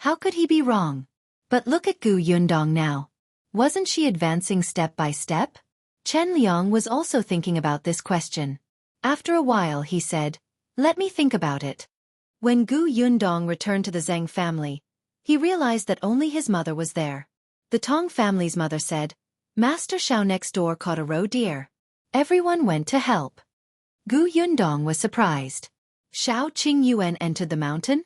How could he be wrong? But look at Gu Yundong now. Wasn't she advancing step by step? Chen Liang was also thinking about this question. After a while he said, "Let me think about it." When Gu Yundong returned to the Zheng family, he realized that only his mother was there. The Tong family's mother said, "Master Xiao next door caught a roe deer." Everyone went to help. Gu Yundong was surprised. Xiao Qingyuan entered the mountain?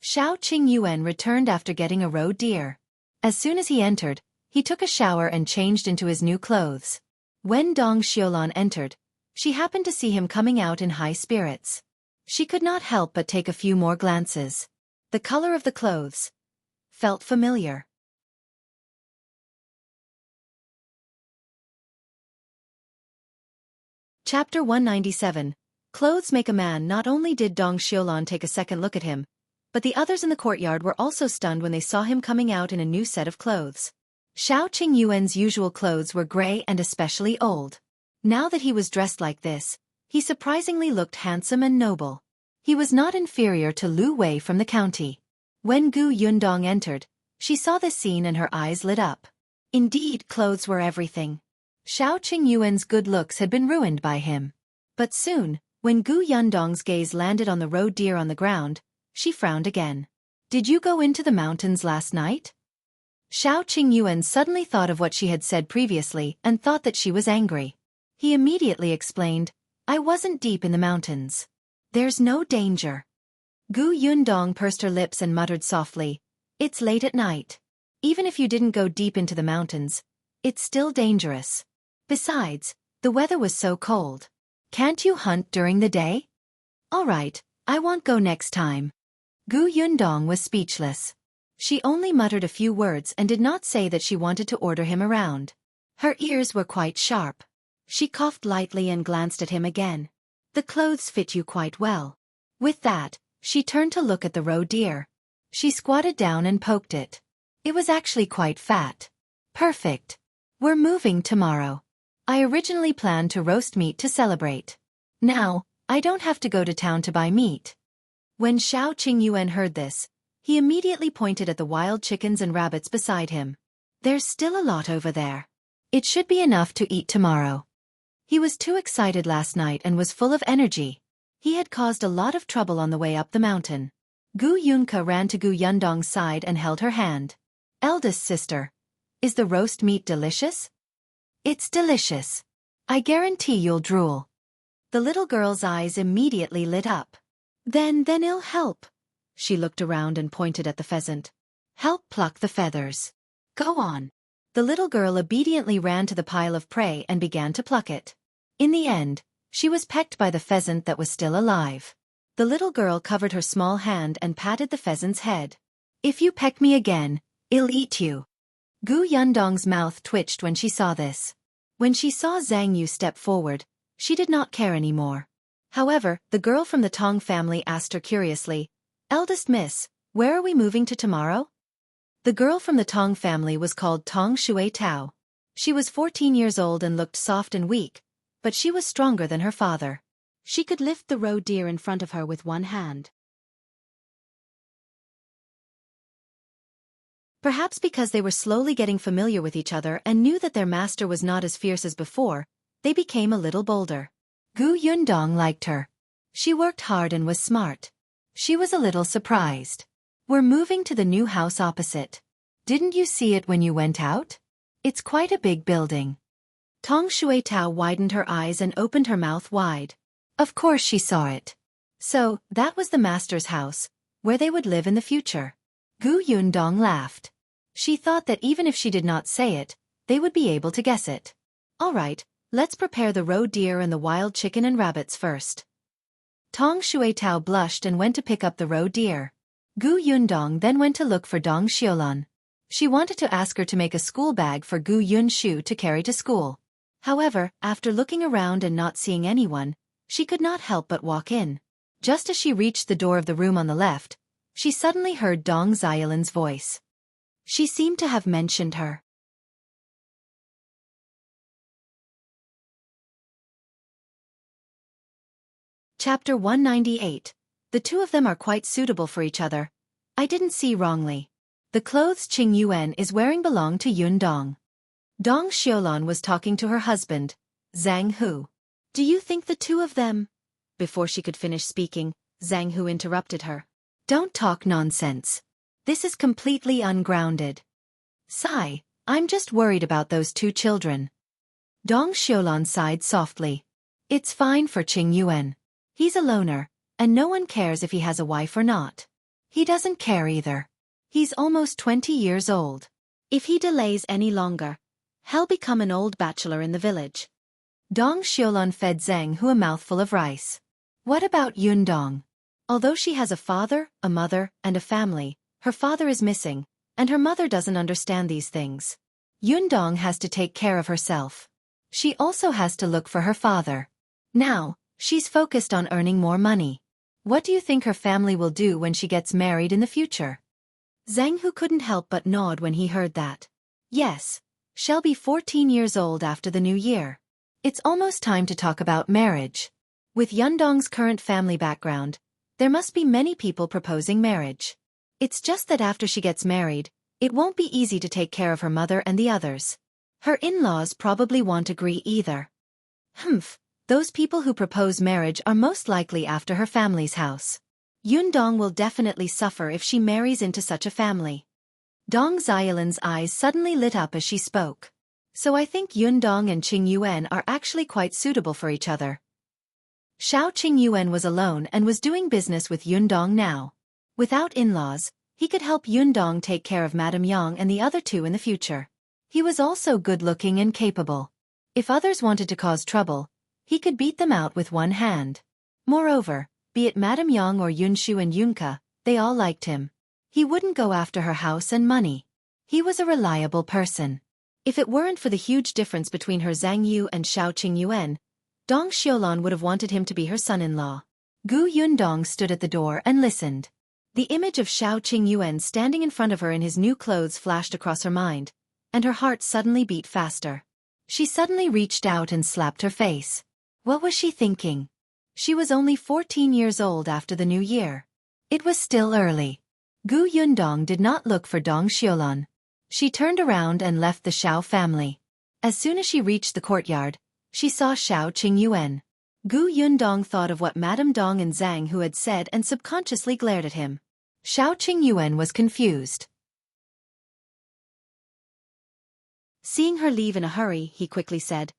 Xiao Qingyuan returned after getting a roe deer. As soon as he entered, he took a shower and changed into his new clothes. When Dong Xiulan entered, she happened to see him coming out in high spirits. She could not help but take a few more glances. The color of the clothes felt familiar. Chapter 197. Clothes make a man. Not only did Dong Xiulan take a second look at him, but the others in the courtyard were also stunned when they saw him coming out in a new set of clothes. Xiao Qingyuan's usual clothes were gray and especially old. Now that he was dressed like this, he surprisingly looked handsome and noble. He was not inferior to Lu Wei from the county. When Gu Yundong entered, she saw this scene and her eyes lit up. Indeed, clothes were everything. Xiao Qingyuan's good looks had been ruined by him. But soon, when Gu Yundong's gaze landed on the roe deer on the ground, she frowned again. "Did you go into the mountains last night?" Xiao Qingyuan suddenly thought of what she had said previously and thought that she was angry. He immediately explained, "I wasn't deep in the mountains. There's no danger." Gu Yundong pursed her lips and muttered softly, "It's late at night. Even if you didn't go deep into the mountains, it's still dangerous. Besides, the weather was so cold. Can't you hunt during the day?" "All right, I won't go next time." Gu Yundong was speechless. She only muttered a few words and did not say that she wanted to order him around. Her ears were quite sharp. She coughed lightly and glanced at him again. "The clothes fit you quite well." With that, she turned to look at the roe deer. She squatted down and poked it. It was actually quite fat. "Perfect. We're moving tomorrow. I originally planned to roast meat to celebrate. Now, I don't have to go to town to buy meat." When Xiao Qingyuan heard this, he immediately pointed at the wild chickens and rabbits beside him. "There's still a lot over there. It should be enough to eat tomorrow." He was too excited last night and was full of energy. He had caused a lot of trouble on the way up the mountain. Gu Yunka ran to Gu Yundong's side and held her hand. "Eldest sister, is the roast meat delicious?" "It's delicious. I guarantee you'll drool." The little girl's eyes immediately lit up. Then it'll help." She looked around and pointed at the pheasant. "Help pluck the feathers. Go on." The little girl obediently ran to the pile of prey and began to pluck it. In the end, she was pecked by the pheasant that was still alive. The little girl covered her small hand and patted the pheasant's head. "If you peck me again, I'll eat you." Gu Yundong's mouth twitched when she saw this. When she saw Zhang Yu step forward, she did not care anymore. However, the girl from the Tong family asked her curiously, "Eldest miss, where are we moving to tomorrow?" The girl from the Tong family was called Tong Shui Tao. She was 14 years old and looked soft and weak, but she was stronger than her father. She could lift the roe deer in front of her with one hand. Perhaps because they were slowly getting familiar with each other and knew that their master was not as fierce as before, they became a little bolder. Gu Yundong liked her. She worked hard and was smart. She was a little surprised. "We're moving to the new house opposite. Didn't you see it when you went out? It's quite a big building." Tong Shui Tao widened her eyes and opened her mouth wide. Of course she saw it. So, that was the master's house, where they would live in the future. Gu Yundong laughed. She thought that even if she did not say it, they would be able to guess it. "All right, Let's prepare the roe deer and the wild chicken and rabbits first. Tong Shuetao blushed and went to pick up the roe deer. Gu Yundong then went to look for Dong Xiulan. She wanted to ask her to make a school bag for Gu Yunshu to carry to school. However, after looking around and not seeing anyone, she could not help but walk in. Just as she reached the door of the room on the left, she suddenly heard Dong Xiulan's voice. She seemed to have mentioned her. Chapter 198. The two of them are quite suitable for each other. I didn't see wrongly. The clothes Qing Yuan is wearing belong to Yun Dong. Dong Xiulan was talking to her husband, Zhang Hu. Do you think the two of them? Before she could finish speaking, Zhang Hu interrupted her. Don't talk nonsense. This is completely ungrounded. Sigh, I'm just worried about those two children. Dong Xiulan sighed softly. It's fine for Qing Yuan. He's a loner, and no one cares if he has a wife or not. He doesn't care either. He's almost 20 years old. If he delays any longer, he'll become an old bachelor in the village. Dong Xiulan fed Zhang Hu a mouthful of rice. What about Yun Dong? Although she has a father, a mother, and a family, her father is missing, and her mother doesn't understand these things. Yun Dong has to take care of herself. She also has to look for her father. Now, she's focused on earning more money. What do you think her family will do when she gets married in the future? Zhang Hu couldn't help but nod when he heard that. Yes, she'll be 14 years old after the new year. It's almost time to talk about marriage. With Yundong's current family background, there must be many people proposing marriage. It's just that after she gets married, it won't be easy to take care of her mother and the others. Her in-laws probably won't agree either. Those people who propose marriage are most likely after her family's house. Yun Dong will definitely suffer if she marries into such a family. Dong Xiulan's eyes suddenly lit up as she spoke. So I think Yun Dong and Qing Yuan are actually quite suitable for each other. Xiao Qing Yuan was alone and was doing business with Yun Dong now. Without in-laws, he could help Yun Dong take care of Madame Yang and the other two in the future. He was also good-looking and capable. If others wanted to cause trouble, he could beat them out with one hand. Moreover, be it Madame Yang or Yunshu and Yunka, they all liked him. He wouldn't go after her house and money. He was a reliable person. If it weren't for the huge difference between her Zhang Yu and Xiao Qing Yuan, Dong Xiulan would have wanted him to be her son-in-law. Gu Yundong stood at the door and listened. The image of Xiao Qing Yuan standing in front of her in his new clothes flashed across her mind, and her heart suddenly beat faster. She suddenly reached out and slapped her face. What was she thinking? She was only 14 years old after the new year. It was still early. Gu Yundong did not look for Dong Xiulan. She turned around and left the Xiao family. As soon as she reached the courtyard, she saw Xiao Qing Yuan. Gu Yundong thought of what Madame Dong and Zhang Hu had said and subconsciously glared at him. Xiao Qing Yuan was confused. Seeing her leave in a hurry, he quickly said,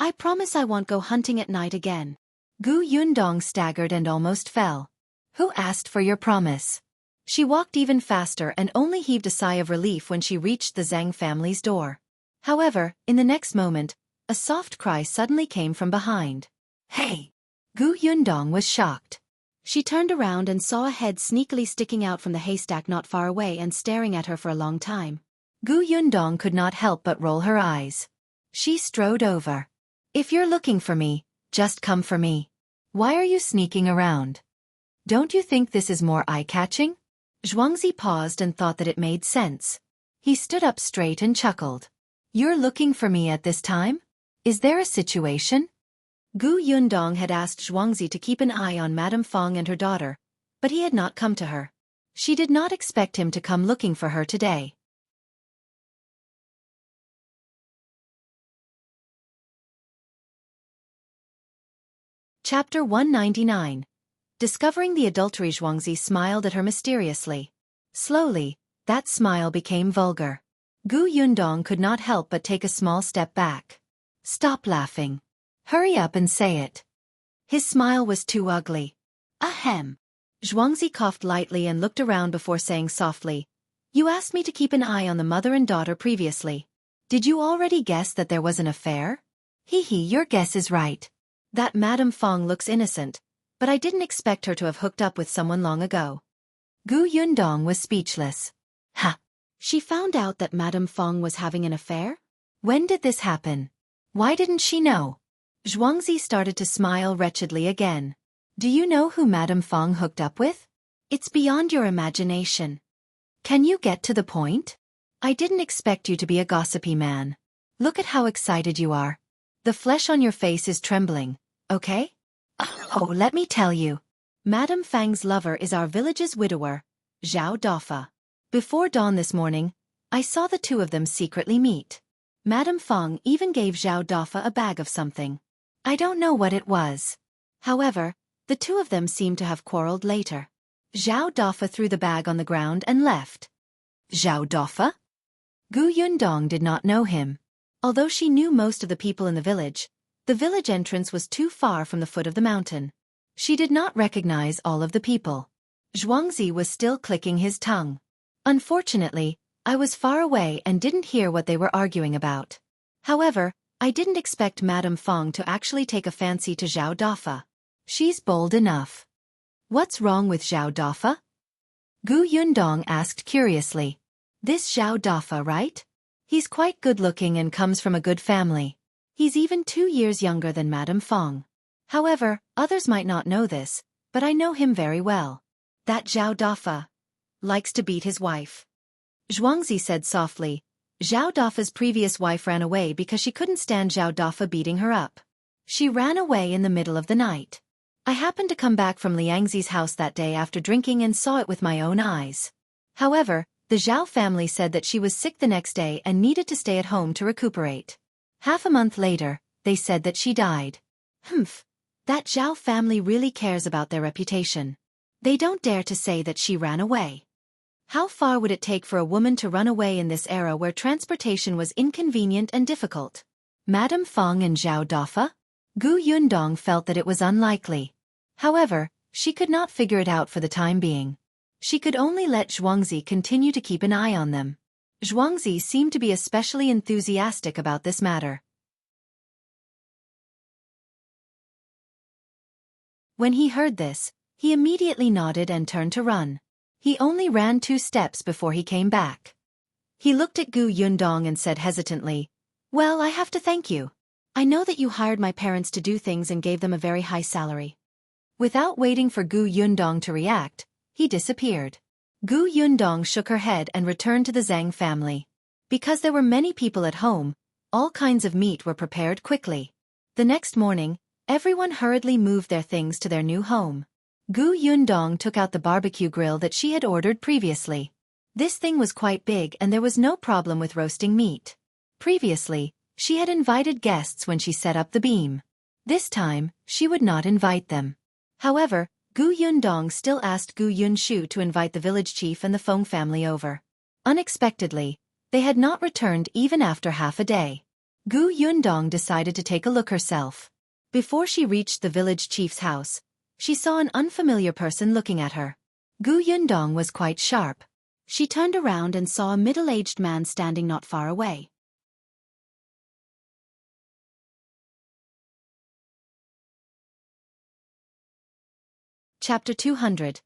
I promise I won't go hunting at night again. Gu Yundong staggered and almost fell. Who asked for your promise? She walked even faster and only heaved a sigh of relief when she reached the Zhang family's door. However, in the next moment, a soft cry suddenly came from behind. Hey! Gu Yundong was shocked. She turned around and saw a head sneakily sticking out from the haystack not far away and staring at her for a long time. Gu Yundong could not help but roll her eyes. She strode over. If you're looking for me, just come for me. Why are you sneaking around? Don't you think this is more eye-catching? Zhuangzi paused and thought that it made sense. He stood up straight and chuckled. You're looking for me at this time? Is there a situation? Gu Yundong had asked Zhuangzi to keep an eye on Madame Fong and her daughter, but he had not come to her. She did not expect him to come looking for her today. Chapter 199. Discovering the adultery. Zhuangzi smiled at her mysteriously. Slowly, that smile became vulgar. Gu Yundong could not help but take a small step back. Stop laughing. Hurry up and say it. His smile was too ugly. Ahem. Zhuangzi coughed lightly and looked around before saying softly, You asked me to keep an eye on the mother and daughter previously. Did you already guess that there was an affair? Hee hee, your guess is right. That Madame Fong looks innocent, but I didn't expect her to have hooked up with someone long ago. Gu Yundong was speechless. Ha! She found out that Madame Fong was having an affair? When did this happen? Why didn't she know? Zhuangzi started to smile wretchedly again. Do you know who Madame Fong hooked up with? It's beyond your imagination. Can you get to the point? I didn't expect you to be a gossipy man. Look at how excited you are. The flesh on your face is trembling, okay? Oh, let me tell you. Madame Fang's lover is our village's widower, Zhao Dafa. Before dawn this morning, I saw the two of them secretly meet. Madame Fong even gave Zhao Dafa a bag of something. I don't know what it was. However, the two of them seemed to have quarreled later. Zhao Dafa threw the bag on the ground and left. Zhao Dafa? Gu Yundong did not know him. Although she knew most of the people in the village entrance was too far from the foot of the mountain. She did not recognize all of the people. Zhuangzi was still clicking his tongue. Unfortunately, I was far away and didn't hear what they were arguing about. However, I didn't expect Madame Fong to actually take a fancy to Zhao Dafa. She's bold enough. What's wrong with Zhao Dafa? Gu Yundong asked curiously. This Zhao Dafa, right? He's quite good-looking and comes from a good family. He's even 2 years younger than Madame Fong. However, others might not know this, but I know him very well. That Zhao Dafa likes to beat his wife. Zhuangzi said softly. Zhao Dafa's previous wife ran away because she couldn't stand Zhao Dafa beating her up. She ran away in the middle of the night. I happened to come back from Liangzi's house that day after drinking and saw it with my own eyes. However, the Zhao family said that she was sick the next day and needed to stay at home to recuperate. Half a month later, they said that she died. Humph. That Zhao family really cares about their reputation. They don't dare to say that she ran away. How far would it take for a woman to run away in this era where transportation was inconvenient and difficult? Madame Fong and Zhao Dafa? Gu Yundong felt that it was unlikely. However, she could not figure it out for the time being. She could only let Zhuangzi continue to keep an eye on them. Zhuangzi seemed to be especially enthusiastic about this matter. When he heard this, he immediately nodded and turned to run. He only ran 2 steps before he came back. He looked at Gu Yundong and said hesitantly, "Well, I have to thank you. I know that you hired my parents to do things and gave them a very high salary." Without waiting for Gu Yundong to react, he disappeared. Gu Yundong shook her head and returned to the Zhang family. Because there were many people at home, all kinds of meat were prepared quickly. The next morning, everyone hurriedly moved their things to their new home. Gu Yundong took out the barbecue grill that she had ordered previously. This thing was quite big and there was no problem with roasting meat. Previously, she had invited guests when she set up the beam. This time, she would not invite them. However, Gu Yundong still asked Gu Yunshu to invite the village chief and the Feng family over. Unexpectedly, they had not returned even after half a day. Gu Yundong decided to take a look herself. Before she reached the village chief's house, she saw an unfamiliar person looking at her. Gu Yundong was quite sharp. She turned around and saw a middle-aged man standing not far away. Chapter 200.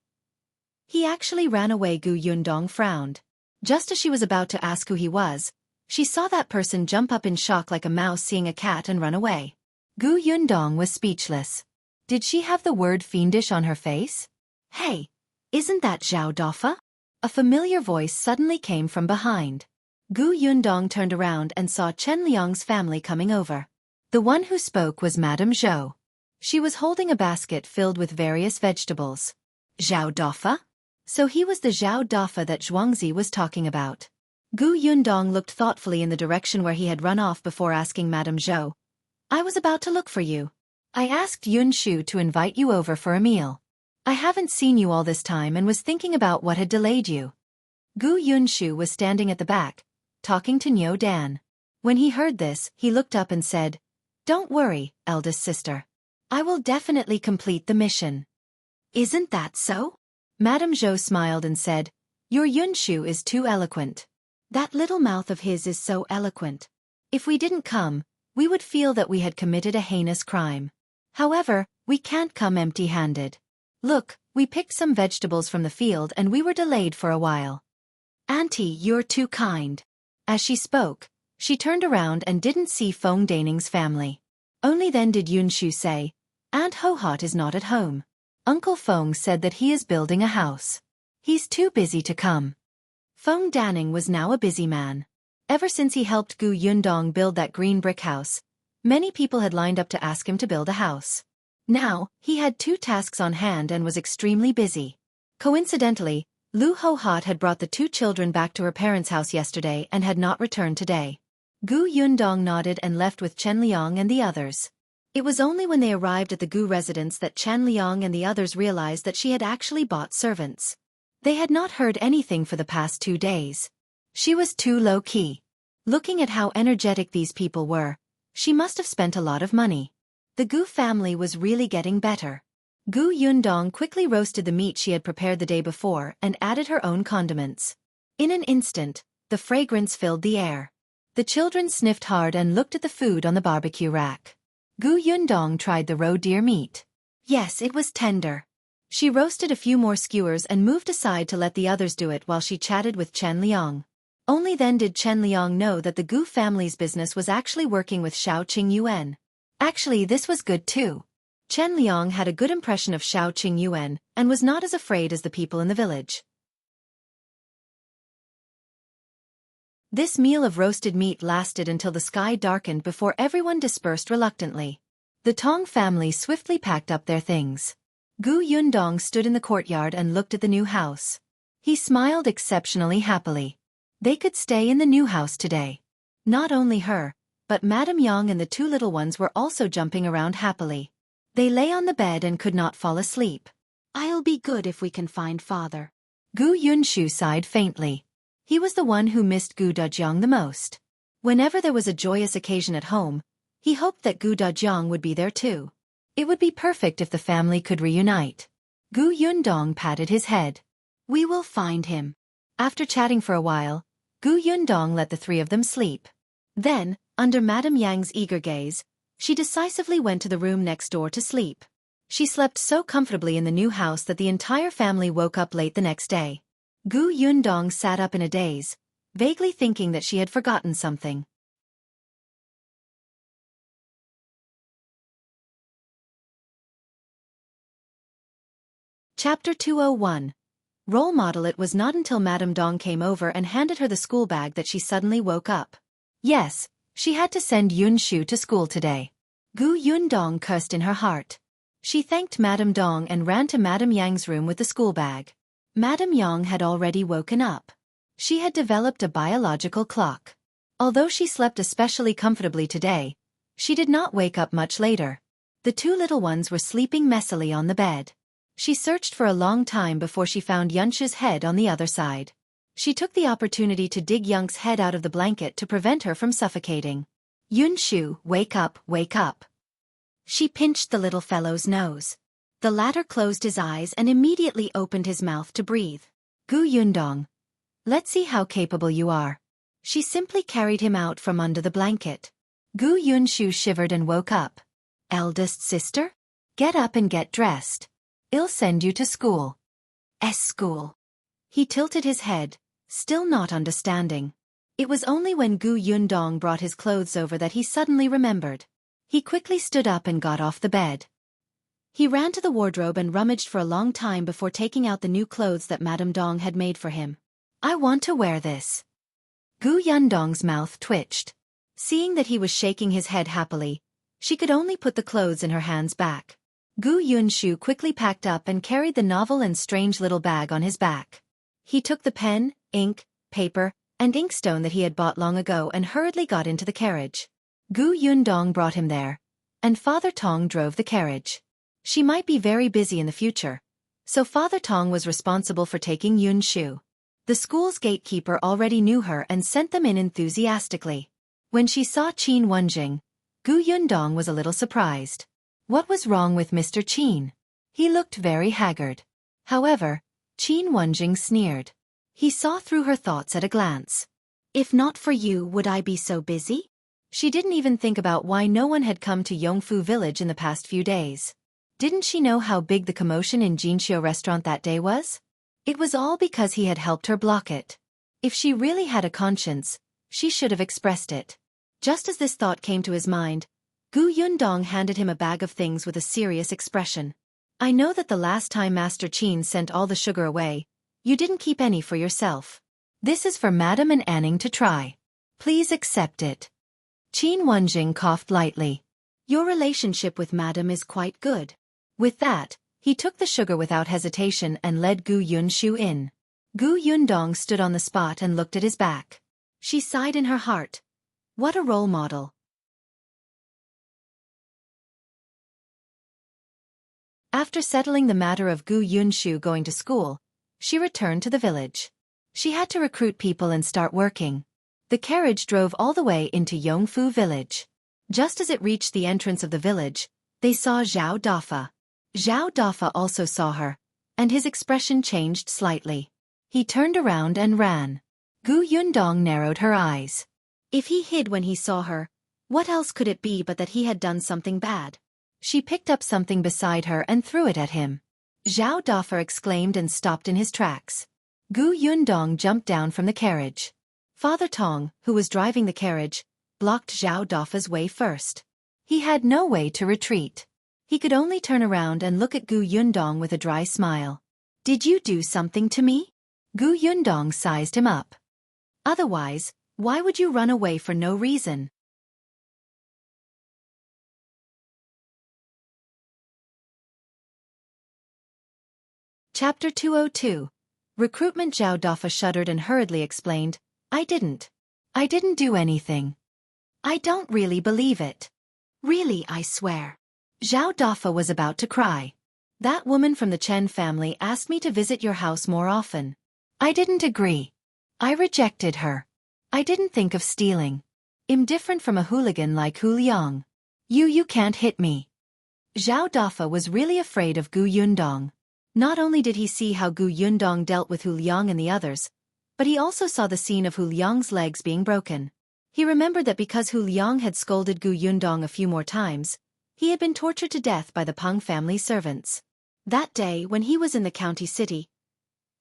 He actually ran away. Gu Yundong frowned. Just as she was about to ask who he was, she saw that person jump up in shock like a mouse seeing a cat and run away. Gu Yundong was speechless. Did she have the word fiendish on her face? Hey, isn't that Zhao Dafa? A familiar voice suddenly came from behind. Gu Yundong turned around and saw Chen Liang's family coming over. The one who spoke was Madame Zhou. She was holding a basket filled with various vegetables. Zhao Dafa? So he was the Zhao Dafa that Zhuangzi was talking about. Gu Yundong looked thoughtfully in the direction where he had run off before asking Madame Zhou. I was about to look for you. I asked Yunshu to invite you over for a meal. I haven't seen you all this time and was thinking about what had delayed you. Gu Yunshu was standing at the back, talking to Niu Dan. When he heard this, he looked up and said, Don't worry, eldest sister. I will definitely complete the mission. Isn't that so? Madame Zhou smiled and said, Your Yunshu is too eloquent. That little mouth of his is so eloquent. If we didn't come, we would feel that we had committed a heinous crime. However, we can't come empty-handed. Look, we picked some vegetables from the field and we were delayed for a while. Auntie, you're too kind. As she spoke, she turned around and didn't see Fong Daning's family. Only then did Yunshu say, Aunt Ho-Hot is not at home. Uncle Fong said that he is building a house. He's too busy to come. Fong Daning was now a busy man. Ever since he helped Gu Yundong build that green brick house, many people had lined up to ask him to build a house. Now, he had 2 tasks on hand and was extremely busy. Coincidentally, Lu Ho-Hot had brought the 2 children back to her parents' house yesterday and had not returned today. Gu Yundong nodded and left with Chen Liang and the others. It was only when they arrived at the Gu residence that Chen Liang and the others realized that she had actually bought servants. They had not heard anything for the past 2 days. She was too low-key. Looking at how energetic these people were, she must have spent a lot of money. The Gu family was really getting better. Gu Yundong quickly roasted the meat she had prepared the day before and added her own condiments. In an instant, the fragrance filled the air. The children sniffed hard and looked at the food on the barbecue rack. Gu Yundong tried the roe deer meat. Yes, it was tender. She roasted a few more skewers and moved aside to let the others do it while she chatted with Chen Liang. Only then did Chen Liang know that the Gu family's business was actually working with Xiao Qingyuan. Actually, this was good too. Chen Liang had a good impression of Xiao Qingyuan and was not as afraid as the people in the village. This meal of roasted meat lasted until the sky darkened before everyone dispersed reluctantly. The Tong family swiftly packed up their things. Gu Yundong stood in the courtyard and looked at the new house. He smiled exceptionally happily. They could stay in the new house today. Not only her, but Madame Yang and the 2 little ones were also jumping around happily. They lay on the bed and could not fall asleep. I'll be good if we can find father. Gu Yunshu sighed faintly. He was the one who missed Gu Dajiang the most. Whenever there was a joyous occasion at home, he hoped that Gu Dajiang would be there too. It would be perfect if the family could reunite. Gu Yundong patted his head. We will find him. After chatting for a while, Gu Yundong let the 3 of them sleep. Then, under Madame Yang's eager gaze, she decisively went to the room next door to sleep. She slept so comfortably in the new house that the entire family woke up late the next day. Gu Yundong sat up in a daze, vaguely thinking that she had forgotten something. Chapter 201. Role model. It was not until Madame Dong came over and handed her the school bag that she suddenly woke up. Yes, she had to send Yunshu to school today. Gu Yundong cursed in her heart. She thanked Madame Dong and ran to Madame Yang's room with the school bag. Madame Yang had already woken up. She had developed a biological clock. Although she slept especially comfortably today, she did not wake up much later. The 2 little ones were sleeping messily on the bed. She searched for a long time before she found Yunshu's head on the other side. She took the opportunity to dig Young's head out of the blanket to prevent her from suffocating. Yunshu, wake up, wake up. She pinched the little fellow's nose. The latter closed his eyes and immediately opened his mouth to breathe. Gu Yundong, let's see how capable you are. She simply carried him out from under the blanket. Gu Yunshu shivered and woke up. Eldest sister? Get up and get dressed. I'll send you to school. School. He tilted his head, still not understanding. It was only when Gu Yundong brought his clothes over that he suddenly remembered. He quickly stood up and got off the bed. He ran to the wardrobe and rummaged for a long time before taking out the new clothes that Madame Dong had made for him. I want to wear this. Gu Yundong's mouth twitched. Seeing that he was shaking his head happily, she could only put the clothes in her hands back. Gu Yunshu quickly packed up and carried the novel and strange little bag on his back. He took the pen, ink, paper, and inkstone that he had bought long ago and hurriedly got into the carriage. Gu Yundong brought him there, and Father Tong drove the carriage. She might be very busy in the future, so Father Tong was responsible for taking Yunshu. The school's gatekeeper already knew her and sent them in enthusiastically. When she saw Qin Wenjing, Gu Yundong was a little surprised. What was wrong with Mr. Qin? He looked very haggard. However, Qin Wenjing sneered. He saw through her thoughts at a glance. If not for you, would I be so busy? She didn't even think about why no one had come to Yongfu village in the past few days. Didn't she know how big the commotion in Jinxiu restaurant that day was? It was all because he had helped her block it. If she really had a conscience, she should have expressed it. Just as this thought came to his mind, Gu Yundong handed him a bag of things with a serious expression. I know that the last time Master Qin sent all the sugar away, you didn't keep any for yourself. This is for Madam and Anning to try. Please accept it. Qin Wenjing coughed lightly. Your relationship with Madam is quite good. With that, he took the sugar without hesitation and led Gu Yunshu in. Gu Yundong stood on the spot and looked at his back. She sighed in her heart. What a role model. After settling the matter of Gu Yunshu going to school, she returned to the village. She had to recruit people and start working. The carriage drove all the way into Yongfu village. Just as it reached the entrance of the village, they saw Zhao Dafa. Zhao Dafa also saw her, and his expression changed slightly. He turned around and ran. Gu Yundong narrowed her eyes. If he hid when he saw her, what else could it be but that he had done something bad? She picked up something beside her and threw it at him. Zhao Dafa exclaimed and stopped in his tracks. Gu Yundong jumped down from the carriage. Father Tong, who was driving the carriage, blocked Zhao Dafa's way first. He had no way to retreat. He could only turn around and look at Gu Yundong with a dry smile. Did you do something to me? Gu Yundong sized him up. Otherwise, why would you run away for no reason? Chapter 202. Recruitment. Zhao Dafa shuddered and hurriedly explained, I didn't do anything. I don't really believe it. Really, I swear. Zhao Dafa was about to cry. That woman from the Chen family asked me to visit your house more often. I didn't agree. I rejected her. I didn't think of stealing. I'm different from a hooligan like Hu Liang. You can't hit me. Zhao Dafa was really afraid of Gu Yundong. Not only did he see how Gu Yundong dealt with Hu Liang and the others, but he also saw the scene of Hu Liang's legs being broken. He remembered that because Hu Liang had scolded Gu Yundong a few more times, he had been tortured to death by the Peng family servants. That day when he was in the county city,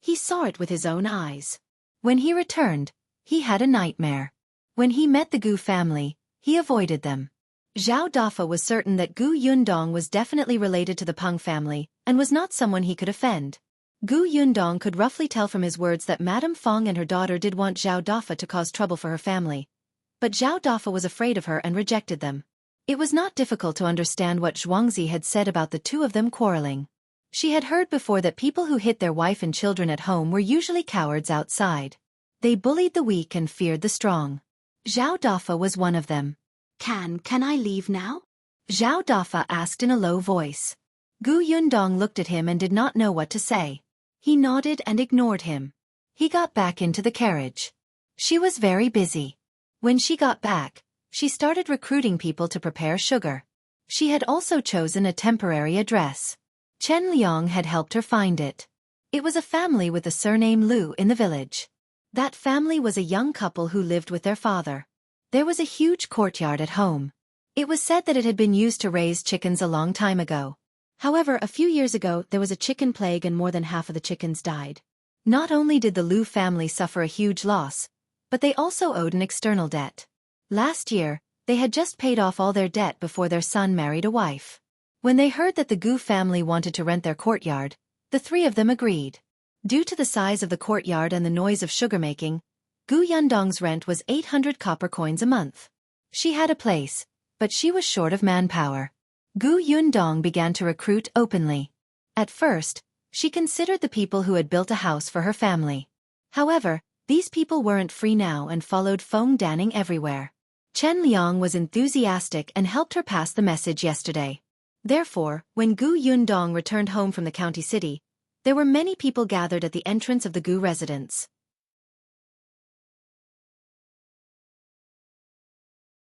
he saw it with his own eyes. When he returned, he had a nightmare. When he met the Gu family, he avoided them. Zhao Dafa was certain that Gu Yundong was definitely related to the Peng family and was not someone he could offend. Gu Yundong could roughly tell from his words that Madame Feng and her daughter did want Zhao Dafa to cause trouble for her family. But Zhao Dafa was afraid of her and rejected them. It was not difficult to understand what Zhuangzi had said about the two of them quarreling. She had heard before that people who hit their wife and children at home were usually cowards outside. They bullied the weak and feared the strong. Zhao Dafa was one of them. Can I leave now? Zhao Dafa asked in a low voice. Gu Yundong looked at him and did not know what to say. He nodded and ignored him. He got back into the carriage. She was very busy. When she got back, she started recruiting people to prepare sugar. She had also chosen a temporary address. Chen Liang had helped her find it. It was a family with the surname Lu in the village. That family was a young couple who lived with their father. There was a huge courtyard at home. It was said that it had been used to raise chickens a long time ago. However, a few years ago there was a chicken plague and more than half of the chickens died. Not only did the Lu family suffer a huge loss, but they also owed an external debt. Last year, they had just paid off all their debt before their son married a wife. When they heard that the Gu family wanted to rent their courtyard, the three of them agreed. Due to the size of the courtyard and the noise of sugar making, Gu Yundong's rent was 800 copper coins a month. She had a place, but she was short of manpower. Gu Yundong began to recruit openly. At first, she considered the people who had built a house for her family. However, these people weren't free now and followed Feng Danning everywhere. Chen Liang was enthusiastic and helped her pass the message yesterday. Therefore, when Gu Yundong returned home from the county city, there were many people gathered at the entrance of the Gu residence.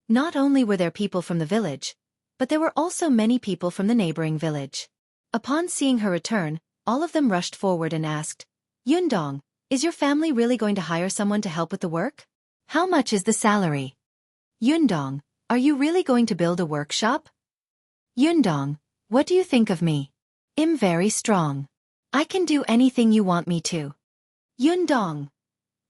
Not only were there people from the village, but there were also many people from the neighboring village. Upon seeing her return, all of them rushed forward and asked, Yundong, is your family really going to hire someone to help with the work? How much is the salary? Yundong, Are you really going to build a workshop? Yundong, what do you think of me? I'm very strong. I can do anything you want me to. Yundong.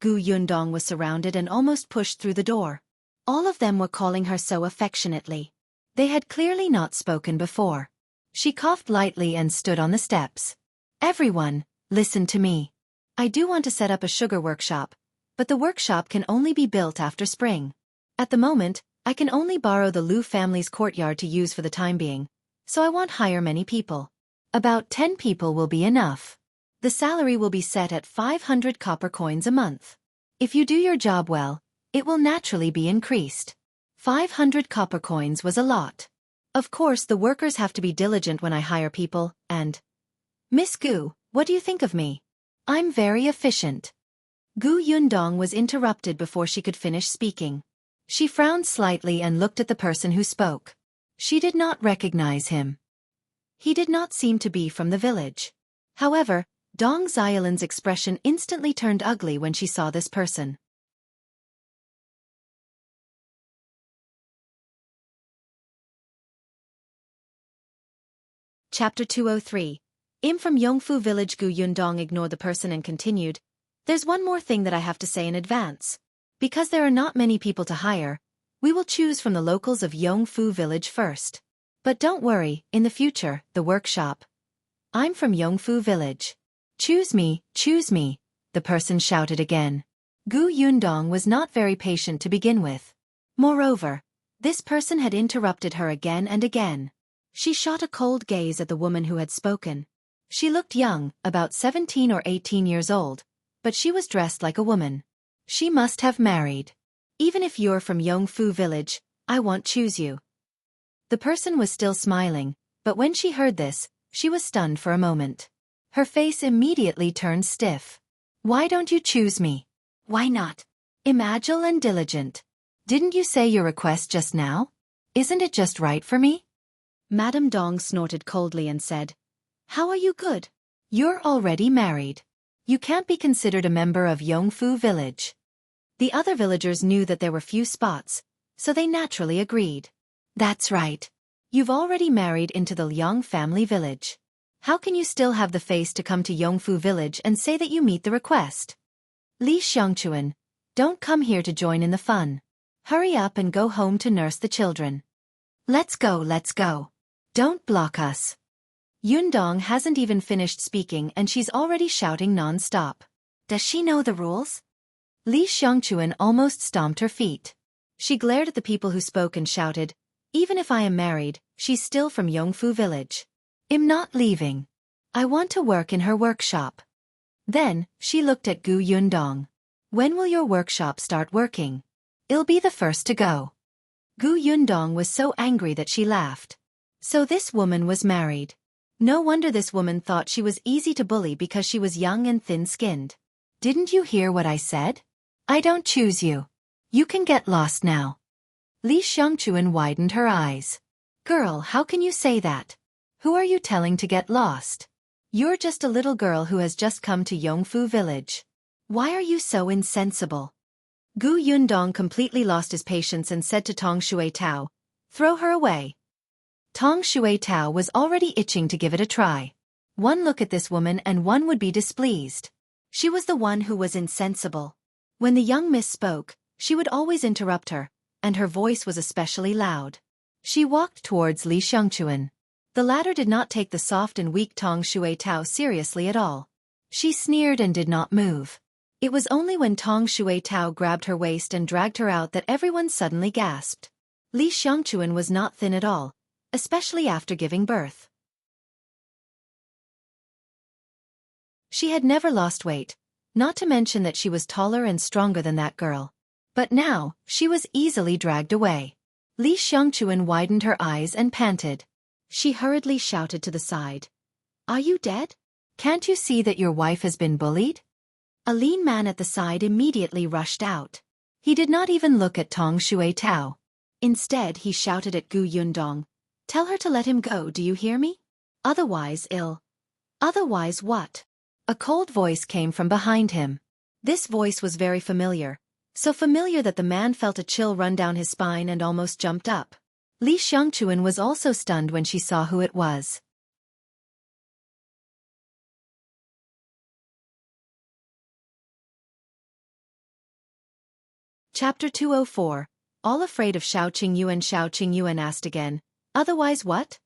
Gu Yundong was surrounded and almost pushed through the door. All of them were calling her so affectionately. They had clearly not spoken before. She coughed lightly and stood on the steps. Everyone, listen to me. I do want to set up a sugar workshop, but the workshop can only be built after spring. At the moment, I can only borrow the Liu family's courtyard to use for the time being, so I won't hire many people. About 10 people will be enough. The salary will be set at 500 copper coins a month. If you do your job well, it will naturally be increased. 500 copper coins was a lot. Of course, the workers have to be diligent when I hire people, and... Miss Gu, what do you think of me? I'm very efficient. Gu Yundong was interrupted before she could finish speaking. She frowned slightly and looked at the person who spoke. She did not recognize him. He did not seem to be from the village. However, Dong Xiaolin's expression instantly turned ugly when she saw this person. Chapter 203. I'm from Yongfu village. Gu Yundong ignored the person and continued, There's one more thing that I have to say in advance. Because there are not many people to hire, we will choose from the locals of Yongfu village first. But don't worry, in the future, the workshop. I'm from Yongfu village. Choose me, the person shouted again. Gu Yundong was not very patient to begin with. Moreover, this person had interrupted her again and again. She shot a cold gaze at the woman who had spoken. She looked young, about 17 or 18 years old, but she was dressed like a woman. She must have married. Even if you're from Yongfu village, I won't choose you. The person was still smiling, but when she heard this, she was stunned for a moment. Her face immediately turned stiff. Why don't you choose me? Why not? I'm agile and diligent. Didn't you say your request just now? Isn't it just right for me? Madame Dong snorted coldly and said, How are you good? You're already married. You can't be considered a member of Yongfu village. The other villagers knew that there were few spots, so they naturally agreed. That's right. You've already married into the Liang family village. How can you still have the face to come to Yongfu village and say that you meet the request? Li Xiangchuan, don't come here to join in the fun. Hurry up and go home to nurse the children. Let's go. Don't block us. Yundong hasn't even finished speaking and she's already shouting non-stop. Does she know the rules? Li Xiangchuan almost stomped her feet. She glared at the people who spoke and shouted, Even if I am married, she's still from Yongfu village. I'm not leaving. I want to work in her workshop. Then, she looked at Gu Yundong. When will your workshop start working? I'll be the first to go. Gu Yundong was so angry that she laughed. So this woman was married. No wonder this woman thought she was easy to bully because she was young and thin-skinned. Didn't you hear what I said? I don't choose you. You can get lost now. Li Xiangchuan widened her eyes. Girl, how can you say that? Who are you telling to get lost? You're just a little girl who has just come to Yongfu village. Why are you so insensible? Gu Yundong completely lost his patience and said to Tong Shui Tao, Throw her away. Tong Shui Tao was already itching to give it a try. One look at this woman and one would be displeased. She was the one who was insensible. When the young miss spoke, she would always interrupt her, and her voice was especially loud. She walked towards Li Xiangchuan. The latter did not take the soft and weak Tong Shui Tao seriously at all. She sneered and did not move. It was only when Tong Shui Tao grabbed her waist and dragged her out that everyone suddenly gasped. Li Xiangchuan was not thin at all, especially after giving birth. She had never lost weight, not to mention that she was taller and stronger than that girl. But now, she was easily dragged away. Li Xiangchuan widened her eyes and panted. She hurriedly shouted to the side. Are you dead? Can't you see that your wife has been bullied? A lean man at the side immediately rushed out. He did not even look at Tong Shui Tao. Instead, he shouted at Gu Yundong. Tell her to let him go, do you hear me? Otherwise ill. Otherwise what? A cold voice came from behind him. This voice was very familiar, So familiar that the man felt a chill run down his spine and almost jumped up. Li Xiangchuan was also stunned when she saw who it was. Chapter 204. All afraid of Xiao Qingyuan. Xiao Qingyuan asked again, "Otherwise what?"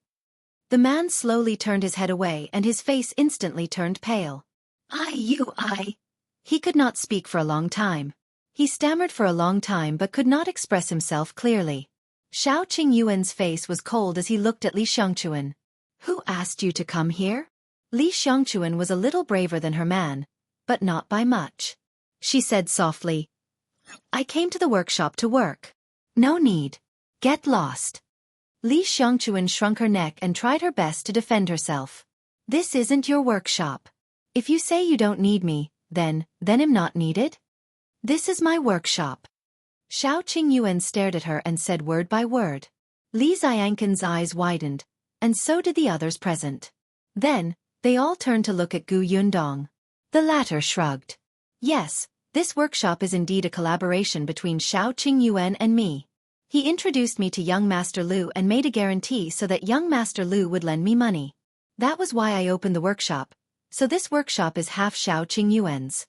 The man slowly turned his head away and his face instantly turned pale. I. He could not speak for a long time. He stammered for a long time but could not express himself clearly. Xiao Qingyuan's face was cold as he looked at Li Xiangchuan. "Who asked you to come here?" Li Xiangchuan was a little braver than her man, but not by much. She said softly, "I came to the workshop to work." "No need. Get lost." Li Xiangchuan shrunk her neck and tried her best to defend herself. "This isn't your workshop. If you say you don't need me, then I'm not needed? This is my workshop." Xiao Qingyuan stared at her and said word by word. Li Xiangkan's eyes widened, and so did the others present. Then, they all turned to look at Gu Yundong. The latter shrugged. "Yes, this workshop is indeed a collaboration between Xiao Qingyuan and me. He introduced me to young Master Lu and made a guarantee so that young Master Lu would lend me money. That was why I opened the workshop, so this workshop is half Xiao Qingyuan's."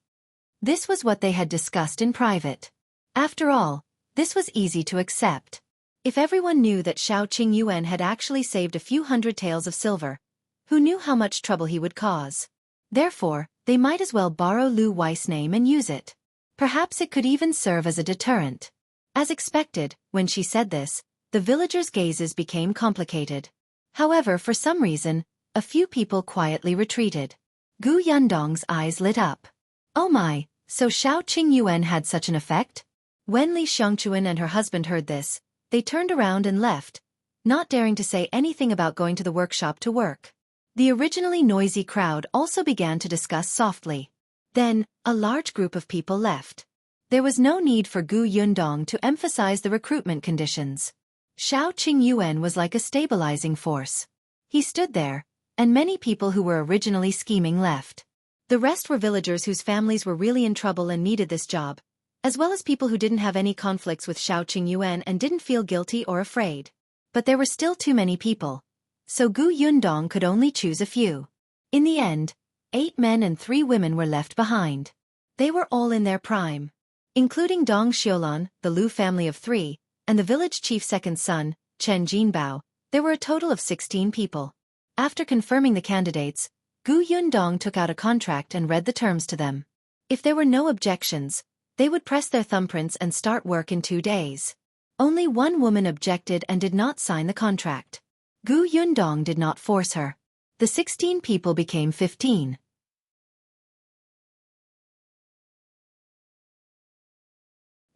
This was what they had discussed in private. After all, this was easy to accept. If everyone knew that Xiao Qingyuan had actually saved a few hundred taels of silver, who knew how much trouble he would cause? Therefore, they might as well borrow Lu Wei's name and use it. Perhaps it could even serve as a deterrent. As expected, when she said this, the villagers' gazes became complicated. However, for some reason, a few people quietly retreated. Gu Yundong's eyes lit up. "Oh my, so Xiao Qingyuan had such an effect?" When Li Xiangchuan and her husband heard this, they turned around and left, not daring to say anything about going to the workshop to work. The originally noisy crowd also began to discuss softly. Then, a large group of people left. There was no need for Gu Yundong to emphasize the recruitment conditions. Xiao Qingyuan was like a stabilizing force. He stood there, and many people who were originally scheming left. The rest were villagers whose families were really in trouble and needed this job, as well as people who didn't have any conflicts with Xiao Qingyuan and didn't feel guilty or afraid. But there were still too many people, so Gu Yundong could only choose a few. In the end, 8 men and 3 women were left behind. They were all in their prime, including Dong Xiulan, the Lu family of 3, and the village chief's second son, Chen Jinbao. There were a total of 16 people. After confirming the candidates, Gu Yundong took out a contract and read the terms to them. If there were no objections, they would press their thumbprints and start work in 2 days. Only one woman objected and did not sign the contract. Gu Yundong did not force her. The 16 people became 15.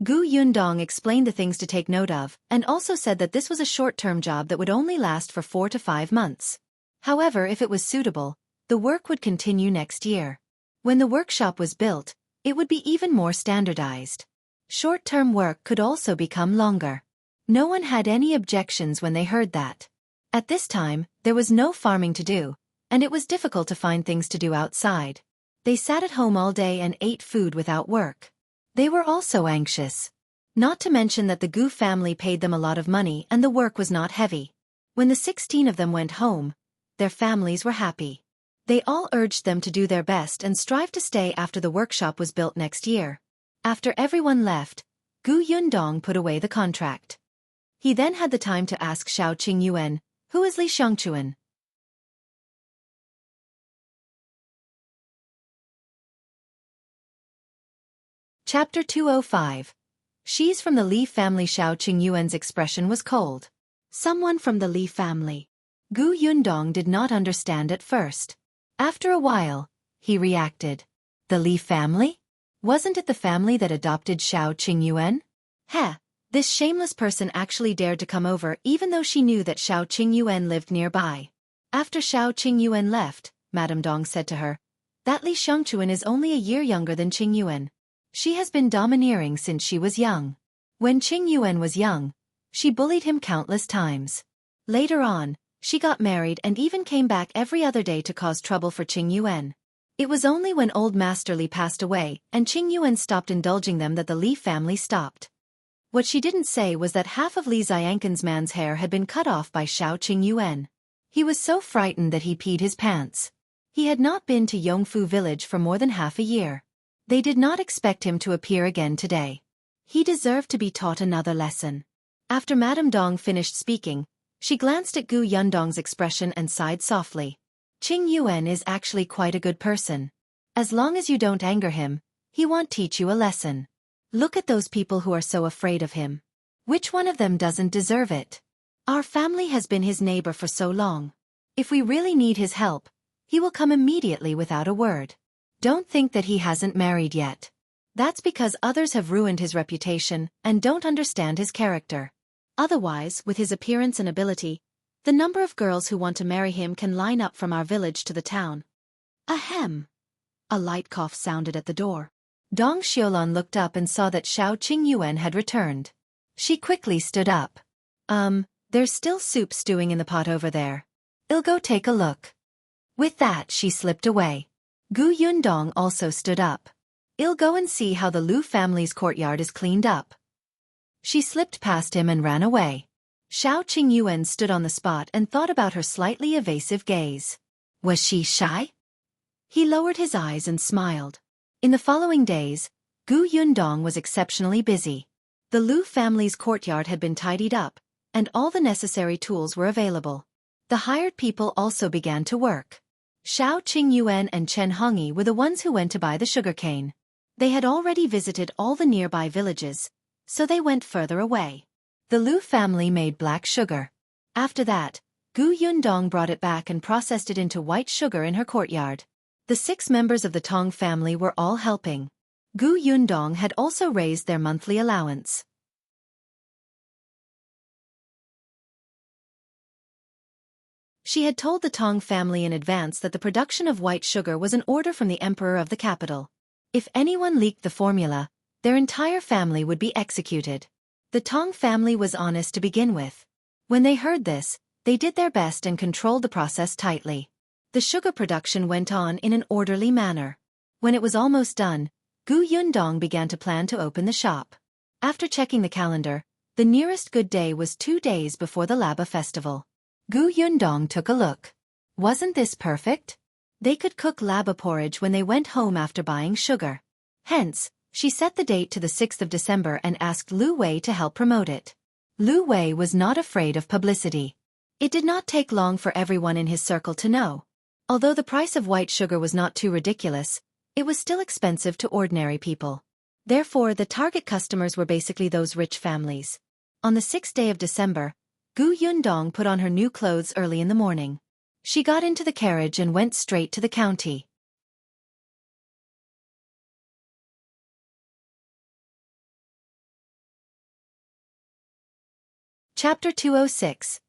Gu Yundong explained the things to take note of, and also said that this was a short-term job that would only last for 4 to 5 months. However, if it was suitable, the work would continue next year. When the workshop was built, it would be even more standardized. Short-term work could also become longer. No one had any objections when they heard that. At this time, there was no farming to do, and it was difficult to find things to do outside. They sat at home all day and ate food without work. They were also anxious. Not to mention that the Gu family paid them a lot of money and the work was not heavy. When the 16 of them went home, their families were happy. They all urged them to do their best and strive to stay after the workshop was built next year. After everyone left, Gu Yundong put away the contract. He then had the time to ask Xiao Qingyuan, "Who is Li Xiangchuan?" Chapter 205. She's from the Li family. Xiao Qingyuan's expression was cold. Someone from the Li family. Gu Yundong did not understand at first. After a while, he reacted. The Li family? Wasn't it the family that adopted Xiao Qingyuan? Heh, this shameless person actually dared to come over even though she knew that Xiao Qingyuan lived nearby. After Xiao Qingyuan left, Madame Dong said to her, "That Li Xiangchuan is only a year younger than Qingyuan. She has been domineering since she was young. When Qingyuan was young, she bullied him countless times. Later on, she got married and even came back every other day to cause trouble for Qingyuan. It was only when old Master Li passed away and Qing Yuan stopped indulging them that the Li family stopped. What she didn't say was that half of Li Xianqin's man's hair had been cut off by Xiao Qing Yuan. He was so frightened that he peed his pants. He had not been to Yongfu village for more than half a year. They did not expect him to appear again today. He deserved to be taught another lesson. After Madame Dong finished speaking, she glanced at Gu Yundong's expression and sighed softly. Qing Yuan is actually quite a good person. As long as you don't anger him, he won't teach you a lesson. Look at those people who are so afraid of him. Which one of them doesn't deserve it? Our family has been his neighbor for so long. If we really need his help, he will come immediately without a word. Don't think that he hasn't married yet. That's because others have ruined his reputation and don't understand his character. Otherwise, with his appearance and ability, the number of girls who want to marry him can line up from our village to the town. Ahem. A light cough sounded at the door. Dong Xiaolan looked up and saw that Xiao Qing Yuan had returned. She quickly stood up. There's still soup stewing in the pot over there. I'll go take a look. With that she slipped away. Gu Yundong also stood up. I'll go and see how the Lu family's courtyard is cleaned up. She slipped past him and ran away. Xiao Qing Yuan stood on the spot and thought about her slightly evasive gaze. Was she shy? He lowered his eyes and smiled. In the following days, Gu Yundong was exceptionally busy. The Lu family's courtyard had been tidied up, and all the necessary tools were available. The hired people also began to work. Xiao Qing Yuan and Chen Hongyi were the ones who went to buy the sugarcane. They had already visited all the nearby villages, so they went further away. The Lu family made black sugar. After that, Gu Yundong brought it back and processed it into white sugar in her courtyard. The 6 members of the Tong family were all helping. Gu Yundong had also raised their monthly allowance. She had told the Tong family in advance that the production of white sugar was an order from the emperor of the capital. If anyone leaked the formula, their entire family would be executed. The Tong family was honest to begin with. When they heard this, they did their best and controlled the process tightly. The sugar production went on in an orderly manner. When it was almost done, Gu Yundong began to plan to open the shop. After checking the calendar, the nearest good day was 2 days before the Laba festival. Gu Yundong took a look. Wasn't this perfect? They could cook laba porridge when they went home after buying sugar. Hence, she set the date to the 6th of December and asked Lu Wei to help promote it. Lu Wei was not afraid of publicity. It did not take long for everyone in his circle to know. Although the price of white sugar was not too ridiculous, it was still expensive to ordinary people. Therefore, the target customers were basically those rich families. On the 6th day of December, Gu Yundong put on her new clothes early in the morning. She got into the carriage and went straight to the county. Chapter 206.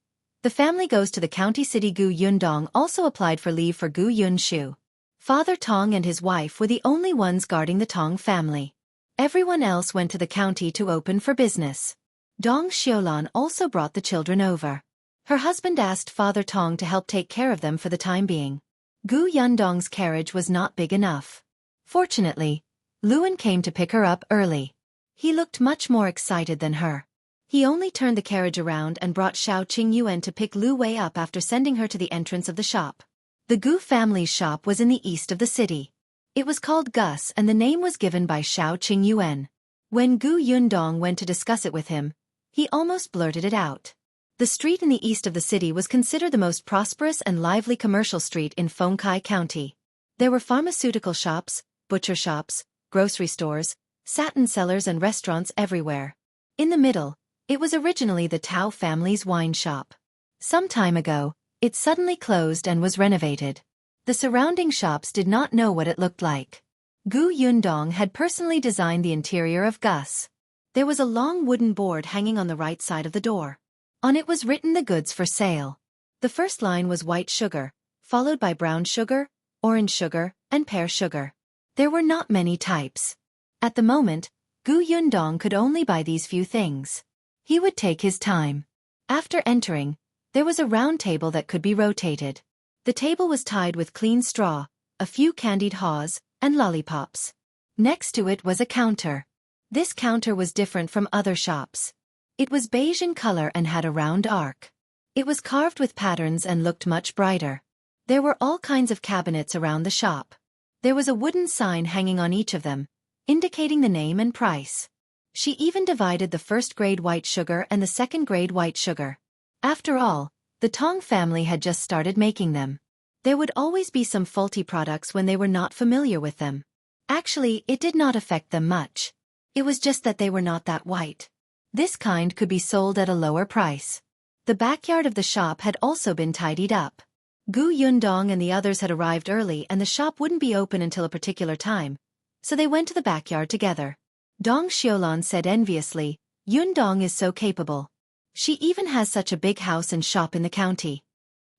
The family goes to the county city. Gu Yundong also applied for leave for Gu Yunshu. Father Tong and his wife were the only ones guarding the Tong family. Everyone else went to the county to open for business. Dong Xiaolan also brought the children over. Her husband asked Father Tong to help take care of them for the time being. Gu Yundong's carriage was not big enough. Fortunately, Luan came to pick her up early. He looked much more excited than her. He only turned the carriage around and brought Xiao Qing Yuan to pick Lu Wei up after sending her to the entrance of the shop. The Gu family's shop was in the east of the city. It was called Gus and the name was given by Xiao Qing Yuan. When Gu Yundong went to discuss it with him, he almost blurted it out. The street in the east of the city was considered the most prosperous and lively commercial street in Fengkai County. There were pharmaceutical shops, butcher shops, grocery stores, satin sellers and restaurants everywhere. In the middle, it was originally the Tao family's wine shop. Some time ago, it suddenly closed and was renovated. The surrounding shops did not know what it looked like. Gu Yundong had personally designed the interior of Gus. There was a long wooden board hanging on the right side of the door. On it was written the goods for sale. The first line was white sugar, followed by brown sugar, orange sugar, and pear sugar. There were not many types. At the moment, Gu Yundong could only buy these few things. He would take his time. After entering, there was a round table that could be rotated. The table was tied with clean straw, a few candied haws, and lollipops. Next to it was a counter. This counter was different from other shops. It was beige in color and had a round arc. It was carved with patterns and looked much brighter. There were all kinds of cabinets around the shop. There was a wooden sign hanging on each of them, indicating the name and price. She even divided the first-grade white sugar and the second-grade white sugar. After all, the Tong family had just started making them. There would always be some faulty products when they were not familiar with them. Actually, it did not affect them much. It was just that they were not that white. This kind could be sold at a lower price. The backyard of the shop had also been tidied up. Gu Yundong and the others had arrived early and the shop wouldn't be open until a particular time, so they went to the backyard together. Dong Xiaolan said enviously, "Yundong is so capable. She even has such a big house and shop in the county.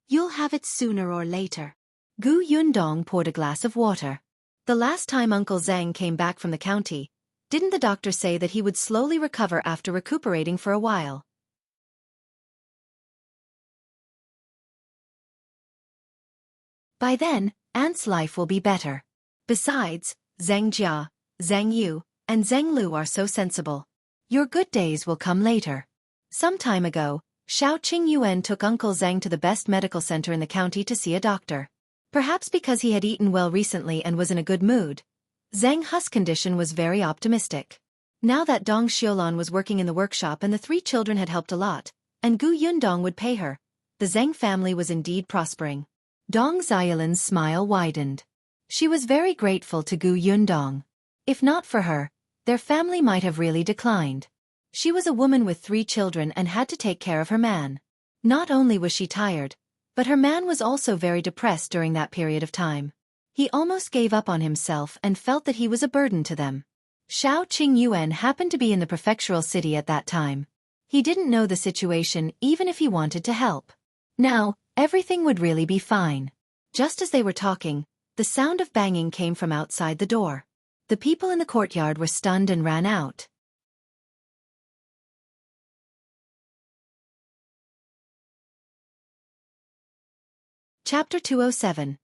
You'll have it sooner or later." Gu Yundong poured a glass of water. The last time Uncle Zhang came back from the county, didn't the doctor say that he would slowly recover after recuperating for a while? By then, Aunt's life will be better. Besides, Zhang Jia, Zhang Yu, and Zhang Lu are so sensible. Your good days will come later. Some time ago, Xiao Qing Yuan took Uncle Zhang to the best medical center in the county to see a doctor. Perhaps because he had eaten well recently and was in a good mood, Zhang Hu's condition was very optimistic. Now that Dong Xiaolan was working in the workshop and the 3 children had helped a lot, and Gu Yundong would pay her, the Zhang family was indeed prospering. Dong Xiaolan's smile widened. She was very grateful to Gu Yundong. If not for her, their family might have really declined. She was a woman with 3 children and had to take care of her man. Not only was she tired, but her man was also very depressed during that period of time. He almost gave up on himself and felt that he was a burden to them. Xiao Qing Yuan happened to be in the prefectural city at that time. He didn't know the situation even if he wanted to help. Now, everything would really be fine. Just as they were talking, the sound of banging came from outside the door. The people in the courtyard were stunned and ran out. Chapter 207.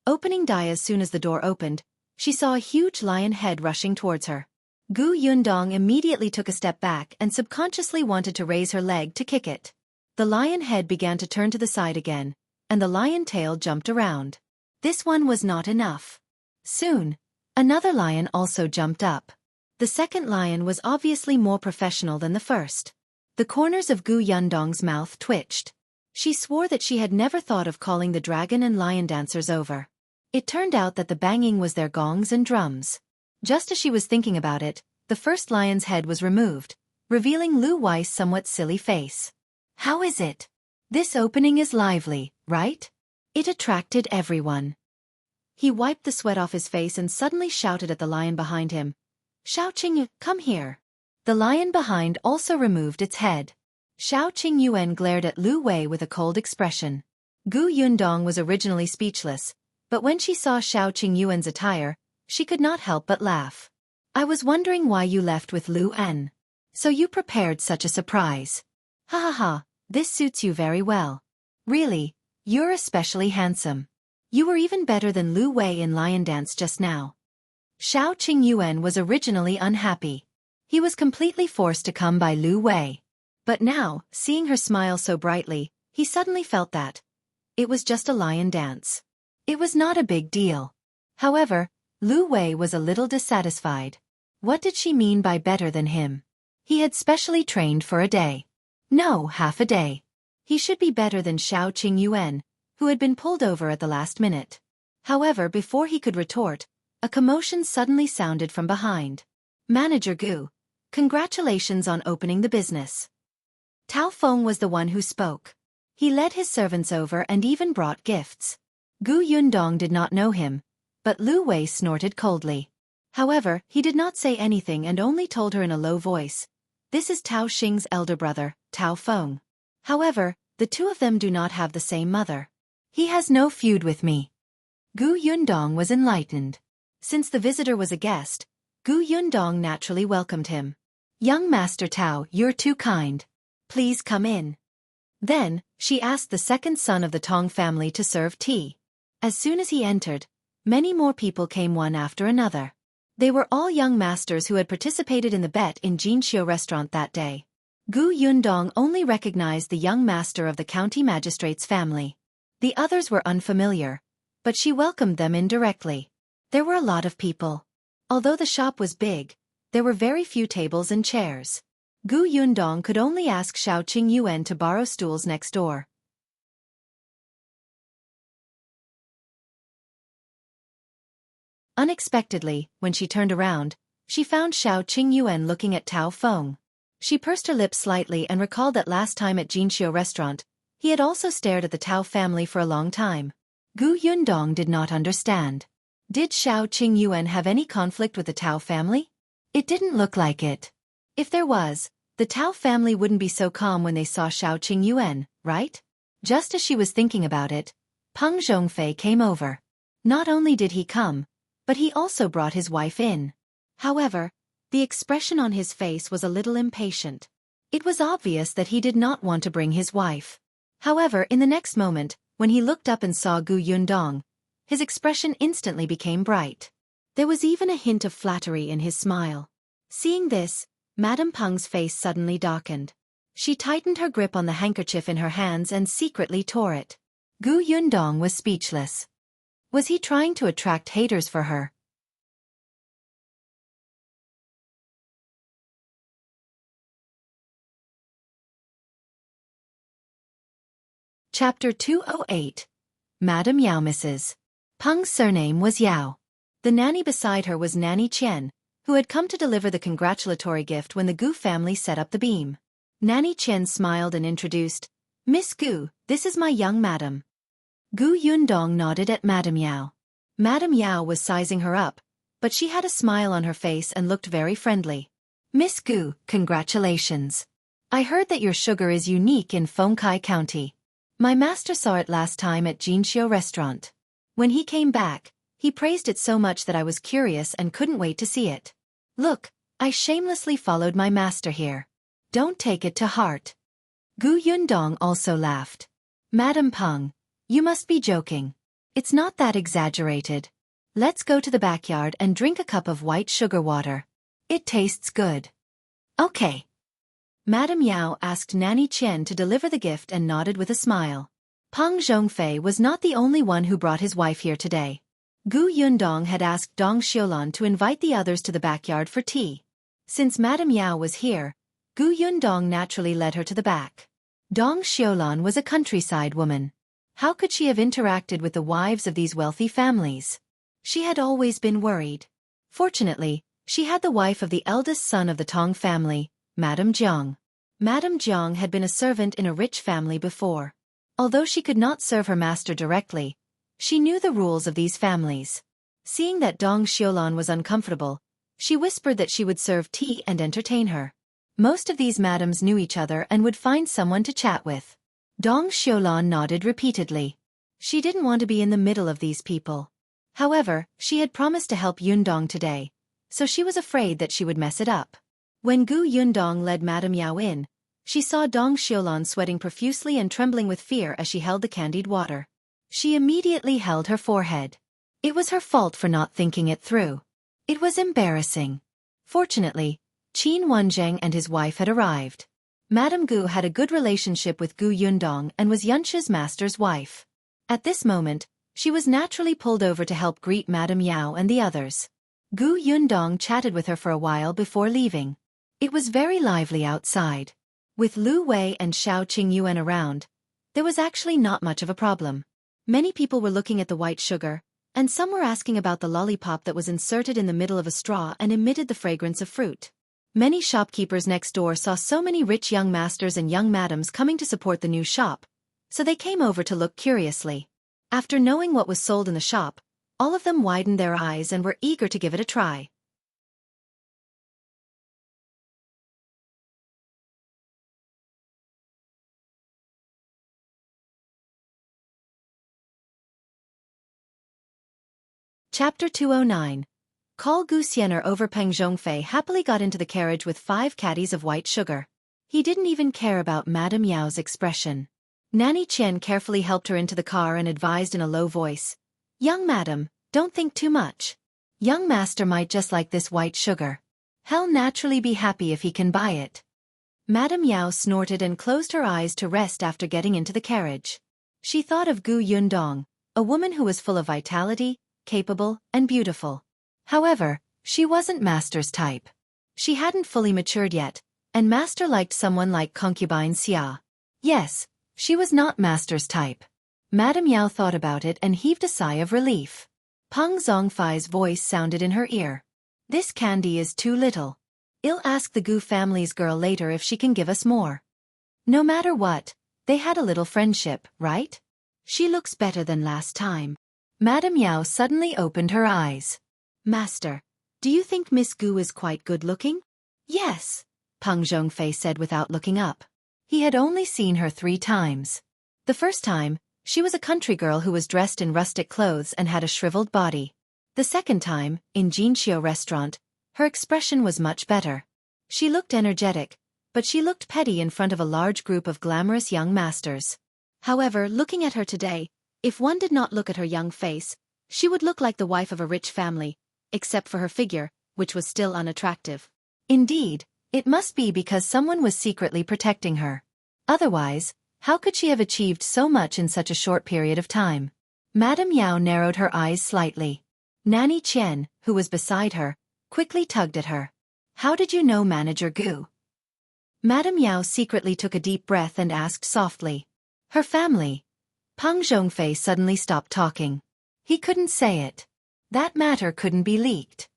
Opening Dai. As soon as the door opened, she saw a huge lion head rushing towards her. Gu Yundong immediately took a step back and subconsciously wanted to raise her leg to kick it. The lion head began to turn to the side again, and the lion tail jumped around. This one was not enough. Soon, another lion also jumped up. The second lion was obviously more professional than the first. The corners of Gu Yundong's mouth twitched. She swore that she had never thought of calling the dragon and lion dancers over. It turned out that the banging was their gongs and drums. Just as she was thinking about it, the first lion's head was removed, revealing Lu Wei's somewhat silly face. How is it? This opening is lively, right? It attracted everyone. He wiped the sweat off his face and suddenly shouted at the lion behind him. "Xiao Qing, come here." The lion behind also removed its head. Xiao Qing Yuan glared at Lu Wei with a cold expression. Gu Yundong was originally speechless, but when she saw Xiao Qing Yuan's attire, she could not help but laugh. "I was wondering why you left with Lu En. So you prepared such a surprise. Ha ha ha, this suits you very well. Really, you're especially handsome. You were even better than Lu Wei in lion dance just now." Xiao Qing Yuan was originally unhappy. He was completely forced to come by Lu Wei. But now, seeing her smile so brightly, he suddenly felt that it was just a lion dance. It was not a big deal. However, Lu Wei was a little dissatisfied. What did she mean by better than him? He had specially trained for a day. No, half a day. He should be better than Xiao Qing Yuan, who had been pulled over at the last minute. However, before he could retort, a commotion suddenly sounded from behind. "Manager Gu, congratulations on opening the business." Tao Feng was the one who spoke. He led his servants over and even brought gifts. Gu Yundong did not know him, but Lu Wei snorted coldly. However, he did not say anything and only told her in a low voice, "This is Tao Xing's elder brother, Tao Feng. However, the 2 of them do not have the same mother. He has no feud with me." Gu Yundong was enlightened. Since the visitor was a guest, Gu Yundong naturally welcomed him. "Young Master Tao, you're too kind. Please come in." Then, she asked the second son of the Tong family to serve tea. As soon as he entered, Many more people came one after another. They were all young masters who had participated in the bet in Jinxiu restaurant that day. Gu Yundong only recognized the young master of the county magistrate's family. The others were unfamiliar, but she welcomed them indirectly. There were a lot of people. Although the shop was big, there were very few tables and chairs. Gu Yundong could only ask Xiao Qingyuan to borrow stools next door. Unexpectedly, when she turned around, she found Xiao Qingyuan looking at Tao Feng. She pursed her lips slightly and recalled that last time at Jinxiu restaurant, he had also stared at the Tao family for a long time. Gu Yundong did not understand. Did Xiao Qingyuan have any conflict with the Tao family? It didn't look like it. If there was, the Tao family wouldn't be so calm when they saw Xiao Qingyuan, right? Just as she was thinking about it, Peng Zhongfei came over. Not only did he come, but he also brought his wife in. However, the expression on his face was a little impatient. It was obvious that he did not want to bring his wife. However, in the next moment, when he looked up and saw Gu Yundong, his expression instantly became bright. There was even a hint of flattery in his smile. Seeing this, Madame Peng's face suddenly darkened. She tightened her grip on the handkerchief in her hands and secretly tore it. Gu Yundong was speechless. Was he trying to attract haters for her? Chapter 208. Madame Yao misses. Peng's surname was Yao. The nanny beside her was Nanny Qian, who had come to deliver the congratulatory gift when the Gu family set up the beam. Nanny Qian smiled and introduced, "Miss Gu, this is my young madam." Gu Yundong nodded at Madame Yao. Madame Yao was sizing her up, but she had a smile on her face and looked very friendly. "Miss Gu, congratulations. I heard that your sugar is unique in Fengkai County. My master saw it last time at Jinxiu restaurant. When he came back, he praised it so much that I was curious and couldn't wait to see it. Look, I shamelessly followed my master here. Don't take it to heart." Gu Yundong also laughed. "Madame Peng, you must be joking. It's not that exaggerated. Let's go to the backyard and drink a cup of white sugar water. It tastes good." "Okay." Madame Yao asked Nanny Qian to deliver the gift and nodded with a smile. Peng Zhongfei was not the only one who brought his wife here today. Gu Yundong had asked Dong Xiulan to invite the others to the backyard for tea. Since Madame Yao was here, Gu Yundong naturally led her to the back. Dong Xiulan was a countryside woman. How could she have interacted with the wives of these wealthy families? She had always been worried. Fortunately, she had the wife of the eldest son of the Tong family, Madame Jiang. Madame Jiang had been a servant in a rich family before. Although she could not serve her master directly, she knew the rules of these families. Seeing that Dong Xiulan was uncomfortable, she whispered that she would serve tea and entertain her. Most of these madams knew each other and would find someone to chat with. Dong Xiulan nodded repeatedly. She didn't want to be in the middle of these people. However, she had promised to help Yundong today, so she was afraid that she would mess it up. When Gu Yundong led Madame Yao in, she saw Dong Xiulan sweating profusely and trembling with fear as she held the candied water. She immediately held her forehead. It was her fault for not thinking it through. It was embarrassing. Fortunately, Qin Wanzheng and his wife had arrived. Madame Gu had a good relationship with Gu Yundong and was Yunshi's master's wife. At this moment, she was naturally pulled over to help greet Madame Yao and the others. Gu Yundong chatted with her for a while before leaving. It was very lively outside. With Lu Wei and Xiao Qingyuan around, there was actually not much of a problem. Many people were looking at the white sugar, and some were asking about the lollipop that was inserted in the middle of a straw and emitted the fragrance of fruit. Many shopkeepers next door saw so many rich young masters and young madams coming to support the new shop, so they came over to look curiously. After knowing what was sold in the shop, all of them widened their eyes and were eager to give it a try. Chapter 209. Call Gu Xiener over. Peng Zhongfei happily got into the carriage with 5 caddies of white sugar. He didn't even care about Madame Yao's expression. Nanny Qian carefully helped her into the car and advised in a low voice, "Young madam, Don't think too much. Young master might just like this white sugar. He'll naturally be happy if he can buy it. Madame Yao snorted and closed her eyes to rest after getting into the carriage. She thought of Gu Yundong, a woman who was full of vitality, capable, and beautiful. However, she wasn't master's type. She hadn't fully matured yet, and master liked someone like concubine Xia. Yes, she was not master's type. Madame Yao thought about it and heaved a sigh of relief. Peng Zhongfei's voice sounded in her ear. This candy is too little. I'll ask the Gu family's girl later if she can give us more. No matter what, they had a little friendship, right? She looks better than last time. Madame Yao suddenly opened her eyes. Master, do you think Miss Gu is quite good-looking? Yes, Peng Zhongfei said without looking up. He had only seen her 3 times. The first time, she was a country girl who was dressed in rustic clothes and had a shriveled body. The second time, in Jinxiu restaurant, her expression was much better. She looked energetic, but she looked petty in front of a large group of glamorous young masters. However, looking at her today, if one did not look at her young face, she would look like the wife of a rich family, except for her figure, which was still unattractive. Indeed, it must be because someone was secretly protecting her. Otherwise, how could she have achieved so much in such a short period of time? Madame Yao narrowed her eyes slightly. Nanny Qian, who was beside her, quickly tugged at her. How did you know Manager Gu? Madame Yao secretly took a deep breath and asked softly. Her family. Peng Zhongfei suddenly stopped talking. He couldn't say it. That matter couldn't be leaked.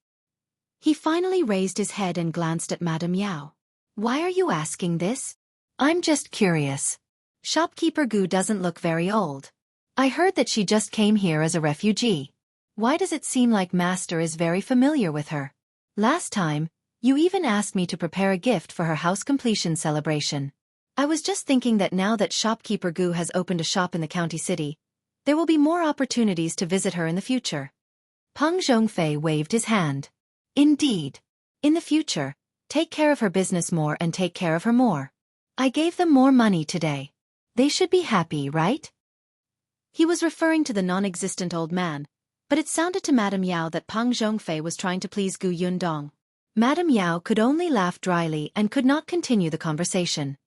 He finally raised his head and glanced at Madame Yao. Why are you asking this? I'm just curious. Shopkeeper Gu doesn't look very old. I heard that she just came here as a refugee. Why does it seem like Master is very familiar with her? Last time, you even asked me to prepare a gift for her house completion celebration. I was just thinking that now that Shopkeeper Gu has opened a shop in the county city, there will be more opportunities to visit her in the future. Peng Zhongfei waved his hand. Indeed. In the future, take care of her business more and take care of her more. I gave them more money today. They should be happy, right? He was referring to the non-existent old man, but it sounded to Madame Yao that Peng Zhongfei was trying to please Gu Yundong. Madame Yao could only laugh dryly and could not continue the conversation.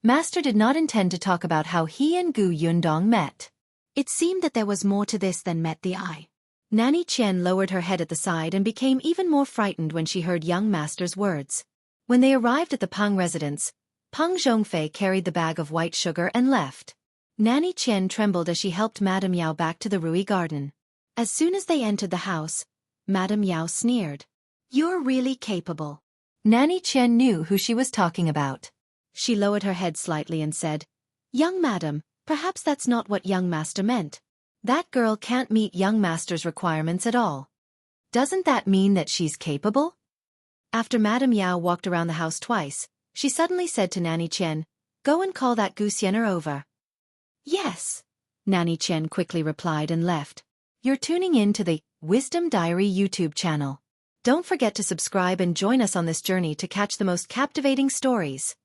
Master did not intend to talk about how he and Gu Yundong met. It seemed that there was more to this than met the eye. Nanny Qian lowered her head at the side and became even more frightened when she heard young Master's words. When they arrived at the Peng residence, Peng Zhongfei carried the bag of white sugar and left. Nanny Qian trembled as she helped Madame Yao back to the Rui garden. As soon as they entered the house, Madame Yao sneered. You're really capable. Nanny Qian knew who she was talking about. She lowered her head slightly and said, Young madam, perhaps that's not what young master meant. That girl can't meet young master's requirements at all. Doesn't that mean that she's capable? After Madame Yao walked around the house twice, she suddenly said to Nanny Qian, Go and call that Gu Xiener over. Yes. Nanny Qian quickly replied and left. You're tuning in to the Wisdom Diary YouTube channel. Don't forget to subscribe and join us on this journey to catch the most captivating stories.